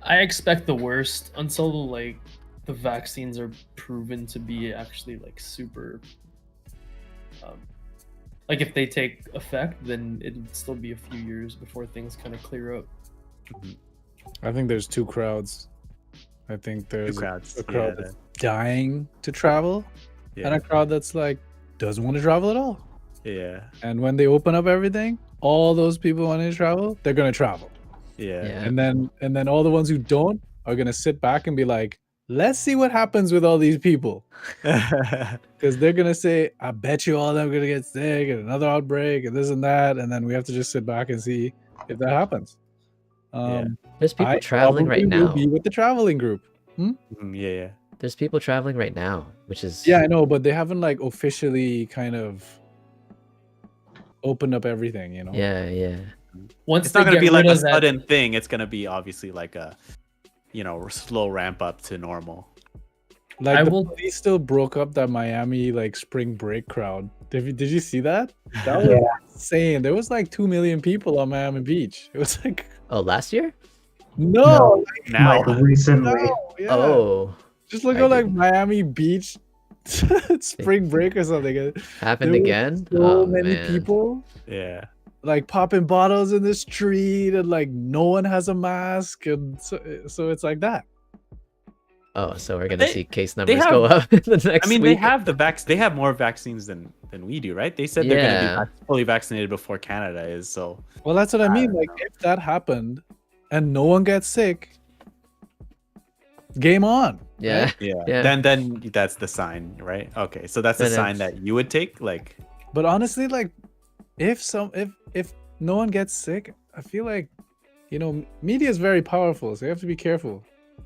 I expect the worst until like the vaccines are proven to be actually like super. Like if they take effect, then it'd still be a few years before things kind of clear up. I think there's two crowds. I think Two there's crowds. a crowd Yeah, that's dying to travel, yeah, and a crowd that's like doesn't want to travel at all. yeah, And when they open up everything, all those people wanting to travel, they're gonna travel. yeah. Yeah. And then all the ones who don't are gonna sit back and be like, let's see what happens with all these people. Because they're gonna say, I bet you all of them are gonna get sick and another outbreak and this and that, and then we have to just sit back and see if that happens. There's people I traveling right probably will now. be with the traveling group. Yeah, yeah. There's people traveling right now, which is Yeah, I know, but they haven't like officially kind of opened up everything, you know? yeah. Once It's not they gonna get be like rid a of that, sudden thing. It's gonna be obviously like a slow ramp up to normal. Like I the will- police still broke up that Miami like spring break crowd. Did you see that? That was Yeah. insane. There was like 2 million people on Miami Beach. It was like Oh, last year? no, Now, Like recently. no, yeah. Oh, Just look I at like didn't- Miami Beach spring break or something. happened There were again? So Oh many man. people yeah. like popping bottles in the street, and like no one has a mask, and so it's like that. Oh, so we're gonna They- see case they numbers have- go up in the next I mean, week. they have they have more vaccines than we do, right? They said they're gonna Yeah. be fully vaccinated before Canada is. So Well, that's what I mean. Like if that happened, and no one gets sick, game on. Yeah. right? yeah, then that's the sign, right? Okay, so that's the Then sign it's- that you would take. Like, But honestly, like if no one gets sick, I feel like media is very powerful, so you have to be careful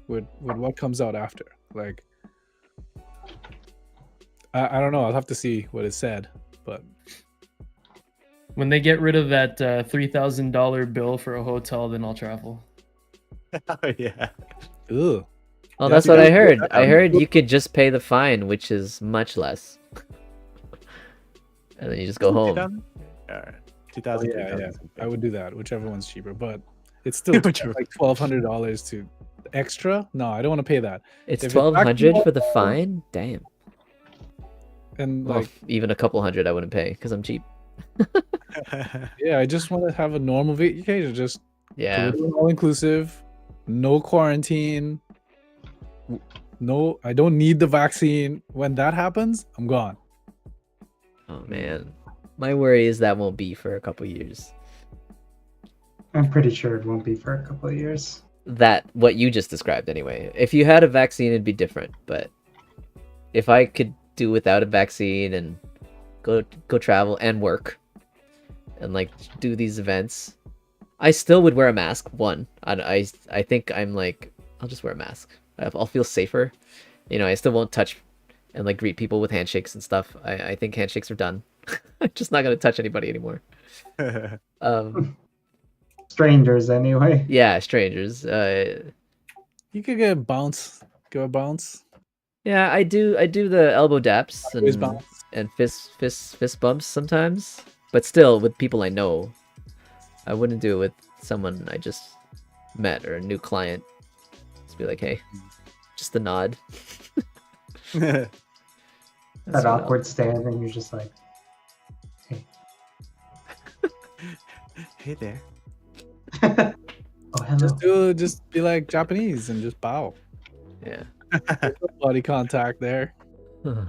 with what comes out after. Like I don't know. I'll have to see what is said, but when they get rid of that $3,000 bill for a hotel, then I'll travel. yeah, ugh. Oh, Yeah, that's you what I gotta- heard. I heard you could just pay the fine, which is much less. And then you just go home. 2000? All right, 2000. Yeah. I would do that, whichever one's cheaper, but it's still Whichever. like $1,200 to extra. No, I don't want to pay that. It's If it's back to 1,200 for the normal- fine? Damn. And Well, like, even a couple hundred I wouldn't pay because I'm cheap. yeah, I just want to have a normal vacation. Just Yeah. all inclusive, no quarantine. No, I don't need the vaccine. When that happens, I'm gone. Oh man. My worry is that won't be for a couple years. I'm pretty sure it won't be for a couple of years. That what you just described anyway. If you had a vaccine it'd be different, but if I could do without a vaccine and go travel and work and like do these events, I still would wear a mask. I think I'm like I'll just wear a mask. I'll feel safer. I still won't touch and like greet people with handshakes and stuff. I think handshakes are done. I'm just not gonna touch anybody anymore. Strangers, anyway. Yeah, strangers. You could get a bounce. Go a bounce. Yeah, I do the elbow daps Always and bounce. fist bumps sometimes, but still with people I know. I wouldn't do it with someone I just met or a new client. Just be like, hey, just a nod. That That's what I'll- awkward stand, and you're just like, Hey there. Oh, hello. Just be like Japanese and just bow. Yeah. There's no body contact there. Man.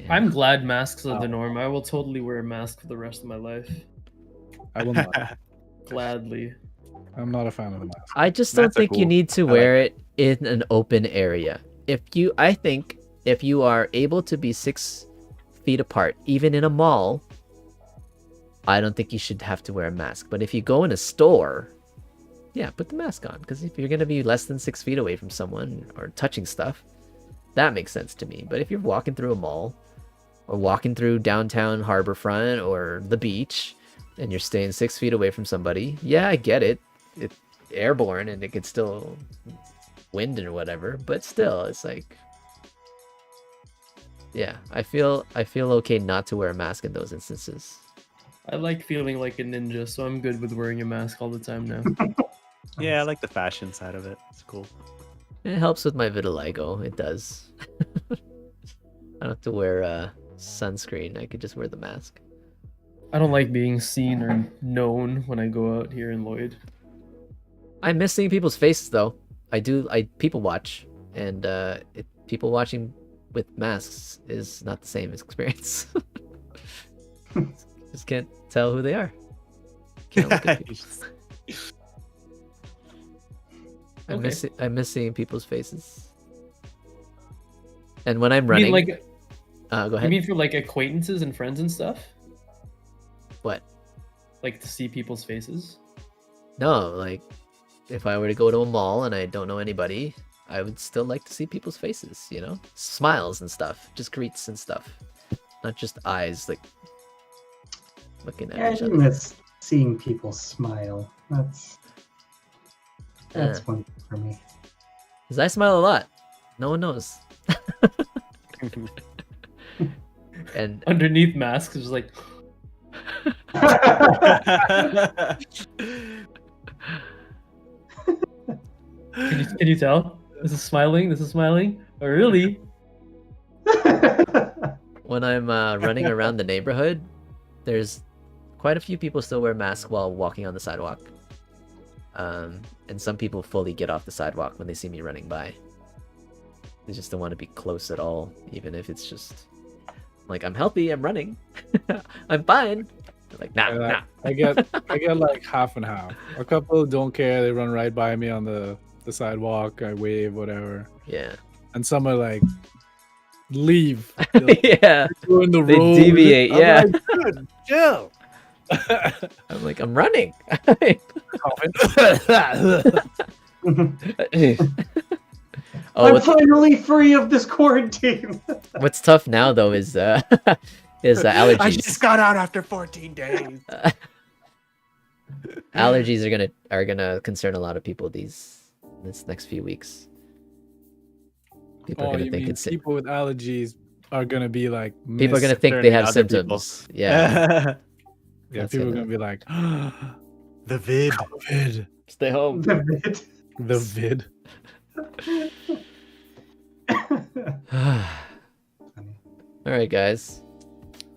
I'm glad masks are the norm. I will totally wear a mask for the rest of my life. I will not. Gladly. I'm not a fan of the mask. I just don't Mats are think you cool. need to I like wear it in an open area. I think if you are able to be 6 feet apart, even in a mall, I don't think you should have to wear a mask. But if you go in a store, yeah, put the mask on. Because if you're going to be less than 6 feet away from someone or touching stuff, that makes sense to me. But if you're walking through a mall or walking through downtown Harborfront or the beach and you're staying 6 feet away from somebody, yeah, I get it. It's airborne and it could still wind or whatever, but still, it's like, yeah, I feel okay not to wear a mask in those instances. I like feeling like a ninja, so I'm good with wearing a mask all the time now. Yeah, I like the fashion side of it. It's cool. It helps with my vitiligo. It does. I don't have to wear sunscreen. I could just wear the mask. I don't like being seen or known when I go out here in Lloyd. I miss seeing people's faces though. I people watch, and people watching with masks is not the same experience. Just can't tell who they are. Can't look at people. I miss seeing people's faces. And when I'm running, You mean go you ahead. mean for like acquaintances and friends and stuff? What? Like to see people's faces? No, like if I were to go to a mall and I don't know anybody, I would still like to see people's faces, you know? Smiles and stuff, just greets and stuff. Not just eyes like looking Yeah, I at each do other. miss seeing people smile. That's Yeah. one thing for me. Because I smile a lot. No one knows. And Underneath masks, it's just like, can you tell? This is smiling. This is smiling. Oh, really? when I'm running around the neighborhood, there's quite a few people still wear masks while walking on the sidewalk. And some people fully get off the sidewalk when they see me running by. They just don't want to be close at all, even if it's just like, I'm healthy, I'm running, I'm fine. They're like, nah. I get like half and half. A couple don't care, they run right by me on the sidewalk, I wave, whatever. Yeah. And some are like, leave. They're like, Yeah. "You're in the They road." deviate, I'm yeah. like, "Dude, chill. I'm like, I'm running. Oh, I'm finally free of this quarantine. what's tough now though is allergies. I just got out after 14 days. Allergies are gonna concern a lot of people this next few weeks. People are Oh, gonna you think mean it's people with allergies are gonna be like, people are gonna think they turning have other people. symptoms. Yeah. yeah, That's people are gonna- gonna be like, The vid. COVID, Stay home. the vid. All right, guys.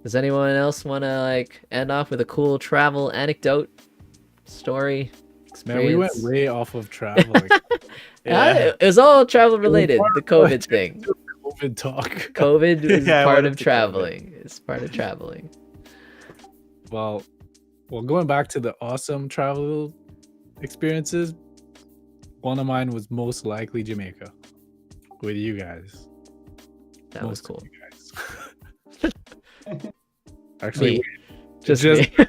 Does anyone else want to like end off with a cool travel anecdote, story, Man, experience? we went way off of traveling. It was all travel related. The COVID thing. COVID talk. COVID is Yeah, I part wanted of to COVID. traveling. It's part of traveling. Well, going back to the awesome travel experiences, one of mine was most likely Jamaica with you guys. That was Most cool. of you guys. Actually, Me. wait, Just just- me.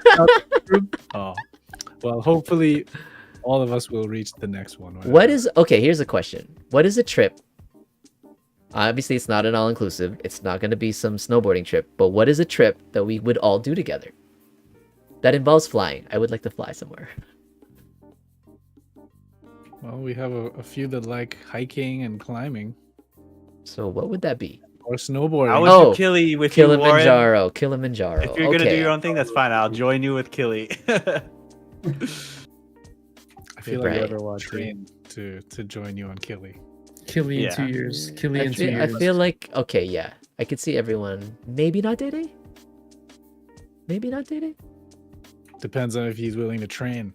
oh, well, hopefully all of us will reach the next one. What is okay? Here's a question. What is a trip? Obviously, it's not an all-inclusive. It's not going to be some snowboarding trip. But what is a trip that we would all do together that involves flying? I would like to fly somewhere. Well, we have a few that like hiking and climbing So what would that be? or snowboarding. I was Oh, Killy with you, Warren. Kilimanjaro. Kilimanjaro. If you're gonna do Okay. your own thing, that's fine. I'll join you with Killy. I feel like I Right. ever want to join you on Killy. Killy in Yeah. 2 years. Killy I in 2 feel, I years. feel like okay, yeah. I could see everyone. Maybe not DayDay. Maybe not DayDay. Depends on if he's willing to train.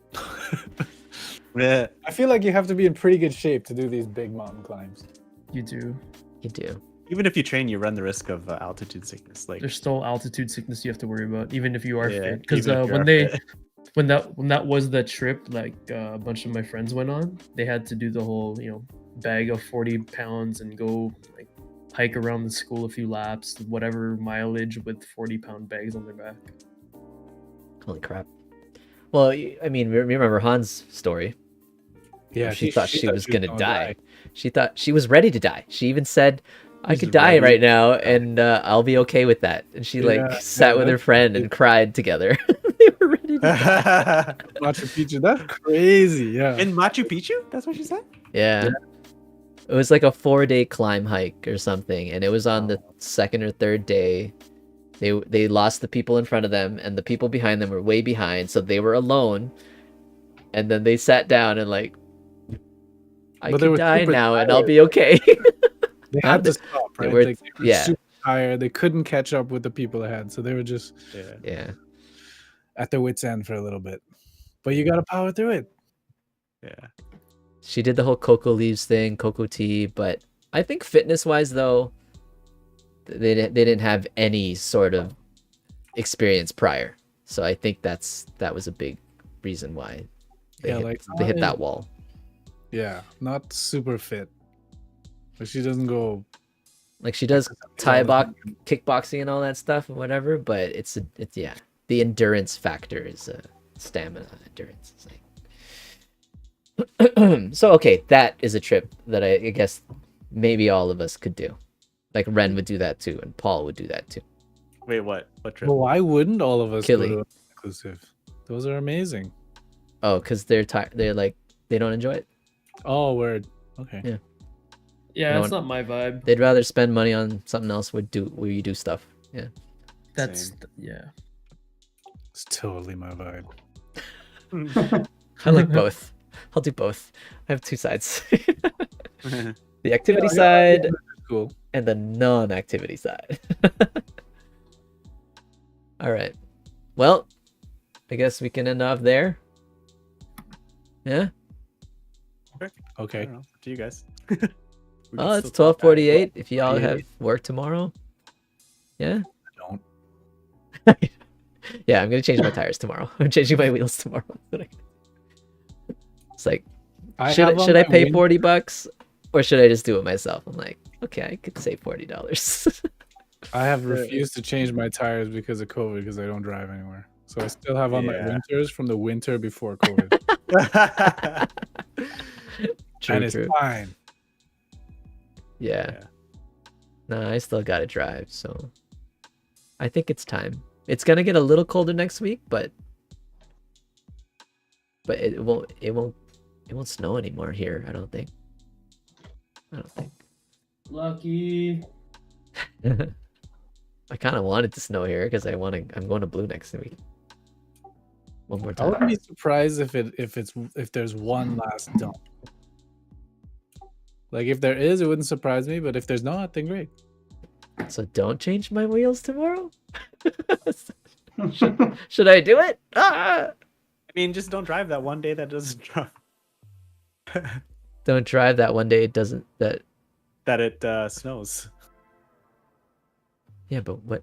Yeah. I feel like you have to be in pretty good shape to do these big mountain climbs. You do. You do. Even if you train, you run the risk of altitude sickness. Like, There's still altitude sickness you have to worry about, even if you are Yeah, fit. Because even if you when are they fit. when that was the trip, like a bunch of my friends went on, they had to do the whole bag of 40 pounds and go like hike around the school a few laps, whatever mileage with 40-pound bags on their back. Holy crap. Well, I mean, remember Han's story? Yeah, She thought she was gonna gonna die. She thought she was ready to die. She even said, I She's could die ready right now, and I'll be okay with that. And she sat with her that's friend and cried together. They were ready to die. Machu Picchu. That's crazy. Yeah. In Machu Picchu? That's what she said? Yeah. It was like a 4-day climb hike or something, and it was on the second or third day. They lost the people in front of them, and the people behind them were way behind, so they were alone. And then they sat down and like, I But they could were die super now, and I'll tired. be okay. They had to stop, they right? were- Like, they were yeah. super tired. They couldn't catch up with the people ahead, so they were just Yeah. Yeah. at their wits' end for a little bit. But you gotta power through it. Yeah. She did the whole cocoa leaves thing, cocoa tea, but I think fitness-wise though, they didn't have any sort of experience prior. So I think that was a big reason why they hit that wall. Yeah, not super fit. But she doesn't go. Like she does Thai box, kickboxing and all that stuff and whatever, but it's the endurance factor is stamina endurance. It's like... So okay, that is a trip that I guess maybe all of us could do. Like Ren would do that too, and Paul would do that too. Wait, what? What trip? Well, why wouldn't all of us Killy. go to an inclusive? Those are amazing. Oh, because they're tired. They're like they don't enjoy it. Oh, word. Okay. Yeah. Yeah, No that's one- not my vibe. They'd rather spend money on something else where you do stuff. Yeah. That's Same. yeah. It's totally my vibe. I like both. I'll do both. I have two sides. The activity side Cool. and the non-activity side. All right. Well, I guess we can end off there. Yeah. Okay. I don't know. Up to you guys. Oh, it's 12:48. If y'all have work tomorrow. Yeah. Don't. Yeah, I'm gonna change my tires tomorrow. I'm changing my wheels tomorrow. It's like, should I pay $40 or should I just do it myself? I'm like, okay, I could save $40. I have refused to change my tires because of COVID because I don't drive anywhere. So I still have on my Yeah. winters from the winter before COVID. True, and it's true. fine. Yeah. Yeah. Nah, I still gotta drive, so I think it's time. It's gonna get a little colder next week, but it won't snow anymore here, I don't think. Lucky. I kind of want it to snow here because I'm going to Blue next week. One more I time. wouldn't be surprised if there's one last dump. Like if there is, it wouldn't surprise me. But if there's not, then great. So don't change my wheels tomorrow. Should I do it? Ah! I mean, just don't drive that one day that doesn't drive. Don't drive that one day. It doesn't. That. That it snows. Yeah, but what?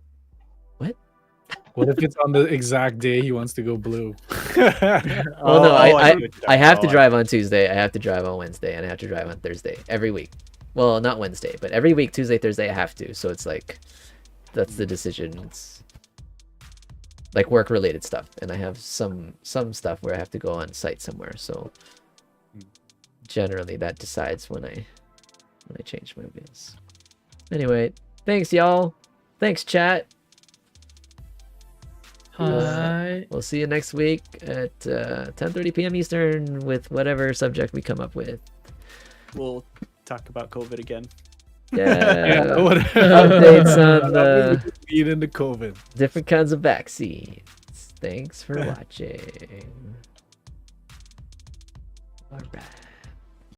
What if it's on the exact day he wants to go blue? Well, no, I see what you're I have to talking drive on Tuesday. I have to drive on Wednesday, and I have to drive on Thursday every week. Well, not Wednesday, but every week, Tuesday, Thursday, I have to. So it's like, that's the decision. It's like work-related stuff, and I have some stuff where I have to go on site somewhere. So generally, that decides when I change my wheels. Anyway, thanks y'all. Thanks chat. Hi. We'll see you next week at 10:30 p.m. Eastern with whatever subject we come up with. We'll talk about COVID again. Yeah. Updates Updates on the lead into COVID. different kinds of vaccines. Thanks for watching. All right.